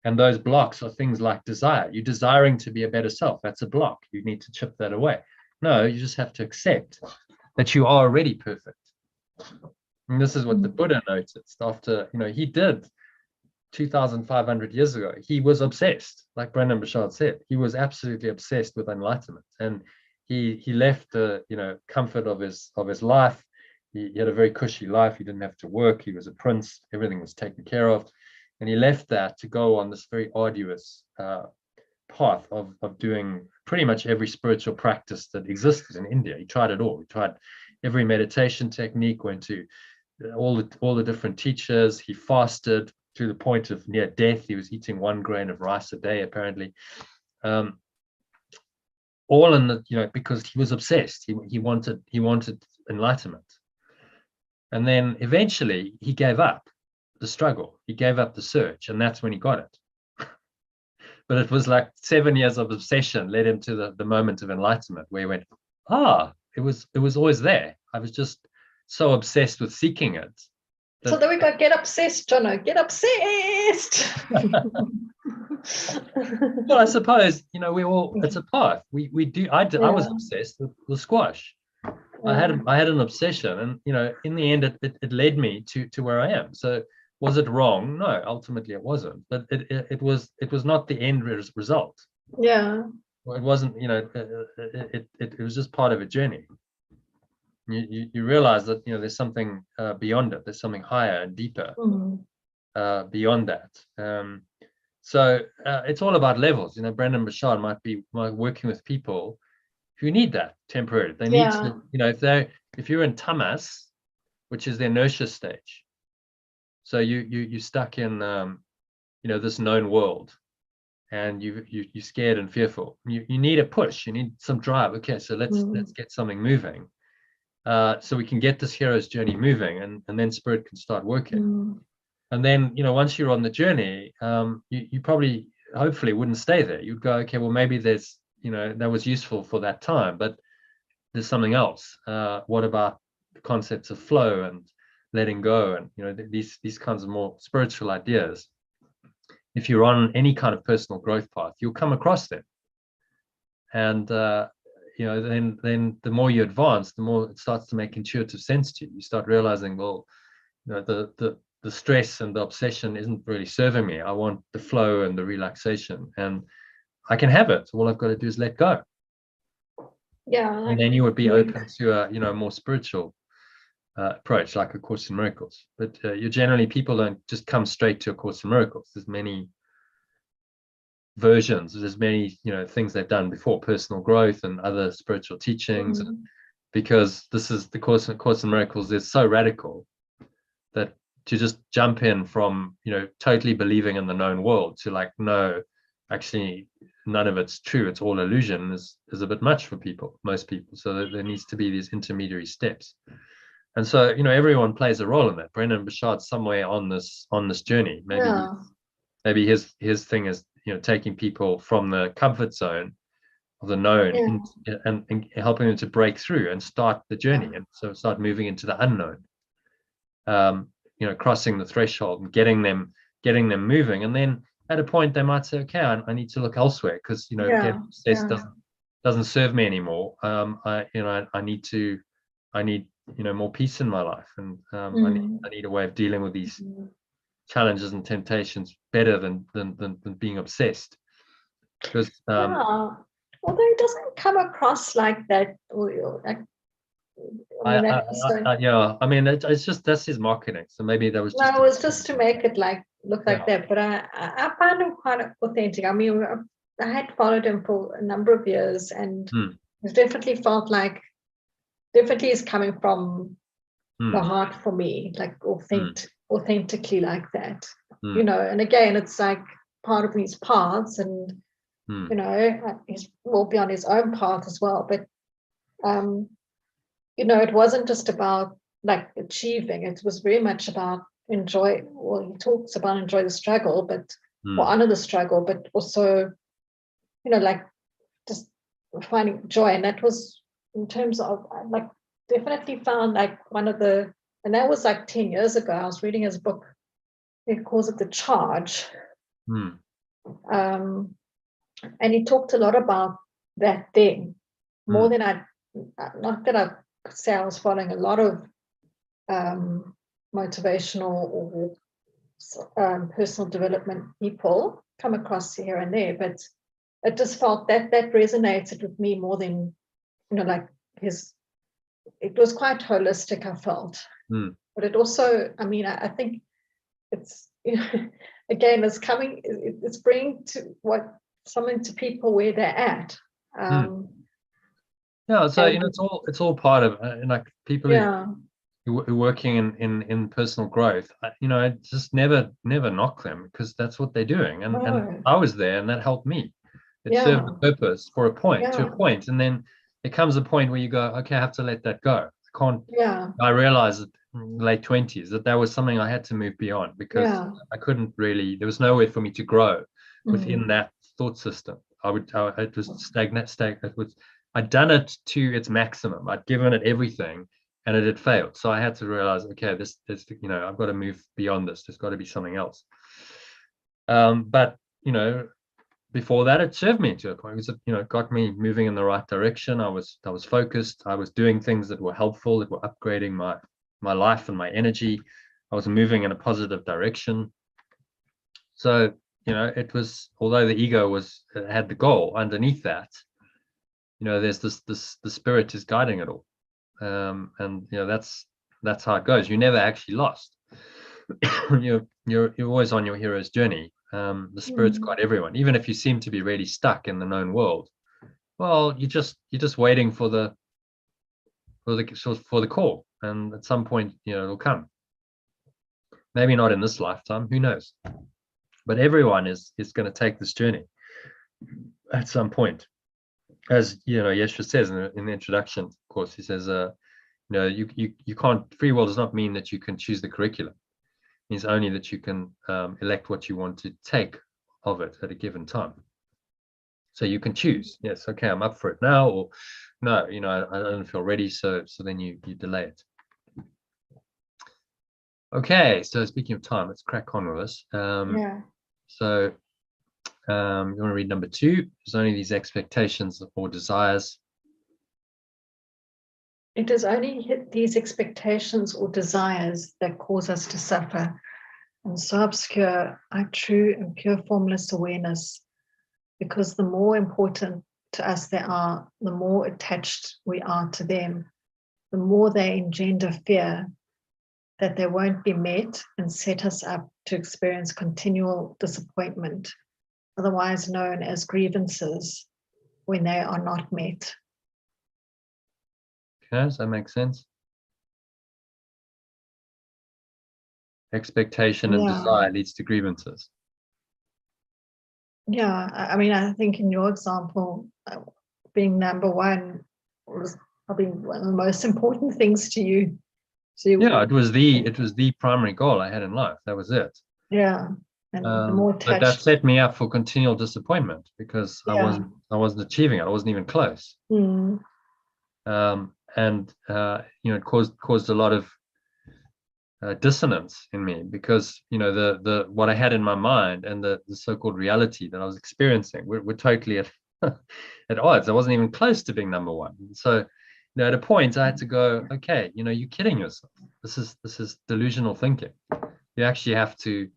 Speaker 1: And those blocks are things like desire. You're desiring to be a better self. That's a block. You need to chip that away. No, you just have to accept that you are already perfect. And this is what the Buddha noticed after, he did 2,500 years ago. He was obsessed, like Brandon Bouchard said. He was absolutely obsessed with enlightenment. And he left the, comfort of his life. He had a very cushy life. He didn't have to work. He was a prince. Everything was taken care of. And he left that to go on this very arduous path of doing pretty much every spiritual practice that existed in India. He tried it all. He tried every meditation technique, went to all the different teachers. He fasted to the point of near death. He was eating 1 grain of rice a day, apparently. All in the, because he was obsessed. He wanted enlightenment. And then eventually he gave up the struggle. He gave up the search, and that's when he got it. But it was like 7 years of obsession led him to the moment of enlightenment, where he went, it was always there. I was just so obsessed with seeking it
Speaker 2: So there we go. Get obsessed, Jono. Get obsessed.
Speaker 1: Well, I suppose, we all, it's a path. We do. I was obsessed with squash. I had an obsession, and in the end, it led me to where I am. So was it wrong? No, ultimately it wasn't. But it was not the end result.
Speaker 2: Yeah.
Speaker 1: Well, it wasn't. It was just part of a journey. You realize that there's something beyond it. There's something higher and deeper beyond that. So it's all about levels. Brendon Burchard might be working with people who need that temporarily. They need to, if you're in tamas, which is the inertia stage. So you're stuck in this known world, and you're scared and fearful. You need a push. You need some drive. Okay, so let's get something moving. So we can get this hero's journey moving, and then spirit can start working. And then, once you're on the journey, you probably, hopefully, wouldn't stay there. You'd go, okay, well, maybe there's, that was useful for that time, but there's something else. What about the concepts of flow and letting go, and these kinds of more spiritual ideas? If you're on any kind of personal growth path, you'll come across them. And then the more you advance, the more it starts to make intuitive sense to you. You start realizing, well, the stress and the obsession isn't really serving me. I want the flow and the relaxation, and I can have it. All I've got to do is let go.
Speaker 2: Yeah.
Speaker 1: And then you would be open to a more spiritual approach, like A Course in Miracles. But people don't just come straight to A Course in Miracles. There's many versions. There's many things they've done before, personal growth and other spiritual teachings. Because this is the Course in Miracles is so radical that to just jump in from totally believing in the known world to like, no, actually none of it's true, it's all illusion, is a bit much for most people. So there needs to be these intermediary steps. And so everyone plays a role in that. Brendon Burchard's somewhere on this journey. Maybe his thing is taking people from the comfort zone of the known and helping them to break through and start the journey, and so start moving into the unknown. Crossing the threshold and getting them moving. And then at a point they might say, okay, I need to look elsewhere, because doesn't serve me anymore. I need more peace in my life, and I need a way of dealing with these challenges and temptations better than being obsessed. Because
Speaker 2: although it doesn't come across like that,
Speaker 1: it's just, that's his marketing. So maybe that was just
Speaker 2: it was just to make it look like that. But I found him quite authentic. I mean, I had followed him for a number of years, and it definitely felt like is coming from the heart for me, like authentically like that. And again, it's like part of these paths, and he will be on his own path as well. But it wasn't just about like achieving. It was very much about enjoy. Well, he talks about enjoy the struggle, but or honor the struggle, but also, like just finding joy. And that was in terms of like definitely found like one of the, and that was like 10 years ago. I was reading his book. He calls it The Charge. And he talked a lot about that thing, more than not that I could say I was following a lot of motivational or personal development people come across here and there, but it just felt that resonated with me more than, like it was quite holistic, I felt. But it also, I mean, I think it's, again, it's bringing something to people where they're at.
Speaker 1: So it's all part of like people who are working in personal growth. I just never knock them, because that's what they're doing, and I was there, and that helped me. It served the purpose to a point, and then there comes a point where you go, okay, I have to let that go. I can't. I realized in late 20s that was something I had to move beyond, because I couldn't really. There was nowhere for me to grow within that thought system. It was stagnant. It was. I'd done it to its maximum. I'd given it everything, and it had failed. So I had to realize, okay, this I've got to move beyond this. There's got to be something else. But before that, it served me to a point. It got me moving in the right direction. I was focused. I was doing things that were helpful, that were upgrading my life and my energy. I was moving in a positive direction. So it was, although the ego had the goal underneath that, there's the spirit is guiding it all. And that's how it goes. You never actually lost. You're always on your hero's journey. The spirit's got everyone, even if you seem to be really stuck in the known world. Well, you're just waiting for the call, and at some point it'll come. Maybe not in this lifetime, who knows, but everyone is going to take this journey at some point. As Yeshua says in the introduction, of course, he says you can't, free will does not mean that you can choose the curriculum. It means only that you can elect what you want to take of it at a given time. So you can choose, yes, okay, I'm up for it now, or no, I don't feel ready, so then you delay it. Okay, so speaking of time, let's crack on with this. So you want to read number 2? There's only these expectations or desires.
Speaker 2: It is only these expectations or desires that cause us to suffer, and so obscure our true and pure formless awareness, because the more important to us they are, the more attached we are to them, the more they engender fear that they won't be met and set us up to experience continual disappointment, otherwise known as grievances, when they are not met.
Speaker 1: Okay, does that make sense? Expectation and desire leads to grievances.
Speaker 2: Yeah, I mean, I think in your example, being number one was probably one of the most important things to you. So
Speaker 1: it was the primary goal I had in life. That was it.
Speaker 2: Yeah, and the more attached.
Speaker 1: But that set me up for continual disappointment, because I wasn't achieving it. I wasn't even close. And it caused a lot of dissonance in me, because the what I had in my mind and the so-called reality that I was experiencing were totally at at odds. I wasn't even close to being number one. So at a point I had to go, okay, you're kidding yourself. This is delusional thinking. You actually have to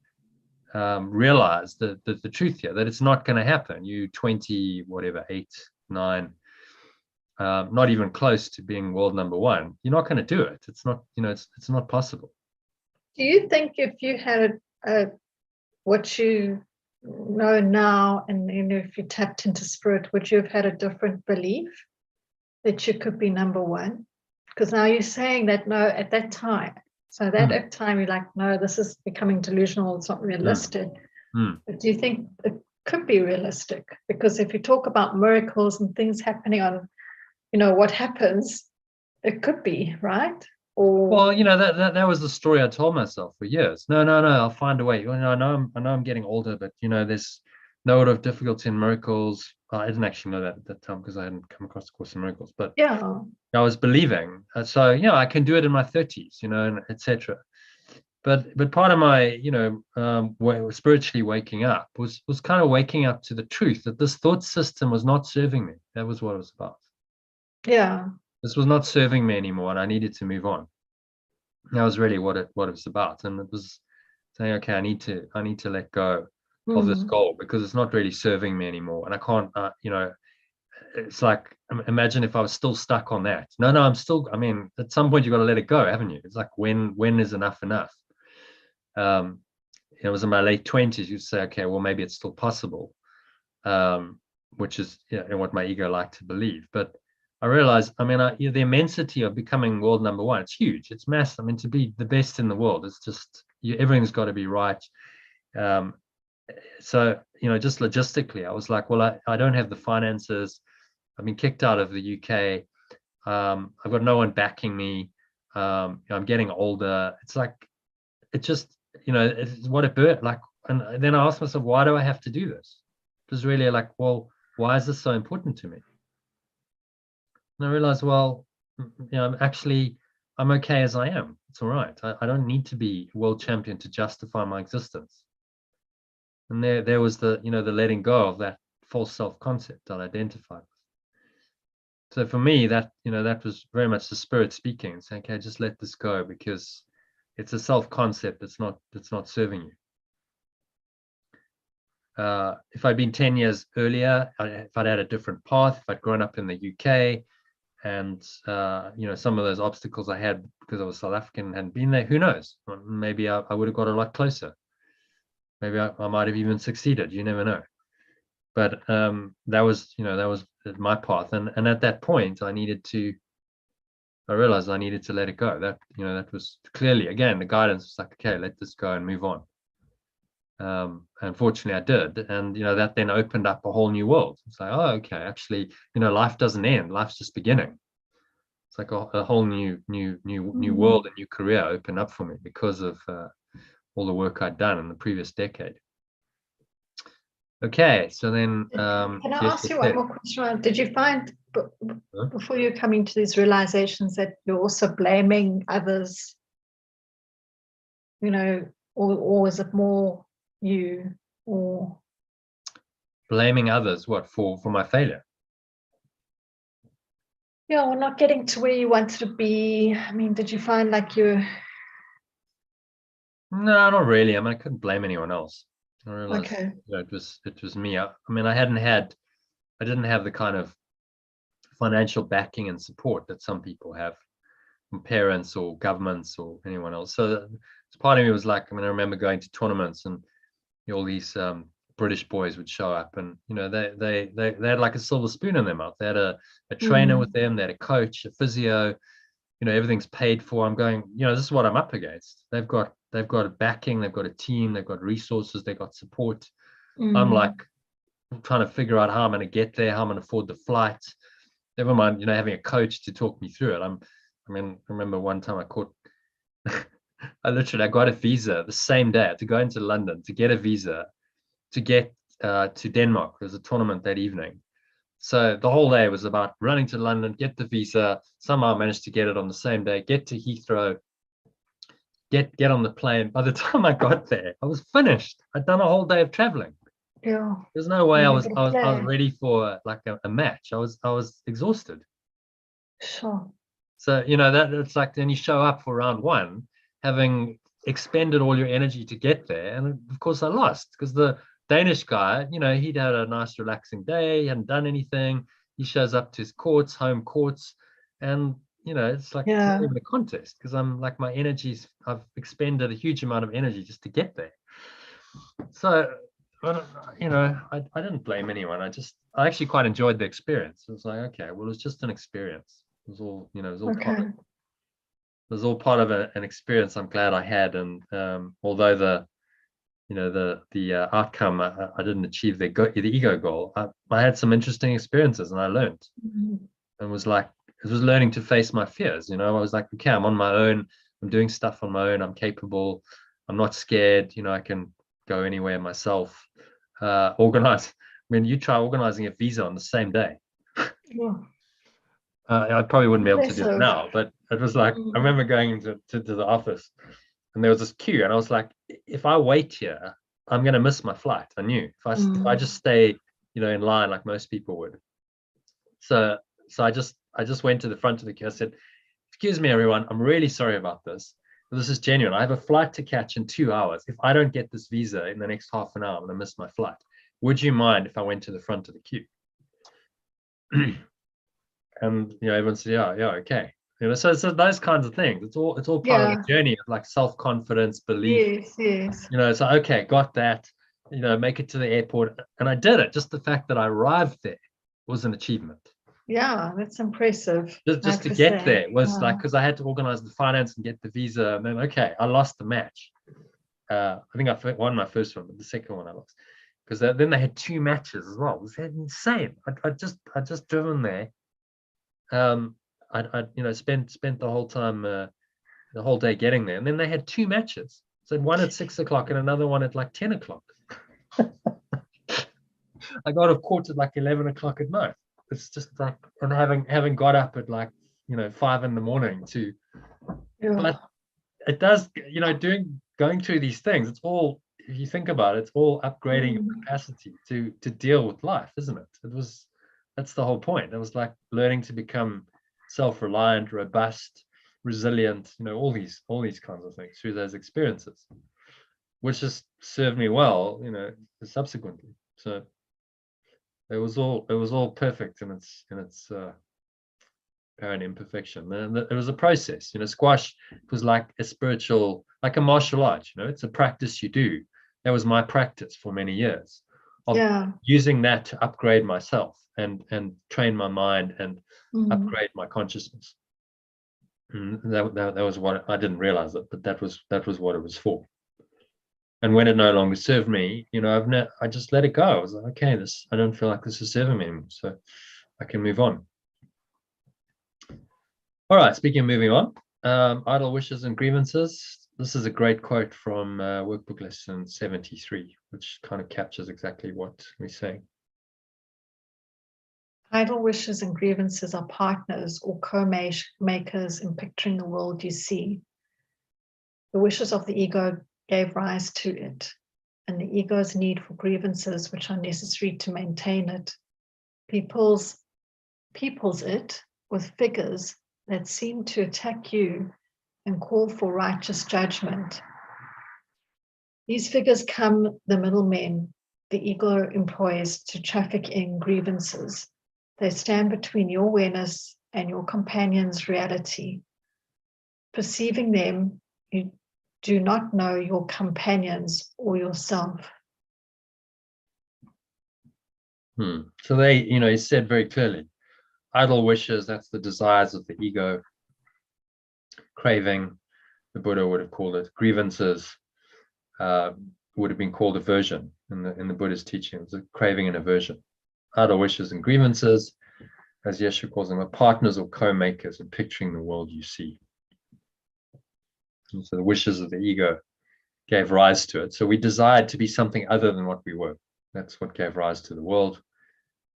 Speaker 1: realize the truth here, that it's not going to happen. You 20 whatever 8 9 not even close to being world number one, you're not going to do it. It's not it's not possible.
Speaker 2: Do you think if you had what you know now, and if you tapped into spirit, would you have had a different belief that you could be number one? Because now you're saying that no, at that time. So that time you're like, no, this is becoming delusional. It's not realistic. But do you think it could be realistic? Because if you talk about miracles and things happening on, what happens, it could be, right?
Speaker 1: Well, that was the story I told myself for years. No, I'll find a way. I know I'm getting older, but there's no lot of difficulty in miracles. I didn't actually know that at that time, because I hadn't come across the Course in Miracles. But I was believing. So I can do it in my 30s, and etc. But part of my spiritually waking up was kind of waking up to the truth that this thought system was not serving me. That was what it was about.
Speaker 2: Yeah.
Speaker 1: This was not serving me anymore, and I needed to move on. That was really what it was about. And it was saying, okay, I need to let go of this goal, because it's not really serving me anymore. And I can't, it's like, imagine if I was still stuck on that. No, at some point you've got to let it go, haven't you? It's like, when is enough? It was in my late 20s, you'd say, okay, well, maybe it's still possible, which is what my ego liked to believe. But I realized, the immensity of becoming world number one, it's huge, it's massive. To be the best in the world, it's just, everything's got to be right. So, just logistically, I was like, well, I don't have the finances. I've been kicked out of the UK. I've got no one backing me. I'm getting older. It's like, it just, it's what it burnt. Like, and then I asked myself, why do I have to do this? It was really like, well, why is this so important to me? And I realized, well, I'm actually I'm okay as I am. It's all right. I don't need to be world champion to justify my existence. And there was the, the letting go of that false self-concept that I identified with. So for me, that was very much the spirit speaking and saying, okay, just let this go, because it's a self-concept that's not serving you. If I'd been 10 years earlier, if I'd had a different path, if I'd grown up in the UK, and some of those obstacles I had because I was South African hadn't been there, who knows? Maybe I would have got a lot closer. Maybe I might have even succeeded. You never know. But that was my path, and at that point, I realized I needed to let it go. That was clearly, again, the guidance was like, okay, let this go and move on. Unfortunately I did, and that then opened up a whole new world. It's like, oh, okay, actually, life doesn't end, life's just beginning. It's like a whole new world, a new career opened up for me because of all the work I'd done in the previous decade. Okay, so then
Speaker 2: can I ask you one more question? Did you find before you come into these realizations that you're also blaming others, or is it more you, or
Speaker 1: blaming others for my failure?
Speaker 2: Yeah, we're not getting to where you wanted to be. I mean, did you find like you?
Speaker 1: No, not really. I mean, I couldn't blame anyone else. I realized it was me. I mean, I didn't have the kind of financial backing and support that some people have from parents or governments or anyone else. So part of me was like, I mean, I remember going to tournaments and all these British boys would show up, and they had like a silver spoon in their mouth. They had a trainer with them, they had a coach, a physio, everything's paid for. I'm going, this is what I'm up against. They've got a backing, they've got a team, they've got resources, they've got support. I'm like trying to figure out how I'm going to get there, how I'm going to afford the flight, never mind having a coach to talk me through it. I remember one time I got a visa the same day. I had to go into London to get a visa to get to Denmark. There was a tournament that evening. So the whole day was about running to London, get the visa. Somehow I managed to get it on the same day, get to Heathrow, get on the plane. By the time I got there, I was finished. I'd done a whole day of traveling.
Speaker 2: Yeah.
Speaker 1: There's no way I was ready for like a match. I was exhausted.
Speaker 2: Sure.
Speaker 1: So that it's like, then you show up for round one, having expended all your energy to get there, and of course I lost because the Danish guy, he'd had a nice relaxing day, he hadn't done anything. He shows up to his home courts, and it's like it's not even a contest because I'm like, I've expended a huge amount of energy just to get there. So I didn't blame anyone. I actually quite enjoyed the experience. It was like, okay, well, it was just an experience. It was all, it was all part of an experience I'm glad I had. And although the outcome, I didn't achieve the ego goal, I had some interesting experiences and I learned. And was like, it was learning to face my fears. I was like, okay, I'm on my own. I'm doing stuff on my own. I'm capable. I'm not scared. I can go anywhere myself. Organize. When you try organizing a visa on the same day. I probably wouldn't be able to do it now, but it was like, I remember going into the office and there was this queue and I was like, if I wait here, I'm going to miss my flight. I knew if I just stay, in line like most people would. So I just went to the front of the queue. I said, excuse me, everyone, I'm really sorry about this. This is genuine. I have a flight to catch in 2 hours. If I don't get this visa in the next half an hour, I'm going to miss my flight. Would you mind if I went to the front of the queue? And everyone said, yeah, okay. So those kinds of things. It's all part of the journey of like self-confidence, belief.
Speaker 2: Yes.
Speaker 1: So okay, got that. Make it to the airport, and I did it. Just the fact that I arrived there was an achievement.
Speaker 2: Yeah, that's impressive.
Speaker 1: Just to get there was like, because I had to organize the finance and get the visa, and then I lost the match. I think I won my first one, but the second one I lost because then they had 2 matches as well. It was insane. I just driven there. I spent the whole time, the whole day getting there, and then they had 2 matches. So one at 6 o'clock and another one at like 10 o'clock. I got off court at like 11 o'clock at night. It's just like, and having got up at like 5 in the morning to But it does, going through these things, it's all, if you think about it, it's all upgrading your capacity to deal with life, isn't it? That's the whole point. It was like learning to become self-reliant, robust, resilient, all these kinds of things through those experiences, which has served me well, subsequently. So it was all perfect in its apparent imperfection. And it was a process. Squash was like a spiritual, like a martial art. It's a practice you do. That was my practice for many years of using that to upgrade myself and train my mind and upgrade my consciousness. And that was what I didn't realize it, but that was what it was for. And when it no longer served me, I just let it go. I was like, okay, I don't feel like this is serving me anymore, so I can move on. All right, speaking of moving on, idle wishes and grievances. This is a great quote from Workbook Lesson 73, which kind of captures exactly what we're saying.
Speaker 2: Idle wishes and grievances are partners or co-makers in picturing the world you see. The wishes of the ego gave rise to it, and the ego's need for grievances which are necessary to maintain it peoples it with figures that seem to attack you and call for righteous judgment. These figures come the middlemen the ego employs to traffic in grievances. They stand between your awareness and your companion's reality. Perceiving them, you do not know your companions or yourself.
Speaker 1: So they, he said very clearly, idle wishes, that's the desires of the ego. Craving, the Buddha would have called it. Grievances would have been called aversion in the Buddha's teachings, a craving and aversion. Idle wishes and grievances, as Yeshua calls them, are partners or co-makers in picturing the world you see. And so the wishes of the ego gave rise to it. So we desired to be something other than what we were. That's what gave rise to the world.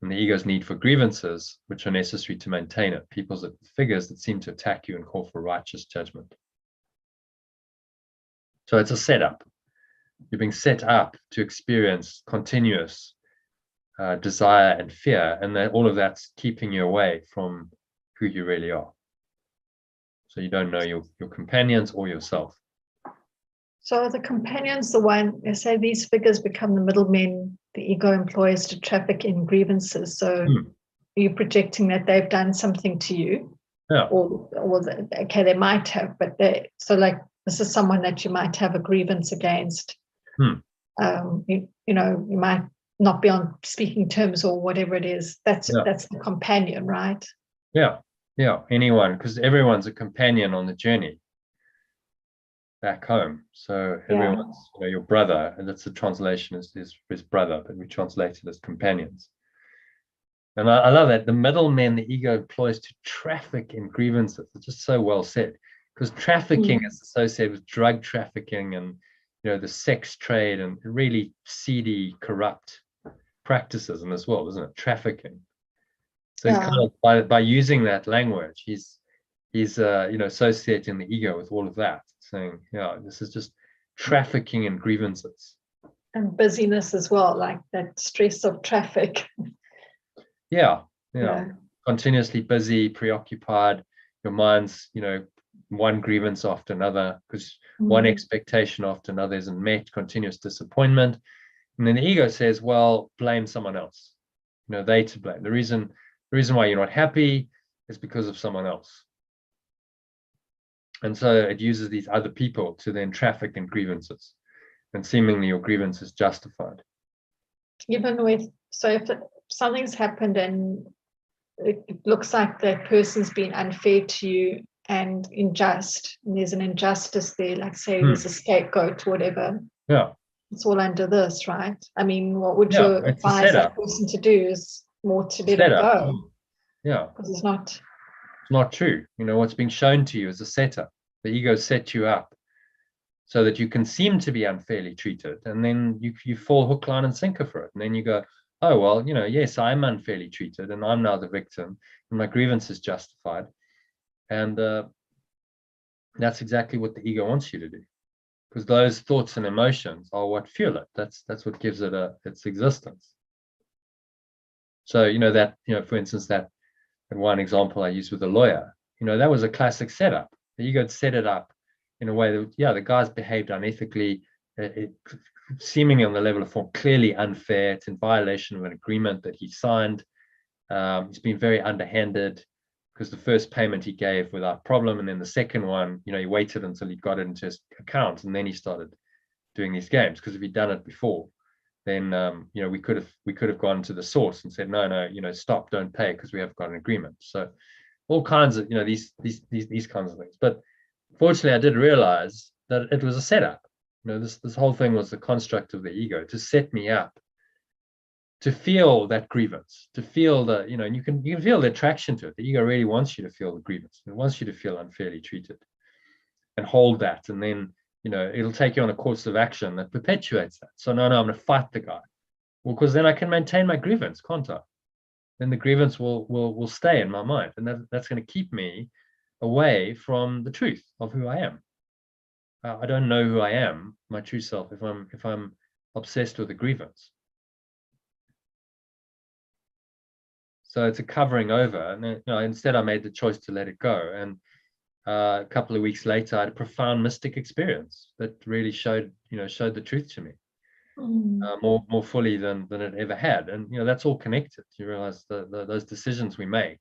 Speaker 1: And the ego's need for grievances, which are necessary to maintain it, figures that seem to attack you and call for righteous judgment. So it's a setup. You're being set up to experience continuous desire and fear, and that all of that's keeping you away from who you really are. So you don't know your companions or yourself.
Speaker 2: So the companions, the one, they say these figures become the middlemen the ego employs to traffic in grievances. So you're projecting that they've done something to you.
Speaker 1: Yeah.
Speaker 2: Or okay, they might have, but this is someone that you might have a grievance against. You might not be on speaking terms or whatever it is. That's the companion, right?
Speaker 1: Yeah. Anyone, because everyone's a companion on the journey back home. So everyone's, your brother, and that's the translation is his brother, but we translate it as companions. And I love that. The middlemen the ego employs to traffic in grievances. It's just so well said, because trafficking is associated with drug trafficking and the sex trade and really seedy, corrupt practices in this world, isn't it? Trafficking. So he's kind of by using that language, he's associating the ego with all of that, saying, this is just trafficking in grievances. And
Speaker 2: busyness as well, like that stress of traffic.
Speaker 1: Yeah. Continuously busy, preoccupied. Your mind's, one grievance after another, because one expectation after another isn't met, continuous disappointment. And then the ego says, well, blame someone else. They to blame. The reason why you're not happy is because of someone else. And so it uses these other people to then traffic in grievances. And seemingly your grievance is justified.
Speaker 2: Even if something's happened and it looks like that person's been unfair to you and unjust, and there's an injustice there, like say there's a scapegoat or whatever.
Speaker 1: Yeah.
Speaker 2: It's all under this, right? I mean, what would you
Speaker 1: it's
Speaker 2: advise that person to do is more to let it go.
Speaker 1: Yeah.
Speaker 2: Because it's not
Speaker 1: true. What's being shown to you is a setup. The ego set you up so that you can seem to be unfairly treated, and then you fall hook, line, and sinker for it. And then you go, oh, well, yes, I'm unfairly treated, and I'm now the victim, and my grievance is justified. And That's exactly what the ego wants you to do, because those thoughts and emotions are what fuel it. That's what gives it its existence. So, for instance, that one example I used with a lawyer, that was a classic setup. The ego had set it up in a way that, the guy's behaved unethically, seemingly on the level of form, clearly unfair. It's in violation of an agreement that he signed. He's been very underhanded, because the first payment he gave without problem, and then the second one, he waited until he got it into his account, and then he started doing these games. Because if he'd done it before, then we could have gone to the source and said, no, stop, don't pay, because we have got an agreement. So all kinds of these kinds of things. But fortunately, I did realize that it was a setup. This whole thing was the construct of the ego to set me up to feel that grievance, to feel the, and you can feel the attraction to it. The ego really wants you to feel the grievance. It wants you to feel unfairly treated and hold that. And then, it'll take you on a course of action that perpetuates that. So no, I'm going to fight the guy. Well, because then I can maintain my grievance, can't I? Then the grievance will stay in my mind. And that's going to keep me away from the truth of who I am. I don't know who I am, my true self, if I'm obsessed with a grievance. So it's a covering over, and instead I made the choice to let it go. And a couple of weeks later, I had a profound mystic experience that really showed the truth to me more fully than it ever had. And that's all connected. You realize those decisions we make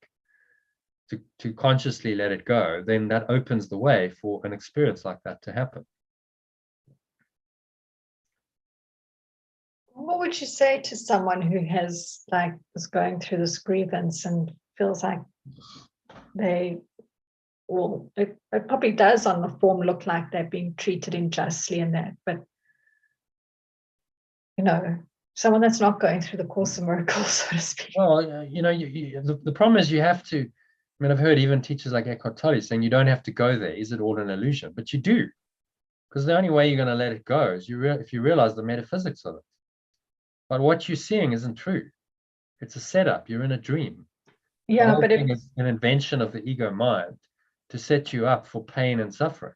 Speaker 1: to consciously let it go, then that opens the way for an experience like that to happen.
Speaker 2: What would you say to someone who is going through this grievance and feels like it probably does on the form look like they're being treated unjustly and that, but someone that's not going through the Course of Miracles, so to speak.
Speaker 1: Well, the problem is you have to. I've heard even teachers like Eckhart Tolle saying you don't have to go there. Is it all an illusion? But you do, because the only way you're going to let it go is if you realize the metaphysics of it. But what you're seeing isn't true. It's a setup. You're in a dream.
Speaker 2: Yeah, but
Speaker 1: it's an invention of the ego mind to set you up for pain and suffering.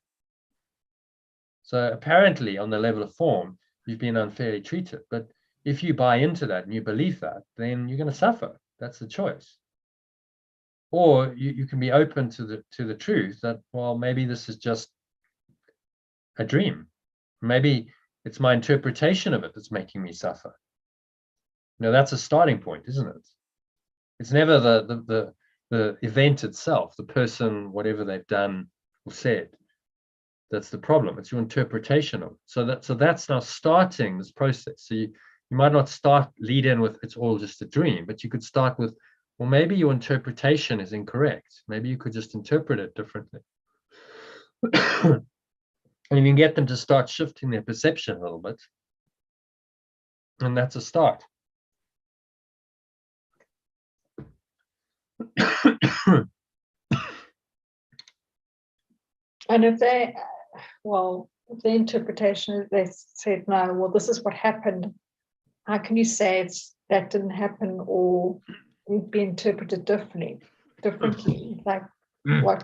Speaker 1: So apparently, on the level of form, you've been unfairly treated. But if you buy into that and you believe that, then you're going to suffer. That's the choice. Or you can be open to the truth that, well, maybe this is just a dream. Maybe it's my interpretation of it that's making me suffer. That's a starting point, isn't it? It's never the event itself, the person, whatever they've done or said, that's the problem. It's your interpretation of it. So that's now starting this process. So you might not lead in with it's all just a dream, but you could start with, well, maybe your interpretation is incorrect. Maybe you could just interpret it differently. And you can get them to start shifting their perception a little bit. And that's a start.
Speaker 2: And if the interpretation, they said, no, well, this is what happened. How can you say that didn't happen, or it'd be interpreted differently? Like what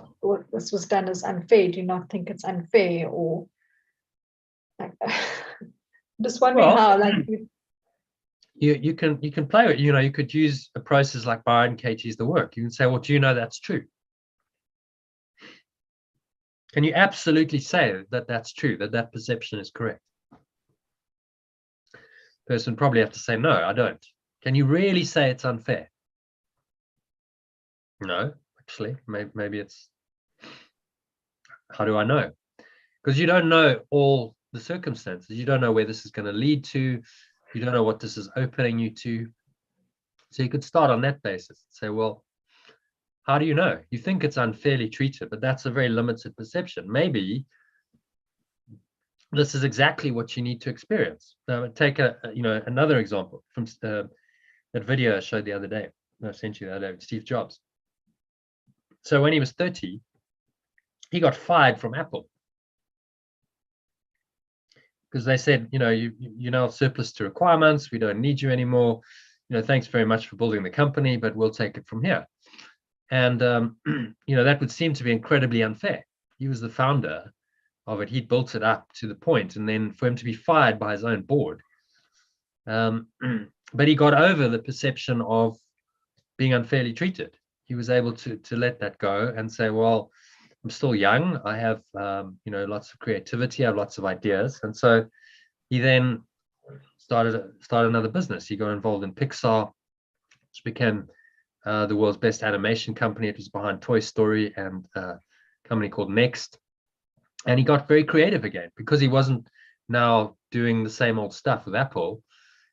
Speaker 2: this was done is unfair. Do you not think it's unfair? Or like, just wondering how, like,
Speaker 1: you can play it. You could use a process like Byron Katie's The Work. You can say, well, do you know that's true? Can you absolutely say that that's true, that perception is correct? Person probably have to say, no, I don't. Can you really say it's unfair? No, actually, maybe it's, how do I know? Because you don't know all the circumstances. You don't know where this is going to lead to. You don't know what this is opening you to. So you could start on that basis and say, well, how do you know? You think it's unfairly treated, but that's a very limited perception. Maybe this is exactly what you need to experience. Take another example from that video I showed the other day. I sent you the other day with Steve Jobs. So when he was 30, he got fired from Apple because they said, you're now surplus to requirements. We don't need you anymore. Thanks very much for building the company, but we'll take it from here. And that would seem to be incredibly unfair. he was the founder of it. He built it up to the point, and then for him to be fired by his own board. But he got over the perception of being unfairly treated. He was able to let that go and say, well, I'm still young. I have, lots of creativity. I have lots of ideas. And so he then started another business. He got involved in Pixar, which became the world's best animation company. It was behind Toy Story and a company called Next. And he got very creative again because he wasn't now doing the same old stuff with Apple.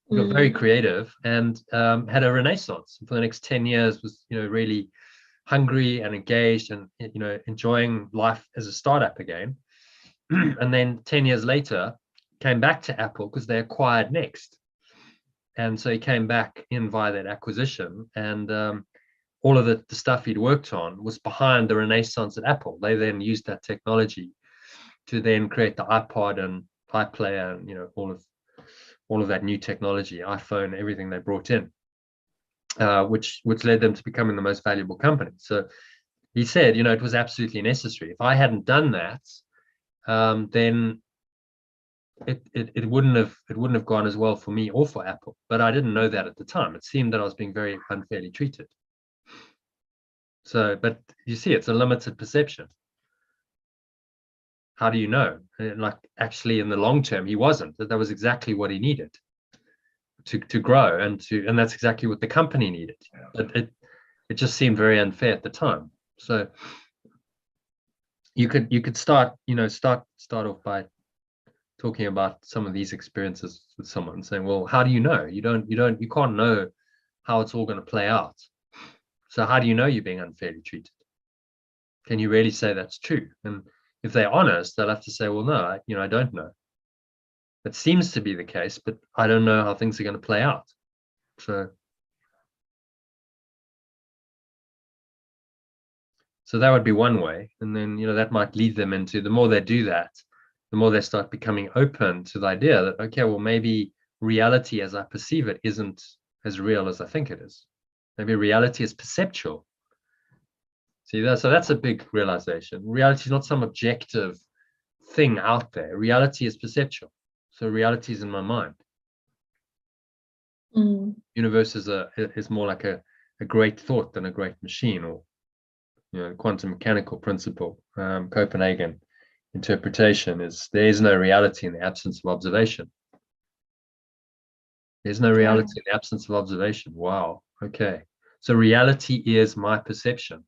Speaker 1: He got very creative and had a renaissance. For the next 10 years was, really hungry and engaged and, enjoying life as a startup again. And then 10 years later, came back to Apple because they acquired Next. And so he came back in via that acquisition. And all of the stuff he'd worked on was behind the renaissance at Apple. They then used that technology to then create the iPod and iPlayer and, all of that new technology, iPhone, everything they brought in, which led them to becoming the most valuable company. So he said, it was absolutely necessary. If I hadn't done that, then it wouldn't have gone as well for me or for Apple. But I didn't know that at the time. It seemed that I was being very unfairly treated. So, but you see, it's a limited perception. How do you know? And like actually in the long term, he wasn't. That was exactly what he needed to grow and that's exactly what the company needed. But it just seemed very unfair at the time. So you could start off by talking about some of these experiences with someone, saying, well, how do you know? You can't know how it's all going to play out. So how do you know you're being unfairly treated? Can you really say that's true? And if they're honest, they'll have to say, well, no, I don't know. It seems to be the case, but I don't know how things are going to play out. So that would be one way. And then, that might lead them into, the more they do that, the more they start becoming open to the idea that, okay, well, maybe reality as I perceive it isn't as real as I think it is. Maybe reality is perceptual. See that? So that's a big realization. Reality is not some objective thing out there. Reality is perceptual. So reality is in my mind. Universe is more like a great thought than a great machine, or quantum mechanical principle. Copenhagen interpretation is there is no reality in the absence of observation. There's no reality in the absence of observation. Wow. Okay. So reality is my perception.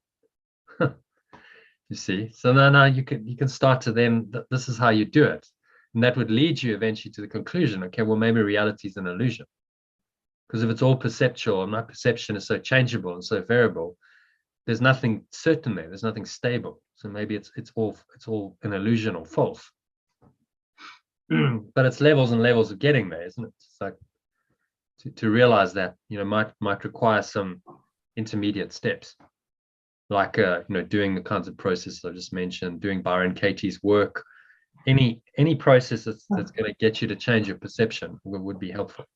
Speaker 1: You see. So now you can start to then, this is how you do it. And that would lead you eventually to the conclusion, okay, well, maybe reality is an illusion. Because if it's all perceptual and my perception is so changeable and so variable, there's nothing certain there. There's nothing stable. So maybe it's all an illusion or false. But it's levels and levels of getting there, isn't it? It's like to realize that, might require some intermediate steps, like doing the kinds of processes I just mentioned, doing Byron Katie's work. Any process that's going to get you to change your perception would be helpful.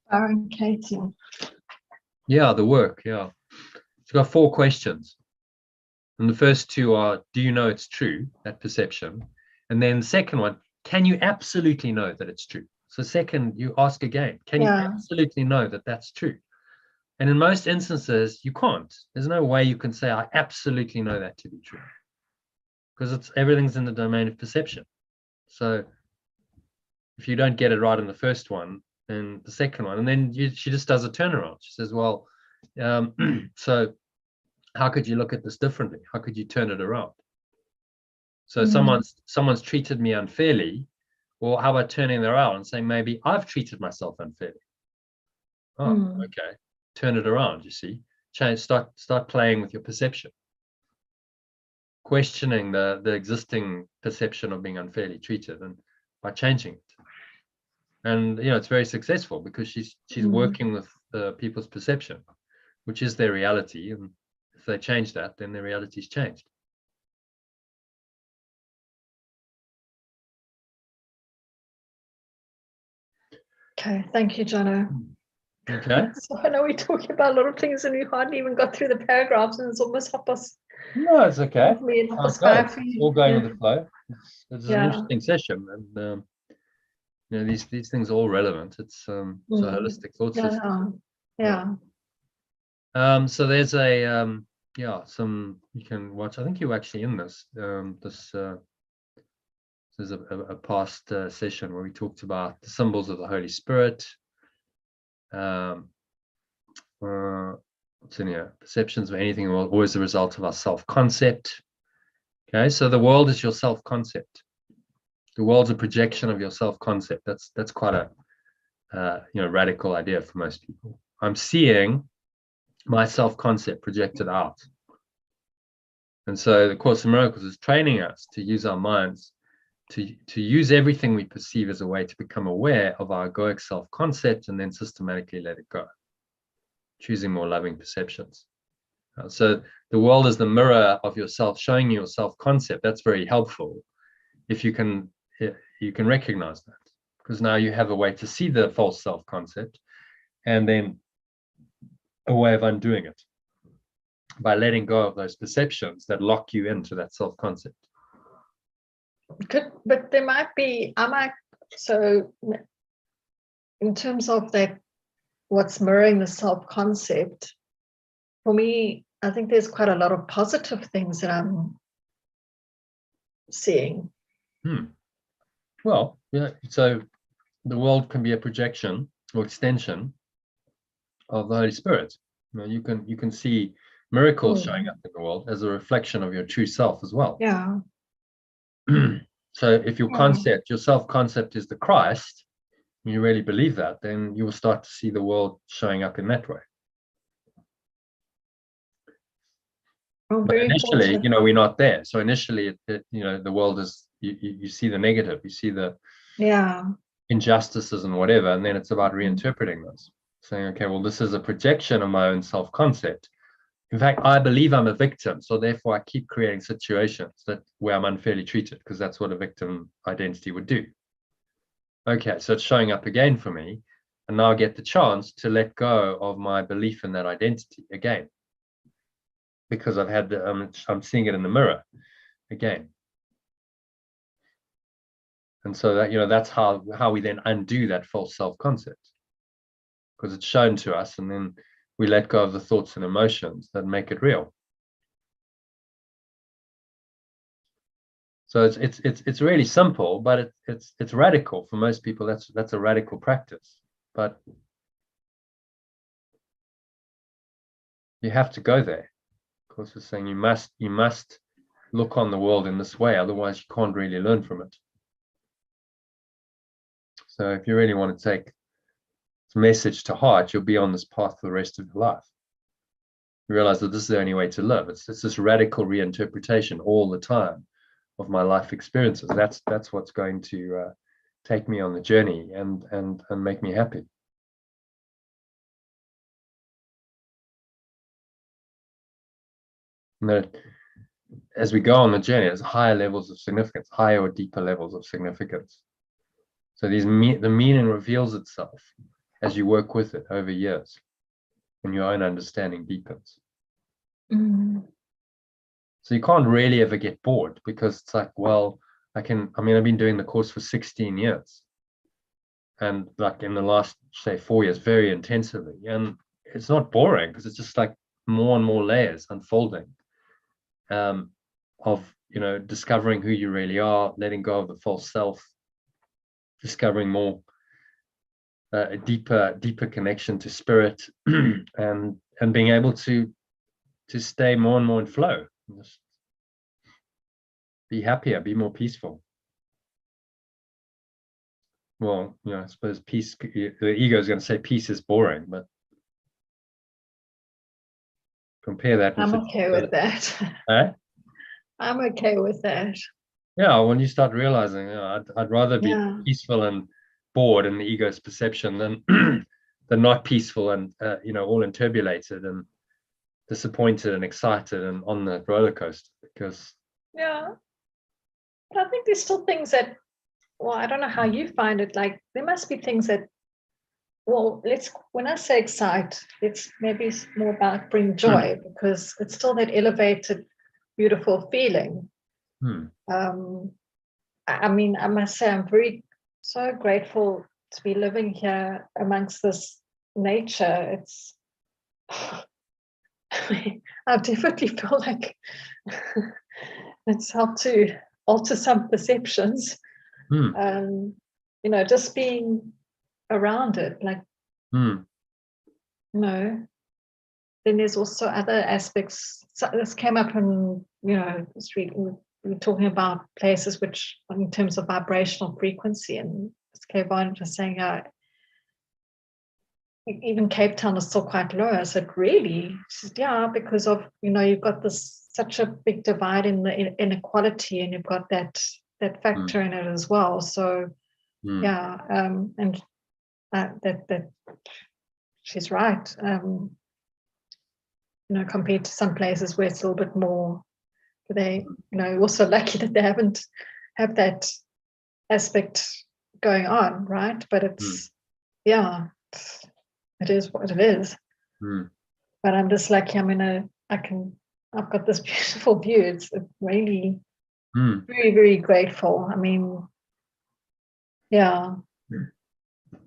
Speaker 2: Byron Katie.
Speaker 1: Yeah, the work. Yeah, it's got 4 questions, and the first 2 are: do you know it's true, that perception? And then the second one: can you absolutely know that it's true? So second, you ask again: can you absolutely know that that's true? And in most instances, you can't. There's no way you can say, I absolutely know that to be true, because everything's in the domain of perception. So if you don't get it right in the first one, then the second one, and then she just does a turnaround. She says, well, so how could you look at this differently? How could you turn it around? So someone's treated me unfairly. Well, how about turning it around and saying, maybe I've treated myself unfairly? Oh, okay. Turn it around, you see. Start playing with your perception. Questioning the existing perception of being unfairly treated, and by changing it. And it's very successful because she's working with people's perception, which is their reality. And if they change that, then their reality's changed.
Speaker 2: Okay, thank you, Jono.
Speaker 1: Okay.
Speaker 2: So I know we're talking about a lot of things and we hardly even got through the paragraphs, and it's almost 7:30.
Speaker 1: No, it's okay.
Speaker 2: Hopefully enough
Speaker 1: How it
Speaker 2: is fine
Speaker 1: goes.
Speaker 2: for
Speaker 1: It's
Speaker 2: you.
Speaker 1: all going
Speaker 2: Yeah.
Speaker 1: with the flow. It's an
Speaker 2: Yeah.
Speaker 1: interesting session, and these things are all relevant. It's a holistic thought system.
Speaker 2: Yeah.
Speaker 1: Yeah.
Speaker 2: Yeah.
Speaker 1: So there's some you can watch. I think you were actually in there's a past session where we talked about the symbols of the Holy Spirit. What's in here? Perceptions of anything are always the result of our self-concept. Okay, so the world is your self-concept. The world's a projection of your self-concept. That's quite a radical idea for most people. I'm seeing my self-concept projected out. And so the Course in Miracles is training us to use our minds to use everything we perceive as a way to become aware of our egoic self-concept and then systematically let it go, choosing more loving perceptions. So the world is the mirror of yourself, showing you your self-concept. That's very helpful if you can recognize that, because now you have a way to see the false self-concept and then a way of undoing it by letting go of those perceptions that lock you into that self-concept.
Speaker 2: But there might be, so in terms of that, what's mirroring the self-concept, for me, I think there's quite a lot of positive things that I'm seeing.
Speaker 1: Well, yeah, so the world can be a projection or extension of the Holy Spirit. You can see miracles showing up in the world as a reflection of your true self as well.
Speaker 2: Yeah.
Speaker 1: So if your self-concept is the Christ, and you really believe that, then you will start to see the world showing up in that way. But initially, we're not there. So initially, the world is, you see the negative, you see the injustices and whatever, and then it's about reinterpreting those, saying, okay, well, this is a projection of my own self-concept. In fact, I believe I'm a victim, so therefore I keep creating situations where I'm unfairly treated, because that's what a victim identity would do. Okay, so it's showing up again for me, and now I get the chance to let go of my belief in that identity again, because I've had I'm seeing it in the mirror again. And so that's how we then undo that false self-concept, because it's shown to us, and then we let go of the thoughts and emotions that make it real. So it's really simple, but it's radical for most people. That's a radical practice, but you have to go there. Of course, it's saying you must look on the world in this way, otherwise you can't really learn from it. So if you really want to take this message to heart, you'll be on this path for the rest of your life. You realize that this is the only way to live. It's this radical reinterpretation all the time of my life experiences. That's what's going to take me on the journey and make me happy. And as we go on the journey, there's higher levels of significance, higher or deeper levels of significance. So the meaning reveals itself as you work with it over years, and your own understanding deepens. So you can't really ever get bored, because it's like, well, I've been doing the course for 16 years, and like in the last, say, 4 years, very intensively, and it's not boring, because it's just like more and more layers unfolding of discovering who you really are, letting go of the false self, discovering more a deeper connection to spirit, and being able to stay more and more in flow, just be happier, be more peaceful. Well, I suppose peace, the ego is going to say peace is boring, but compare that with
Speaker 2: I'm okay with that.
Speaker 1: Eh?
Speaker 2: I'm okay with that.
Speaker 1: Yeah, when you start realizing, I'd rather be peaceful and bored in the ego's perception than than not peaceful and all enturbulated and disappointed and excited and on the roller coaster. Because
Speaker 2: but I think there's still things that, well, I don't know how you find it, like there must be things that, well, when I say excite, it's maybe more about bring joy, because it's still that elevated beautiful feeling. I mean, I must say, I'm so grateful to be living here amongst this nature. It's, I definitely feel like it's helped to alter some perceptions. Just being around it, like, then there's also other aspects. So this came up in, this week. We were talking about places which, in terms of vibrational frequency, and Kevin was saying, even Cape Town is still quite low. I said, really? She said, yeah, because of, you've got such a big divide in the inequality, and you've got that factor in it as well. So, yeah, and that she's right. Compared to some places where it's a little bit more, they, also lucky that they haven't have that aspect going on, right? But it's, it is what it is. But I'm just lucky. I've got this beautiful view. It's really very, very grateful. I mean, yeah.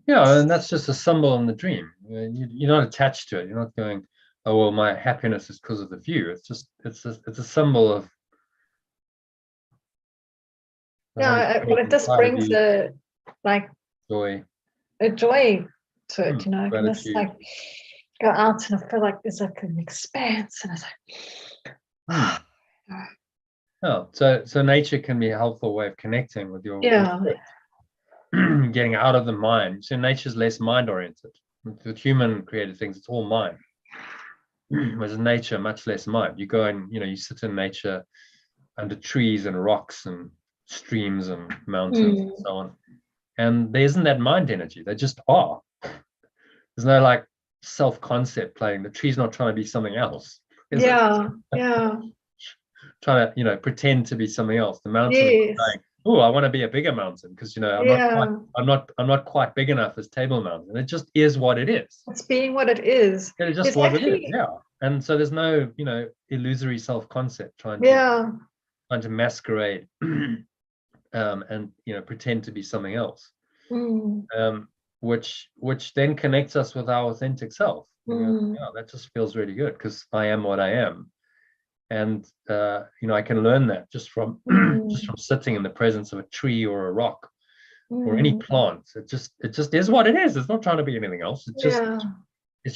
Speaker 1: Yeah, and that's just a symbol in the dream. You're not attached to it. You're not going, oh well, my happiness is because of the view. It's a symbol of.
Speaker 2: Yeah, but it just brings joy to it. I can just like go out and I feel like there's like an expanse, and it's like.
Speaker 1: Oh, so nature can be a helpful way of connecting with your getting out of the mind. So nature's less mind oriented. With human created things, it's all mind. Whereas nature, much less mind. You go and you sit in nature under trees and rocks and streams and mountains and so on, and there isn't that mind energy. They just are. There's no like self-concept playing. The tree's not trying to be something else. Trying to pretend to be something else. The mountain is saying, oh, I want to be a bigger mountain because I'm not quite big enough as Table Mountain. It just is what it is.
Speaker 2: It's being what it is.
Speaker 1: It's just what it is. Yeah. And so there's no illusory self-concept trying to masquerade and pretend to be something else. Which then connects us with our authentic self. That just feels really good because I am what I am. And I can learn that just from sitting in the presence of a tree or a rock or any plant. It just is what it is. It's not trying to be anything else. It's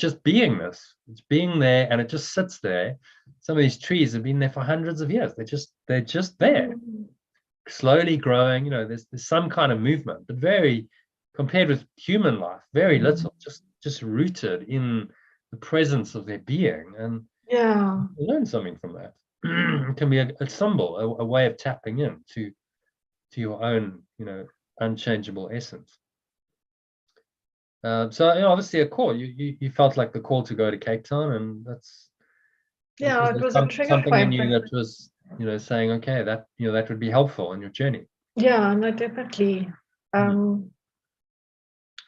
Speaker 1: just beingness. It's being there, and it just sits there. Some of these trees have been there for hundreds of years. They're just there, slowly growing. There's some kind of movement, but very compared with human life, very little. Just rooted in the presence of their being, and learn something from that. It can be a symbol, a way of tapping in to your own unchangeable essence. So obviously a call. You felt like the call to go to Cape Town, and that's
Speaker 2: it was a trigger
Speaker 1: something in you that was saying, okay, that that would be helpful in your journey.
Speaker 2: No, definitely.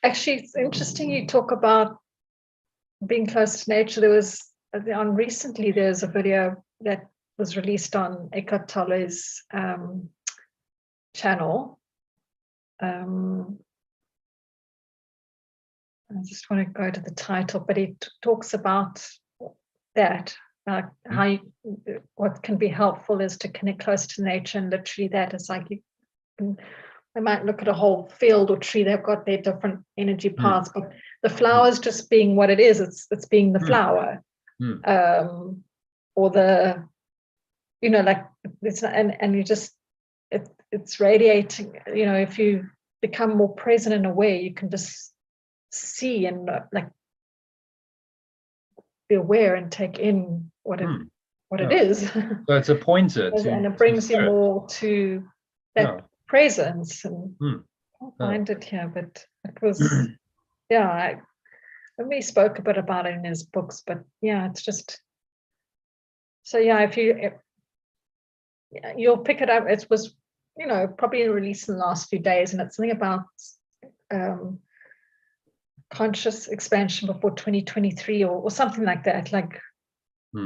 Speaker 2: Actually, it's interesting you talk about being close to nature. There's a video that was released on Eckhart Tolle's channel. I just want to go to the title, but he talks about that, how what can be helpful is to connect close to nature, and literally that is like they might look at a whole field or tree. They've got their different energy paths, but the flower's just being what it is. It's being the flower, or the like it's and you just it's radiating. If you become more present in a way, you can just see and like be aware and take in what it is.
Speaker 1: So it's a pointer
Speaker 2: and it brings you more to that presence. And I can't find it here, but it was we spoke a bit about it in his books, but it's just so if you'll pick it up. It was probably released in the last few days, and it's something about conscious expansion before 2023 or something like that, like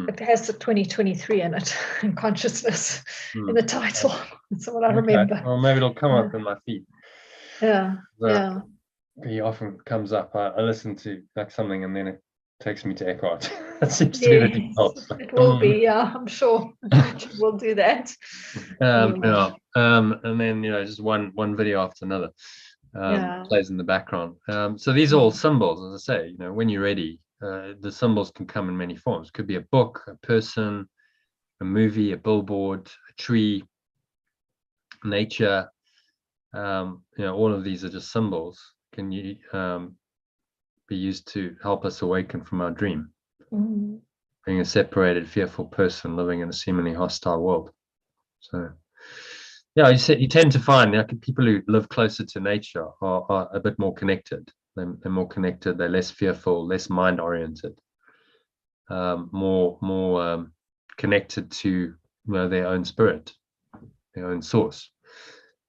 Speaker 2: It has the 2023 in it, in consciousness, in the title. That's what I remember.
Speaker 1: Well, maybe it'll come up in my feed.
Speaker 2: Yeah, yeah.
Speaker 1: He often comes up. I listen to like something, and then it takes me to Eckhart. That seems to be the default.
Speaker 2: It will be, yeah, I'm sure. We'll do that.
Speaker 1: And then just one video after another plays in the background. So these are all symbols, as I say. When you're ready, the symbols can come in many forms. It could be a book, a person, a movie, a billboard, a tree, nature. All of these are just symbols. Can you be used to help us awaken from our dream? Being a separated, fearful person living in a seemingly hostile world. So, yeah, you tend to find people who live closer to nature are a bit more connected. They're more connected. They're less fearful, less mind-oriented, more connected to their own spirit, their own source.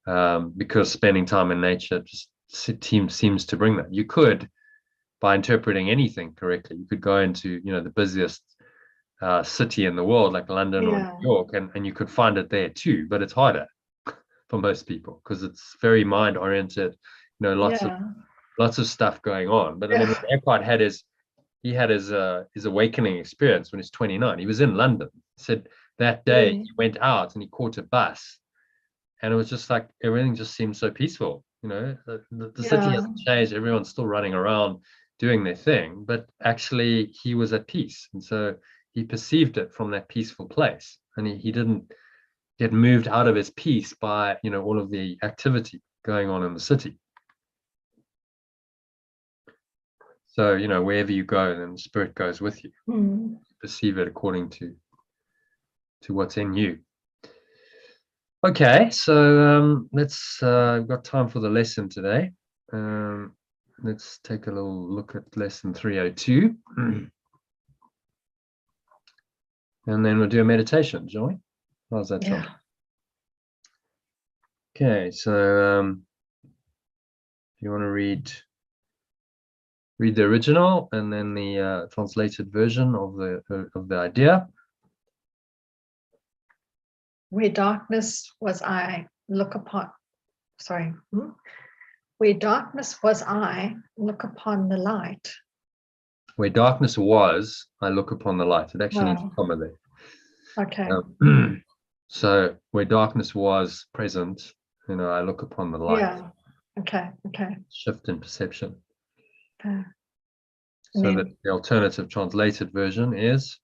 Speaker 1: Because spending time in nature just seems to bring that. You could, by interpreting anything correctly, you could go into the busiest city in the world, like London or New York, and you could find it there too, but it's harder for most people because it's very mind oriented, lots of stuff going on. But I mean, Eckhart had his awakening experience when he's 29. He was in London. He said that day he went out and he caught a bus, and it was just like everything just seemed so peaceful. The city hasn't changed. Everyone's still running around doing their thing, but actually he was at peace, and so he perceived it from that peaceful place, and he didn't get moved out of his peace by all of the activity going on in the city. So wherever you go, then the spirit goes with you. Perceive it according to what's in you. Okay, so let's we've got time for the lesson today. Let's take a little look at lesson 302. And then we'll do a meditation, shall we? How's that sound? Okay, so you want to read the original and then the translated version of the idea.
Speaker 2: Where darkness was I, look upon. Sorry. Where darkness was I, look upon the light.
Speaker 1: Where darkness was, I look upon the light. It actually needs a comma there.
Speaker 2: Okay.
Speaker 1: So where darkness was present, I look upon the light.
Speaker 2: Yeah. Okay.
Speaker 1: Shift in perception.
Speaker 2: Okay.
Speaker 1: So that the alternative translated version is,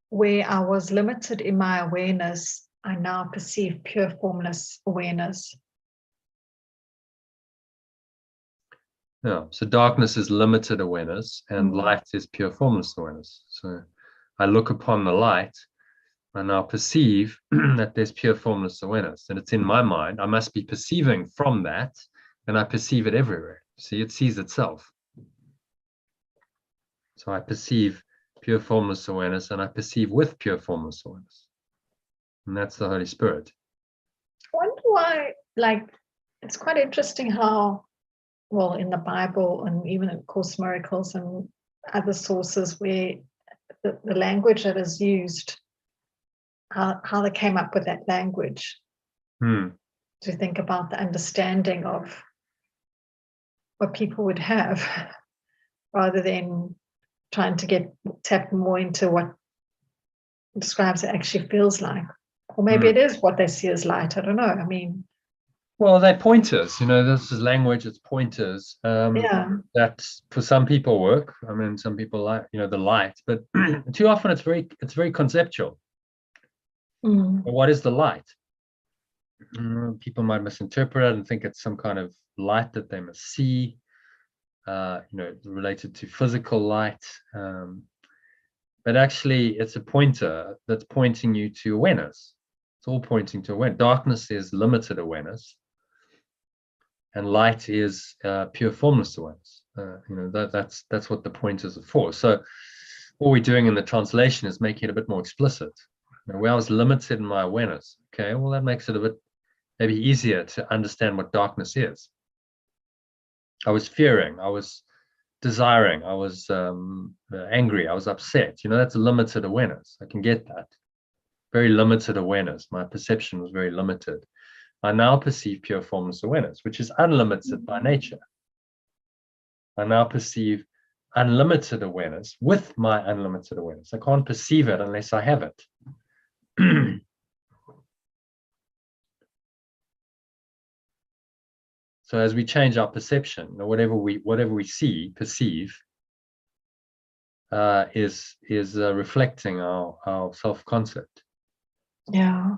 Speaker 2: where I was limited in my awareness, I now perceive pure formless awareness.
Speaker 1: Yeah, so darkness is limited awareness and light is pure formless awareness. So I look upon the light and now perceive that there's pure formless awareness, and it's in my mind. I must be perceiving from that, and I perceive it everywhere. See, it sees itself. So I perceive pure formless awareness, and I perceive with pure formless awareness. And that's the Holy Spirit.
Speaker 2: I wonder why, it's quite interesting how, well, in the Bible and even in Course in Miracles and other sources where the language that is used, how they came up with that language. To think about the understanding of what people would have rather than trying to tap more into what describes it actually feels like. Or maybe it is what they see as light. I don't know. I mean,
Speaker 1: well, they're pointers. This is language. It's pointers. That for some people work. I mean, some people like the light, but too often it's very conceptual. What is the light? People might misinterpret it and think it's some kind of light that they must see. Related to physical light. But actually, it's a pointer that's pointing you to awareness. It's all pointing to awareness. Darkness is limited awareness, and light is pure formless awareness. That's what the pointers are for. So, what we're doing in the translation is making it a bit more explicit. Where I was limited in my awareness. Okay, well, that makes it a bit maybe easier to understand what darkness is. I was fearing. I was desiring, I was angry, I was upset. That's a limited awareness. I can get that. Very limited awareness. My perception was very limited. I now perceive pure formless awareness, which is unlimited by nature. I now perceive unlimited awareness with my unlimited awareness. I can't perceive it unless I have it. So as we change our perception, whatever we see, perceive, is reflecting our self-concept.
Speaker 2: Yeah.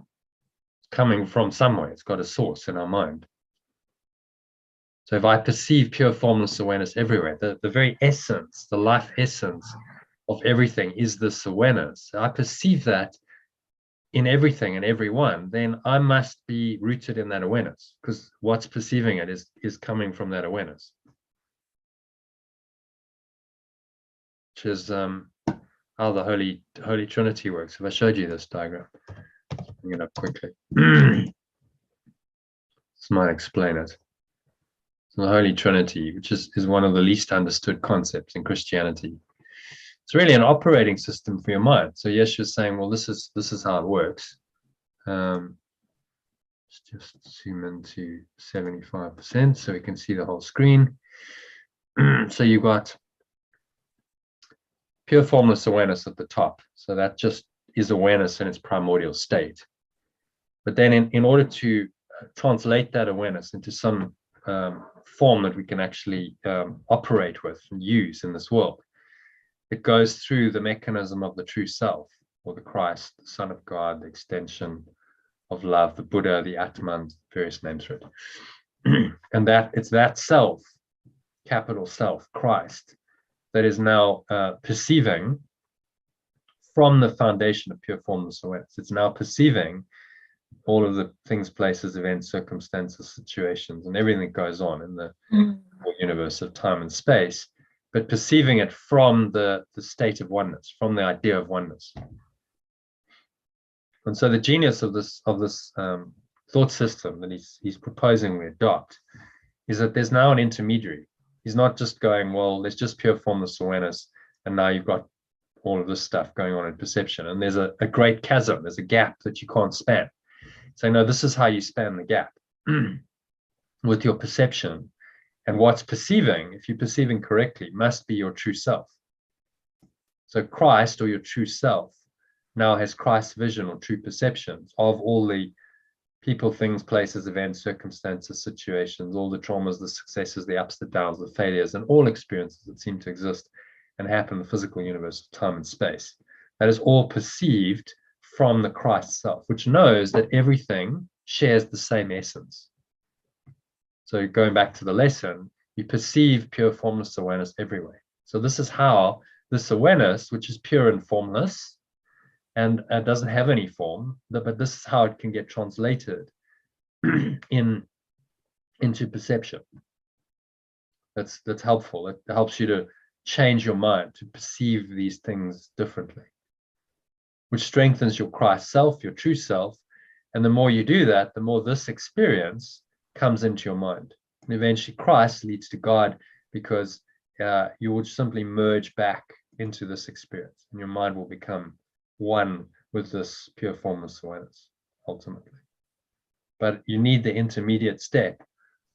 Speaker 1: Coming from somewhere. It's got a source in our mind. So if I perceive pure formless awareness everywhere, the very essence, the life essence of everything is this awareness. I perceive that in everything and everyone, then I must be rooted in that awareness, because what's perceiving it is coming from that awareness. Which is how the Holy Trinity works. If I showed you this diagram, bring it up quickly. This might explain it. So the Holy Trinity, which is one of the least understood concepts in Christianity. It's really an operating system for your mind. So Yeshua's saying, well, this is how it works. Let's just zoom into 75% so we can see the whole screen. So you've got pure formless awareness at the top. So that just is awareness in its primordial state. But then in order to translate that awareness into some form that we can actually operate with and use in this world, it goes through the mechanism of the true self, or the Christ, the Son of God, the extension of love, the Buddha, the Atman, various names for it. And that it's that self, capital self, Christ, that is now perceiving from the foundation of pure formless awareness. It's now perceiving all of the things, places, events, circumstances, situations, and everything that goes on in the universe of time and space, but perceiving it from the state of oneness, from the idea of oneness. And so the genius of this thought system that he's proposing we adopt is that there's now an intermediary. He's not just going, well, there's just pure formless awareness, and now you've got all of this stuff going on in perception, and there's a great chasm, there's a gap that you can't span. So no, this is how you span the gap with your perception. And what's perceiving, if you're perceiving correctly, must be your true self. So Christ, or your true self, now has Christ's vision or true perceptions of all the people, things, places, events, circumstances, situations, all the traumas, the successes, the ups, the downs, the failures, and all experiences that seem to exist and happen in the physical universe of time and space. That is all perceived from the Christ self, which knows that everything shares the same essence. So going back to the lesson, you perceive pure formless awareness everywhere. So this is how this awareness, which is pure and formless, and doesn't have any form, but this is how it can get translated into perception. That's helpful. It helps you to change your mind, to perceive these things differently, which strengthens your Christ self, your true self. And the more you do that, the more this experience comes into your mind. And eventually Christ leads to God, because you will simply merge back into this experience, and your mind will become one with this pure formless awareness ultimately. But you need the intermediate step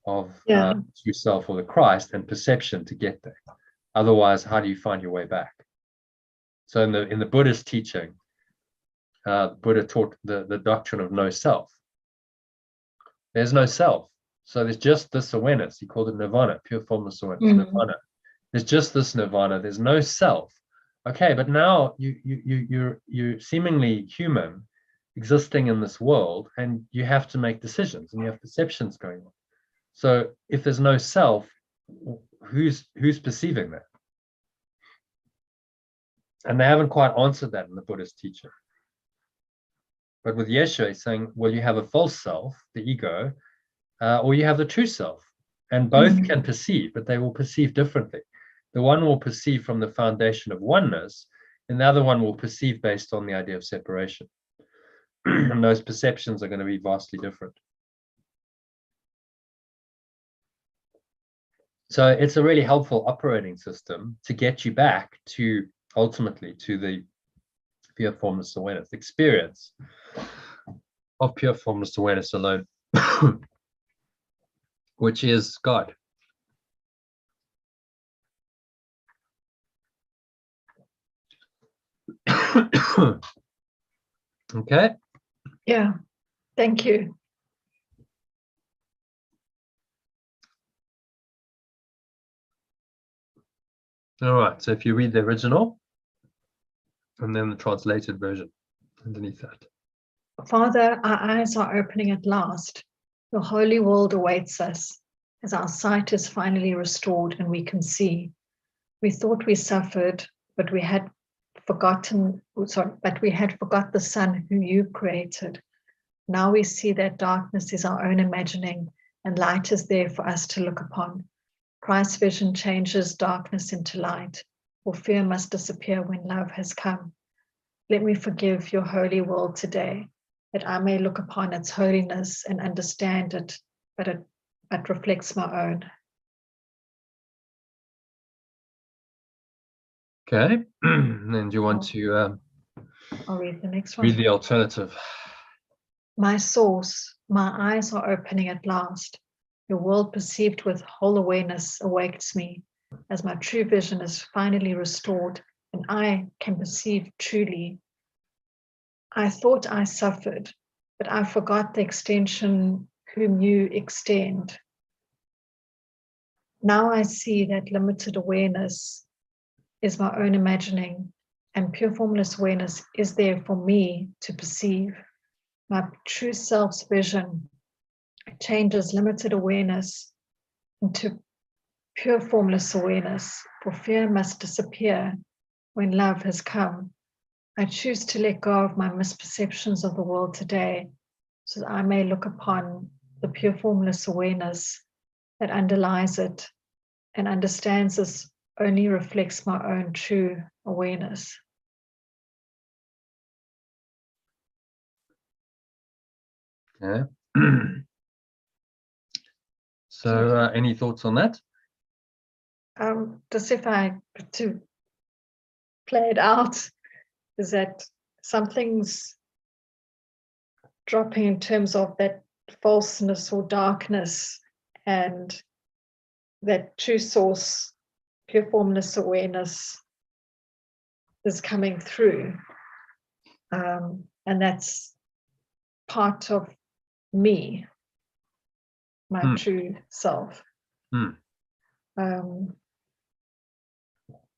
Speaker 1: of true self, or the Christ, and perception to get there. Otherwise, how do you find your way back? So in the Buddhist teaching, Buddha taught the doctrine of no self. There's no self. So there's just this awareness. He called it nirvana, pure formless awareness, nirvana. There's just this nirvana. There's no self. Okay, but now you're seemingly human, existing in this world, and you have to make decisions, and you have perceptions going on. So if there's no self, who's perceiving that? And they haven't quite answered that in the Buddhist teaching. But with Yeshua, he's saying, well, you have a false self, the ego, or you have the true self, and both can perceive, but they will perceive differently. The one will perceive from the foundation of oneness, and the other one will perceive based on the idea of separation. And those perceptions are going to be vastly different. So it's a really helpful operating system to get you back to ultimately to the pure formless awareness experience of pure formless awareness alone, which is God. Okay.
Speaker 2: Yeah. Thank you.
Speaker 1: All right. So if you read the original and then the translated version underneath that.
Speaker 2: Father, our eyes are opening at last. Your holy world awaits us as our sight is finally restored and we can see. We thought we suffered, but we had forgot the sun who you created. Now we see that darkness is our own imagining and light is there for us to look upon. Christ's vision changes darkness into light, for fear must disappear when love has come. Let me forgive your holy world today, that I may look upon its holiness and understand it, but reflects my own.
Speaker 1: Okay. And do you want to
Speaker 2: I'll read the next one.
Speaker 1: read the alternative?
Speaker 2: My source, my eyes are opening at last. Your world perceived with whole awareness awakes me, as my true vision is finally restored and I can perceive truly. I thought I suffered, but I forgot the extension whom you extend. Now I see that limited awareness is my own imagining, and pure formless awareness is there for me to perceive. My true self's vision changes limited awareness into pure formless awareness, for fear must disappear when love has come. I choose to let go of my misperceptions of the world today, so that I may look upon the pure formless awareness that underlies it and understands this only reflects my own true awareness.
Speaker 1: Yeah. So any thoughts on that?
Speaker 2: Just if I to play it out, is that something's dropping in terms of that falseness or darkness, and that true source, pure formless awareness is coming through. And that's part of me, my true self.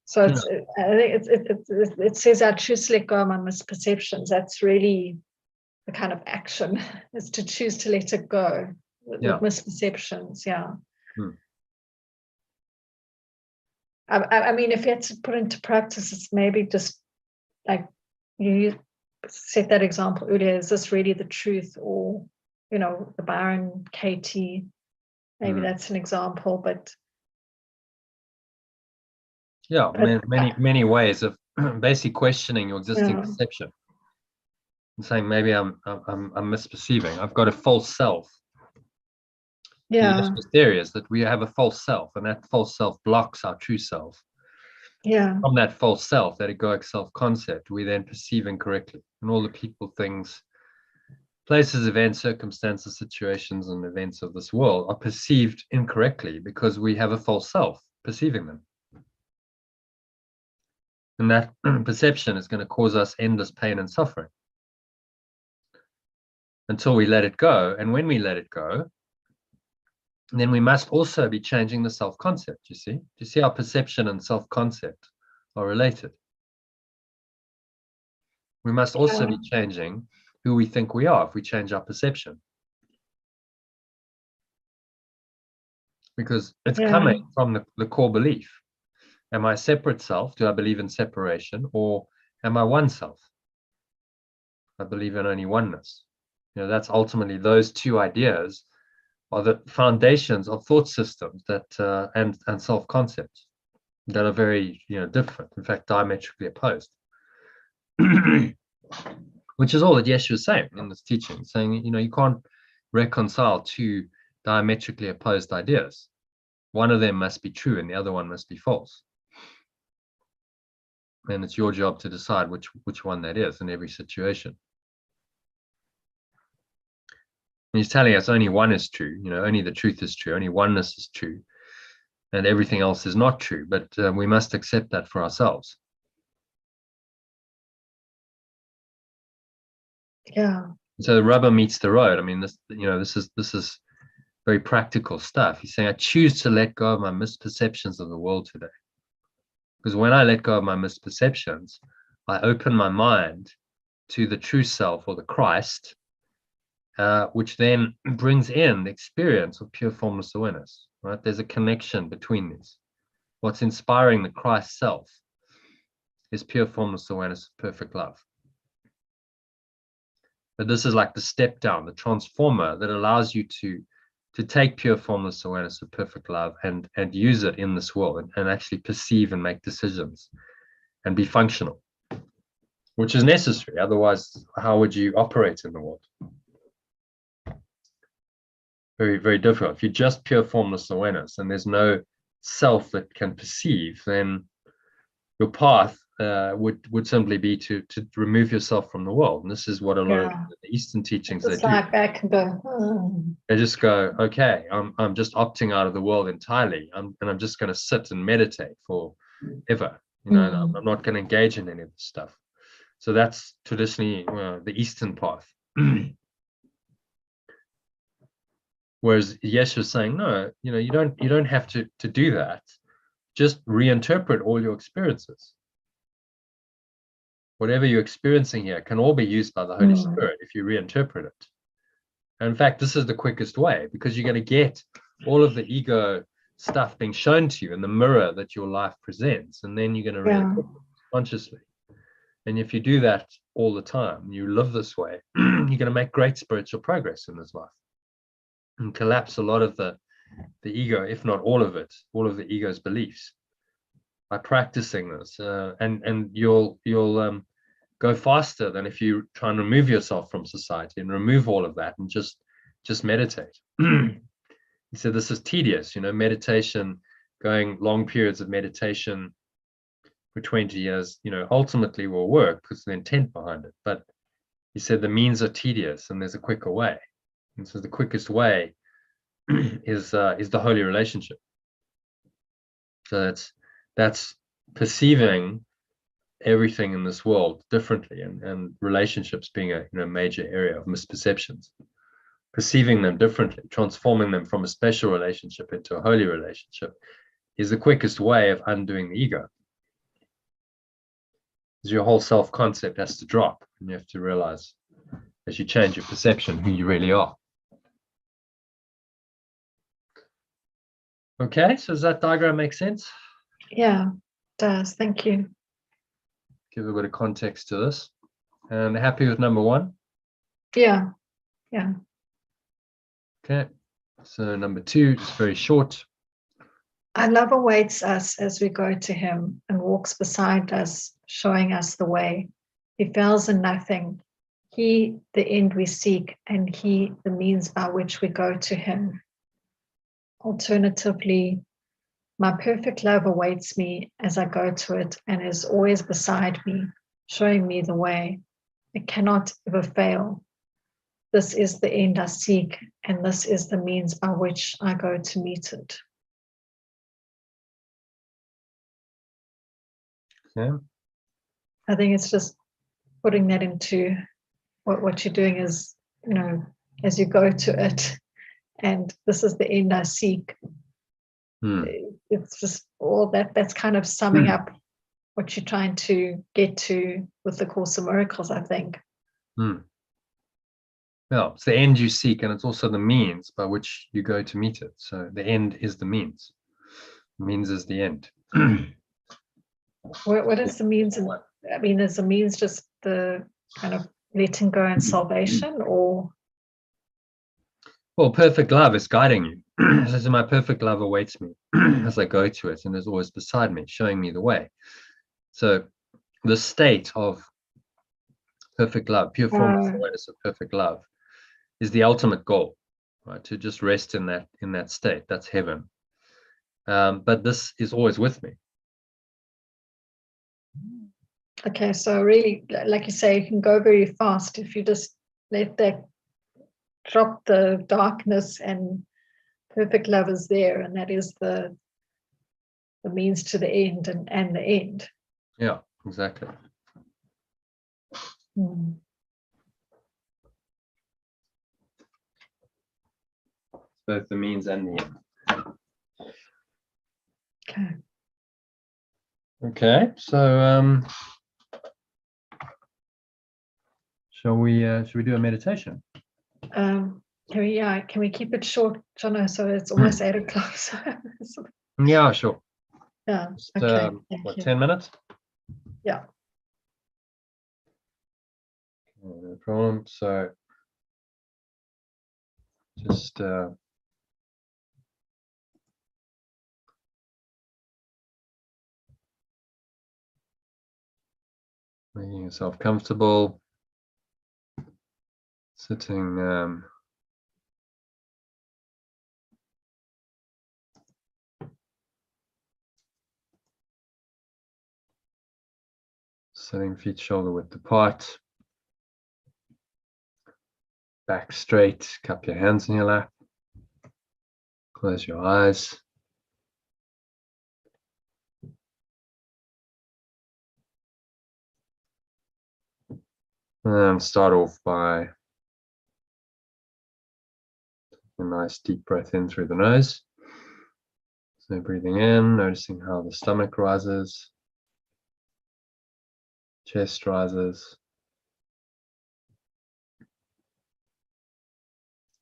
Speaker 2: So it's, I think it says I choose to let go of my misperceptions. That's really the kind of action, is to choose to let it go. The misperceptions, yeah. I mean, if you had to put into practice, it's maybe just like you set that example earlier. Is this really the truth, or the Byron KT? Maybe that's an example, but
Speaker 1: many ways of basically questioning your existing perception and saying maybe I'm misperceiving. I've got a false self.
Speaker 2: Yeah.
Speaker 1: The Yeshua theory is that we have a false self, and that false self blocks our true self.
Speaker 2: Yeah.
Speaker 1: From that false self, that egoic self-concept, we then perceive incorrectly. And all the people, things, places, events, circumstances, situations, and events of this world are perceived incorrectly because we have a false self perceiving them. And that perception is going to cause us endless pain and suffering until we let it go. And when we let it go, then we must also be changing the self-concept, you see? Do you see how perception and self-concept are related? We must also be changing who we think we are if we change our perception. Because it's coming from the core belief. Am I a separate self? Do I believe in separation? Or am I one self? I believe in only oneness. That's ultimately, those two ideas are the foundations of thought systems that and self-concepts that are very different, in fact diametrically opposed. Which is all that Yeshua is saying in this teaching, saying you can't reconcile two diametrically opposed ideas. One of them must be true and the other one must be false. And it's your job to decide which one that is in every situation. And he's telling us only one is true, only the truth is true, only oneness is true, and everything else is not true. But we must accept that for ourselves.
Speaker 2: Yeah.
Speaker 1: So the rubber meets the road. I mean, this is very practical stuff. He's saying, I choose to let go of my misperceptions of the world today. Because when I let go of my misperceptions, I open my mind to the true self, or the Christ, which then brings in the experience of pure formless awareness. Right? There's a connection between these. What's inspiring the Christ self is pure formless awareness of perfect love. But this is like the step down, the transformer that allows you to take pure formless awareness of perfect love and use it in this world and actually perceive and make decisions and be functional, which is necessary. Otherwise, how would you operate in the world? Very, very difficult. If you're just pure formless awareness and there's no self that can perceive, then your path would simply be to remove yourself from the world. And this is what a lot of the Eastern teachings
Speaker 2: just like back and go.
Speaker 1: They just go, okay, I'm just opting out of the world entirely, and I'm just going to sit and meditate forever. I'm not going to engage in any of this stuff. So that's traditionally the Eastern path. Whereas Yeshua's saying, no, you don't have to do that. Just reinterpret all your experiences. Whatever you're experiencing here can all be used by the Holy Spirit if you reinterpret it. And in fact, this is the quickest way, because you're going to get all of the ego stuff being shown to you in the mirror that your life presents, and then you're going to reinterpret it consciously. And if you do that all the time, you live this way, you're going to make great spiritual progress in this life and collapse a lot of the ego, if not all of it, all of the ego's beliefs by practicing this. And you'll go faster than if you try and remove yourself from society and remove all of that and just meditate. He said this is tedious, meditation, going long periods of meditation for 20 years, ultimately will work because the intent behind it. But he said the means are tedious and there's a quicker way. And so the quickest way is the holy relationship. So that's perceiving everything in this world differently, and relationships being a major area of misperceptions. Perceiving them differently, transforming them from a special relationship into a holy relationship is the quickest way of undoing the ego. Because your whole self-concept has to drop, and you have to realize, as you change your perception, who you really are. Okay, so does that diagram make sense?
Speaker 2: Yeah, it does. Thank you.
Speaker 1: Give a bit of context to this. And happy with number one?
Speaker 2: Yeah.
Speaker 1: Okay, so number two, just very short.
Speaker 2: Our love awaits us as we go to him and walks beside us, showing us the way. He fails in nothing. He, the end we seek, and he, the means by which we go to him. Alternatively, my perfect love awaits me as I go to it and is always beside me, showing me the way. It cannot ever fail. This is the end I seek, and this is the means by which I go to meet it.
Speaker 1: Okay.
Speaker 2: I think it's just putting that into what you're doing is, as you go to it, and this is the end I seek. It's just all that's kind of summing up what you're trying to get to with the Course of Miracles, I think.
Speaker 1: Well, it's the end you seek, and it's also the means by which you go to meet it. So the end is the means. The means is the end.
Speaker 2: What is the means? Is the means just the kind of letting go and salvation, or?
Speaker 1: Well, perfect love is guiding you. So my perfect love awaits me as I go to it and is always beside me, showing me the way. So the state of perfect love, pure formless awareness of perfect love, is the ultimate goal, right? To just rest in that state. That's heaven. but this is always with me.
Speaker 2: Okay, so really, like you say, you can go very fast if you just let that drop the darkness, and perfect love is there, and that is the means to the end, and the end.
Speaker 1: Yeah, exactly. Both the means and the end.
Speaker 2: Okay.
Speaker 1: Okay, so shall we do a meditation?
Speaker 2: Can we keep it short, Jono? So it's almost 8 o'clock. So
Speaker 1: Yeah, sure.
Speaker 2: yeah.
Speaker 1: Just,
Speaker 2: Okay.
Speaker 1: what,
Speaker 2: You.
Speaker 1: 10 minutes?
Speaker 2: Yeah.
Speaker 1: No problem. So just making yourself comfortable, sitting sitting feet shoulder width apart, back straight, cup your hands in your lap, close your eyes. And start off by a nice deep breath in through the nose. So breathing in, noticing how the stomach rises, chest rises,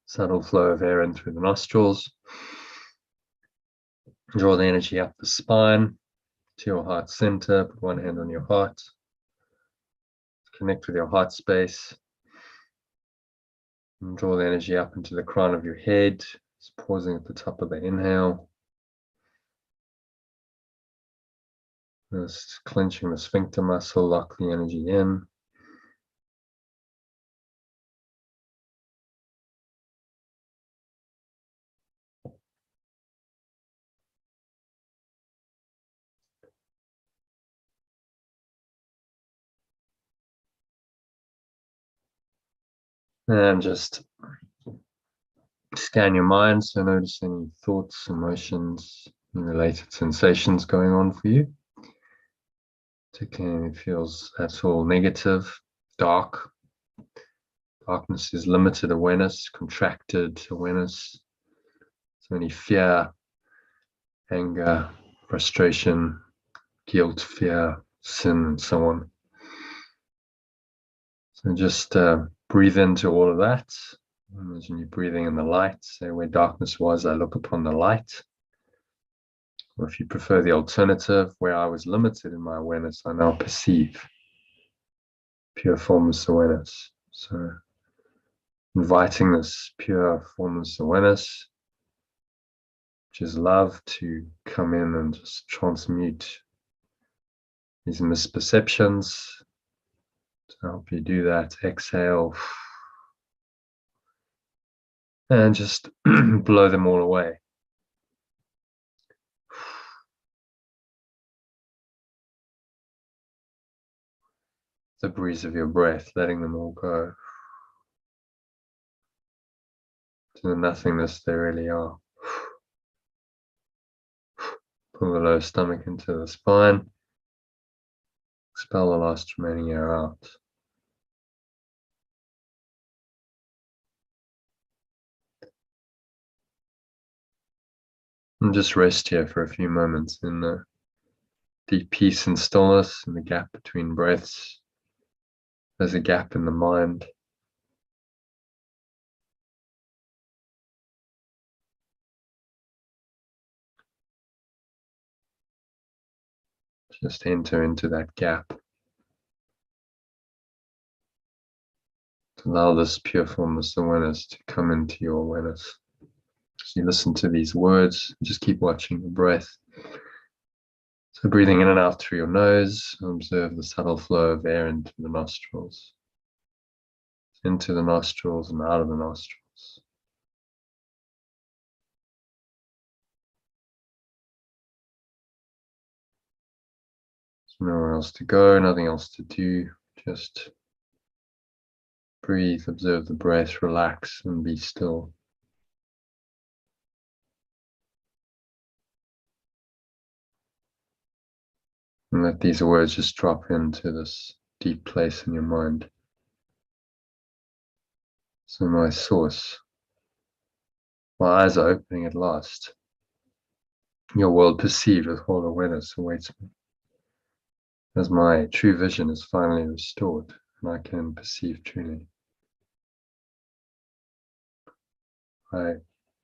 Speaker 1: subtle flow of air in through the nostrils. Draw the energy up the spine to your heart center. Put one hand on your heart. Connect with your heart space. And draw the energy up into the crown of your head. Just pausing at the top of the inhale. Just clenching the sphincter muscle, lock the energy in. And just scan your mind, so notice any thoughts, emotions, and related sensations going on for you. Particularly if it feels at all negative, dark. Darkness is limited awareness, contracted awareness. So any fear, anger, frustration, guilt, fear, sin, and so on. So just breathe into all of that. Imagine you breathing in the light. Say, where darkness was, I look upon the light. Or if you prefer the alternative, where I was limited in my awareness, I now perceive pure formless awareness. So inviting this pure formless awareness, which is love, to come in and just transmute these misperceptions. To help you do that, exhale and just blow them all away. The breeze of your breath, letting them all go to the nothingness they really are. Pull the lower stomach into the spine. Expel the last remaining air out. And just rest here for a few moments in the deep peace and stillness, in the gap between breaths. There's a gap in the mind. Just enter into that gap. Allow this pure formless awareness to come into your awareness. As you listen to these words, just keep watching the breath. So breathing in and out through your nose, observe the subtle flow of air into the nostrils. Into the nostrils and out of the nostrils. Nowhere else to go, nothing else to do. Just breathe, observe the breath, relax, and be still. And let these words just drop into this deep place in your mind. So my source, my eyes are opening at last. Your world perceived with whole awareness awaits me. As my true vision is finally restored, and I can perceive truly. I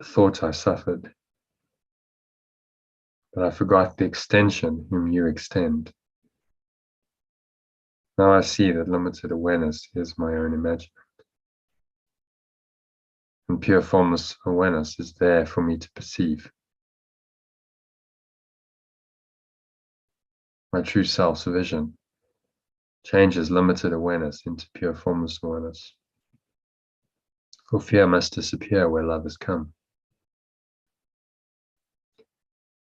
Speaker 1: thought I suffered, but I forgot the extension whom you extend. Now I see that limited awareness is my own imagination. And pure formless awareness is there for me to perceive. My true self's vision changes limited awareness into pure formless awareness. For fear must disappear where love has come.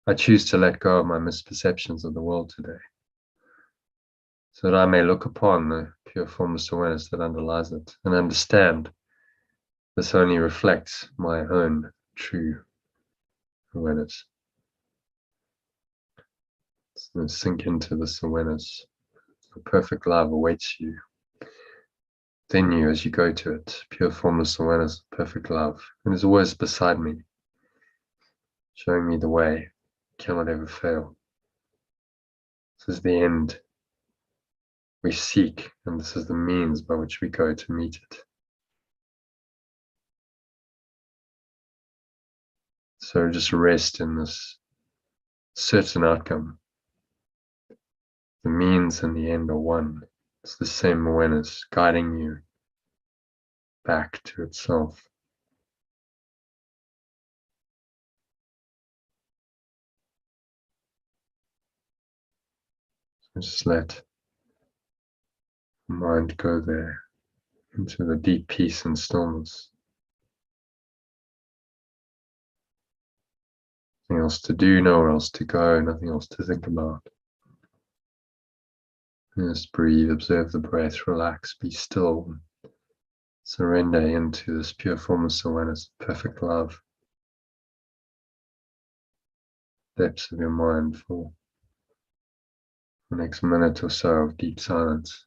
Speaker 1: I choose to let go of my misperceptions of the world today, so that I may look upon the pure formless awareness that underlies it and understand this only reflects my own true awareness. So sink into this awareness. Perfect love awaits you within you as you go to it. Pure formless awareness, perfect love. And is always beside me, showing me the way, cannot ever fail. This is the end we seek, and this is the means by which we go to meet it. So just rest in this certain outcome. The means and the end are one. It's the same awareness guiding you back to itself. So just let the mind go there into the deep peace and stillness. Nothing else to do, nowhere else to go, nothing else to think about. Just breathe, observe the breath, relax, be still. Surrender into this pure formless awareness, perfect love. Depths of your mind for the next minute or so of deep silence.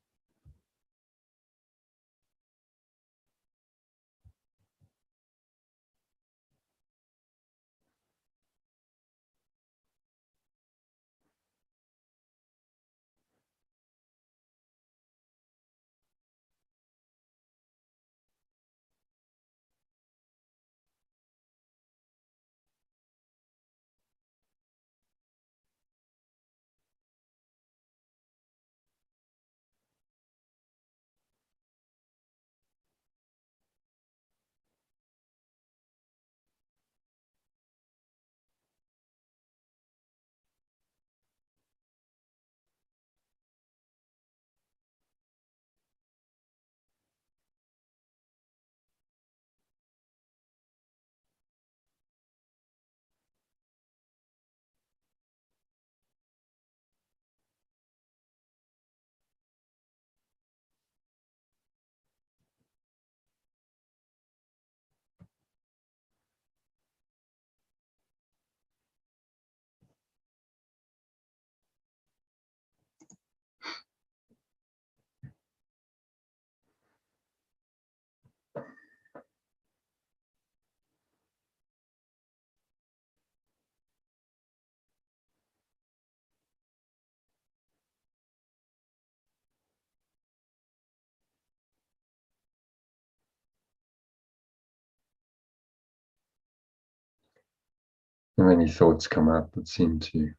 Speaker 1: If any thoughts come up that seem to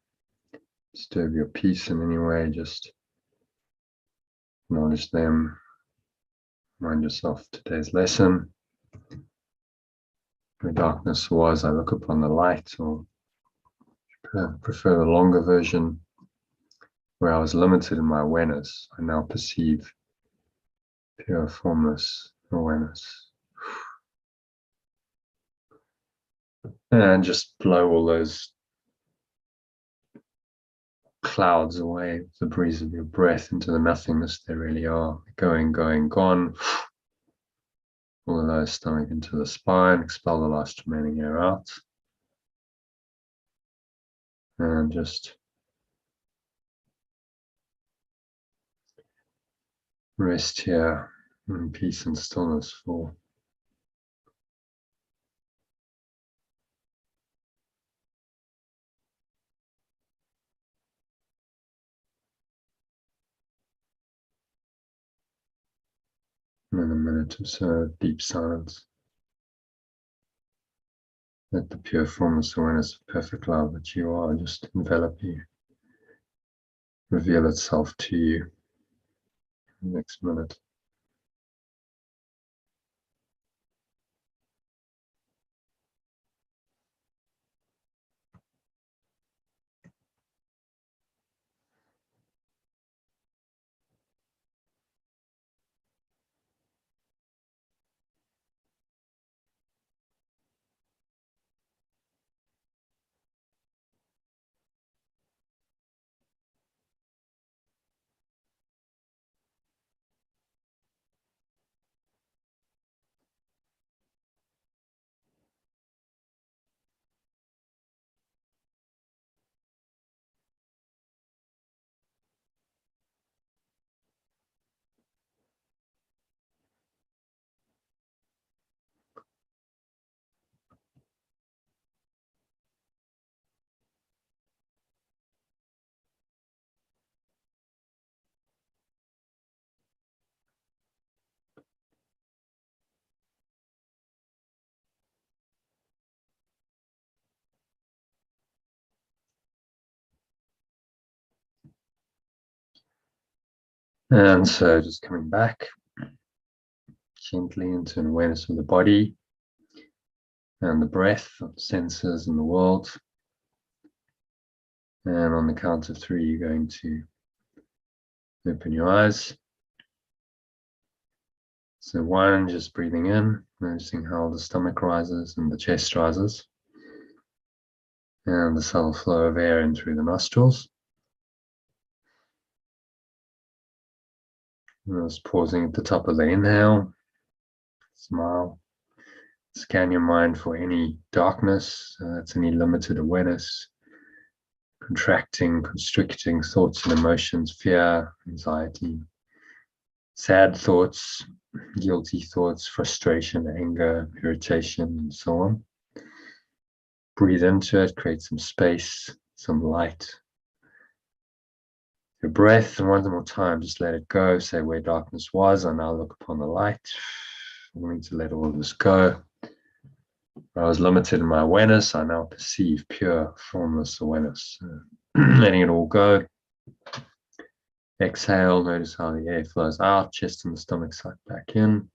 Speaker 1: disturb your peace in any way, just acknowledge them. Remind yourself of today's lesson. Where darkness was, I look upon the light, or prefer the longer version, where I was limited in my awareness, I now perceive pure formless awareness. And just blow all those clouds away with the breeze of your breath into the nothingness they really are. Going, going, gone. All the lower stomach into the spine. Expel the last remaining air out. And just rest here in peace and stillness for another minute or so of deep silence. Let the pure formless awareness of perfect love that you are just envelop you, reveal itself to you in the next minute. And so just coming back gently into an awareness of the body and the breath, senses in the world. And on the count of 3, you're going to open your eyes. So 1, just breathing in, noticing how the stomach rises and the chest rises. And the subtle flow of air in through the nostrils. And just pausing at the top of the inhale. Smile. Scan your mind for any darkness, that's any limited awareness, contracting, constricting thoughts and emotions, fear, anxiety, sad thoughts, guilty thoughts, frustration, anger, irritation, and so on. Breathe into it, create some space, some light. Your breath, and one more time, just let it go. Say, where darkness was, I now look upon the light. I'm willing to let all of this go. I was limited in my awareness, I now perceive pure, formless awareness. Letting it all go. Exhale, notice how the air flows out, chest and the stomach suck back in.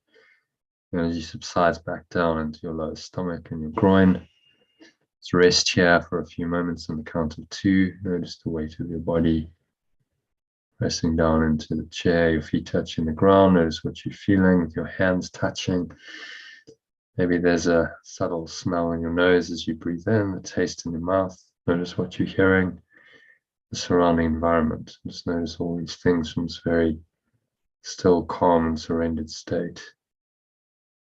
Speaker 1: Energy subsides back down into your lower stomach and your groin. Let's rest here for a few moments on the count of 2. Notice the weight of your body pressing down into the chair, your feet touching the ground. Notice what you're feeling with your hands touching. Maybe there's a subtle smell in your nose as you breathe in, the taste in your mouth. Notice what you're hearing, the surrounding environment. Just notice all these things from this very still, calm, and surrendered state.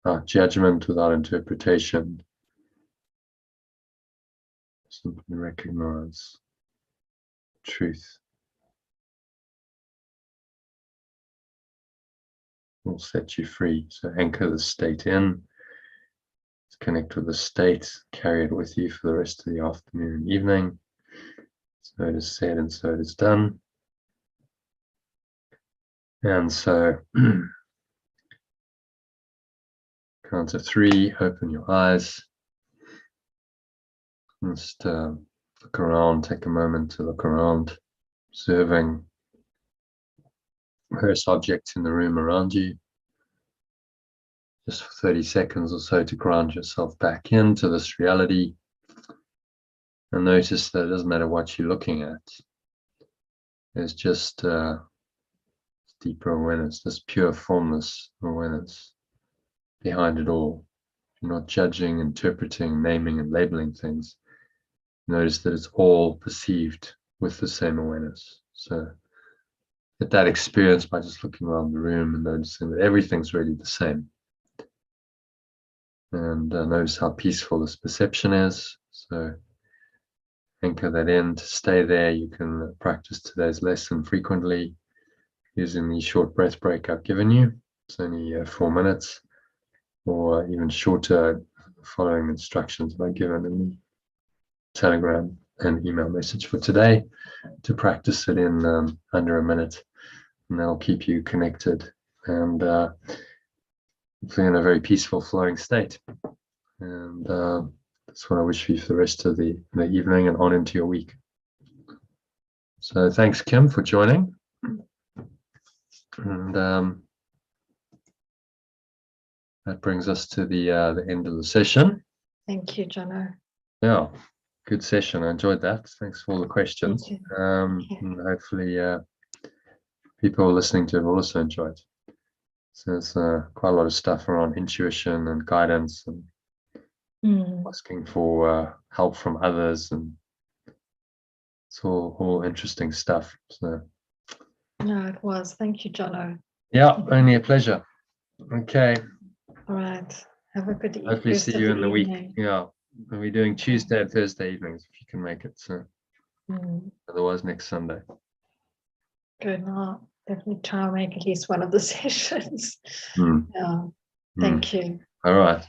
Speaker 1: Without judgment, without interpretation. Simply recognize truth. Will set you free. So anchor the state in. Connect with the state. Carry it with you for the rest of the afternoon and evening. So it is said and so it is done. And so, count of 3, open your eyes. Just look around, take a moment to look around, observing various objects in the room around you. Just for 30 seconds or so to ground yourself back into this reality. And notice that it doesn't matter what you're looking at. There's just deeper awareness, this pure formless awareness behind it all. You're not judging, interpreting, naming, and labeling things. Notice that it's all perceived with the same awareness. So get that experience by just looking around the room and noticing that everything's really the same. And notice how peaceful this perception is. So anchor that in. To stay there, you can practice today's lesson frequently using the short breath break I've given you. It's only 4 minutes, or even shorter, following instructions I've given in the Telegram and email message for today, to practice it in under a minute, and that'll keep you connected and hopefully in a very peaceful flowing state. And that's what I wish for you for the rest of the evening and on into your week. So thanks, Kim, for joining. And that brings us to the end of the session.
Speaker 2: Thank you, Jono.
Speaker 1: Yeah, good session. I enjoyed that. Thanks for all the questions. And hopefully people listening to it will also enjoy it. So there's quite a lot of stuff around intuition and guidance and asking for help from others, and it's all interesting stuff. So
Speaker 2: no, it was. Thank you, Jono.
Speaker 1: Yeah, only a pleasure. Okay.
Speaker 2: All right. Have a good evening.
Speaker 1: Hopefully see you in the week. Yeah. We're doing Tuesday and Thursday evenings if you can make it. So otherwise next Sunday.
Speaker 2: Good. I'll definitely try and make at least one of the sessions. Yeah. Thank you.
Speaker 1: All right.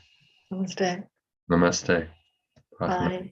Speaker 2: Namaste.
Speaker 1: Namaste.
Speaker 2: Bye.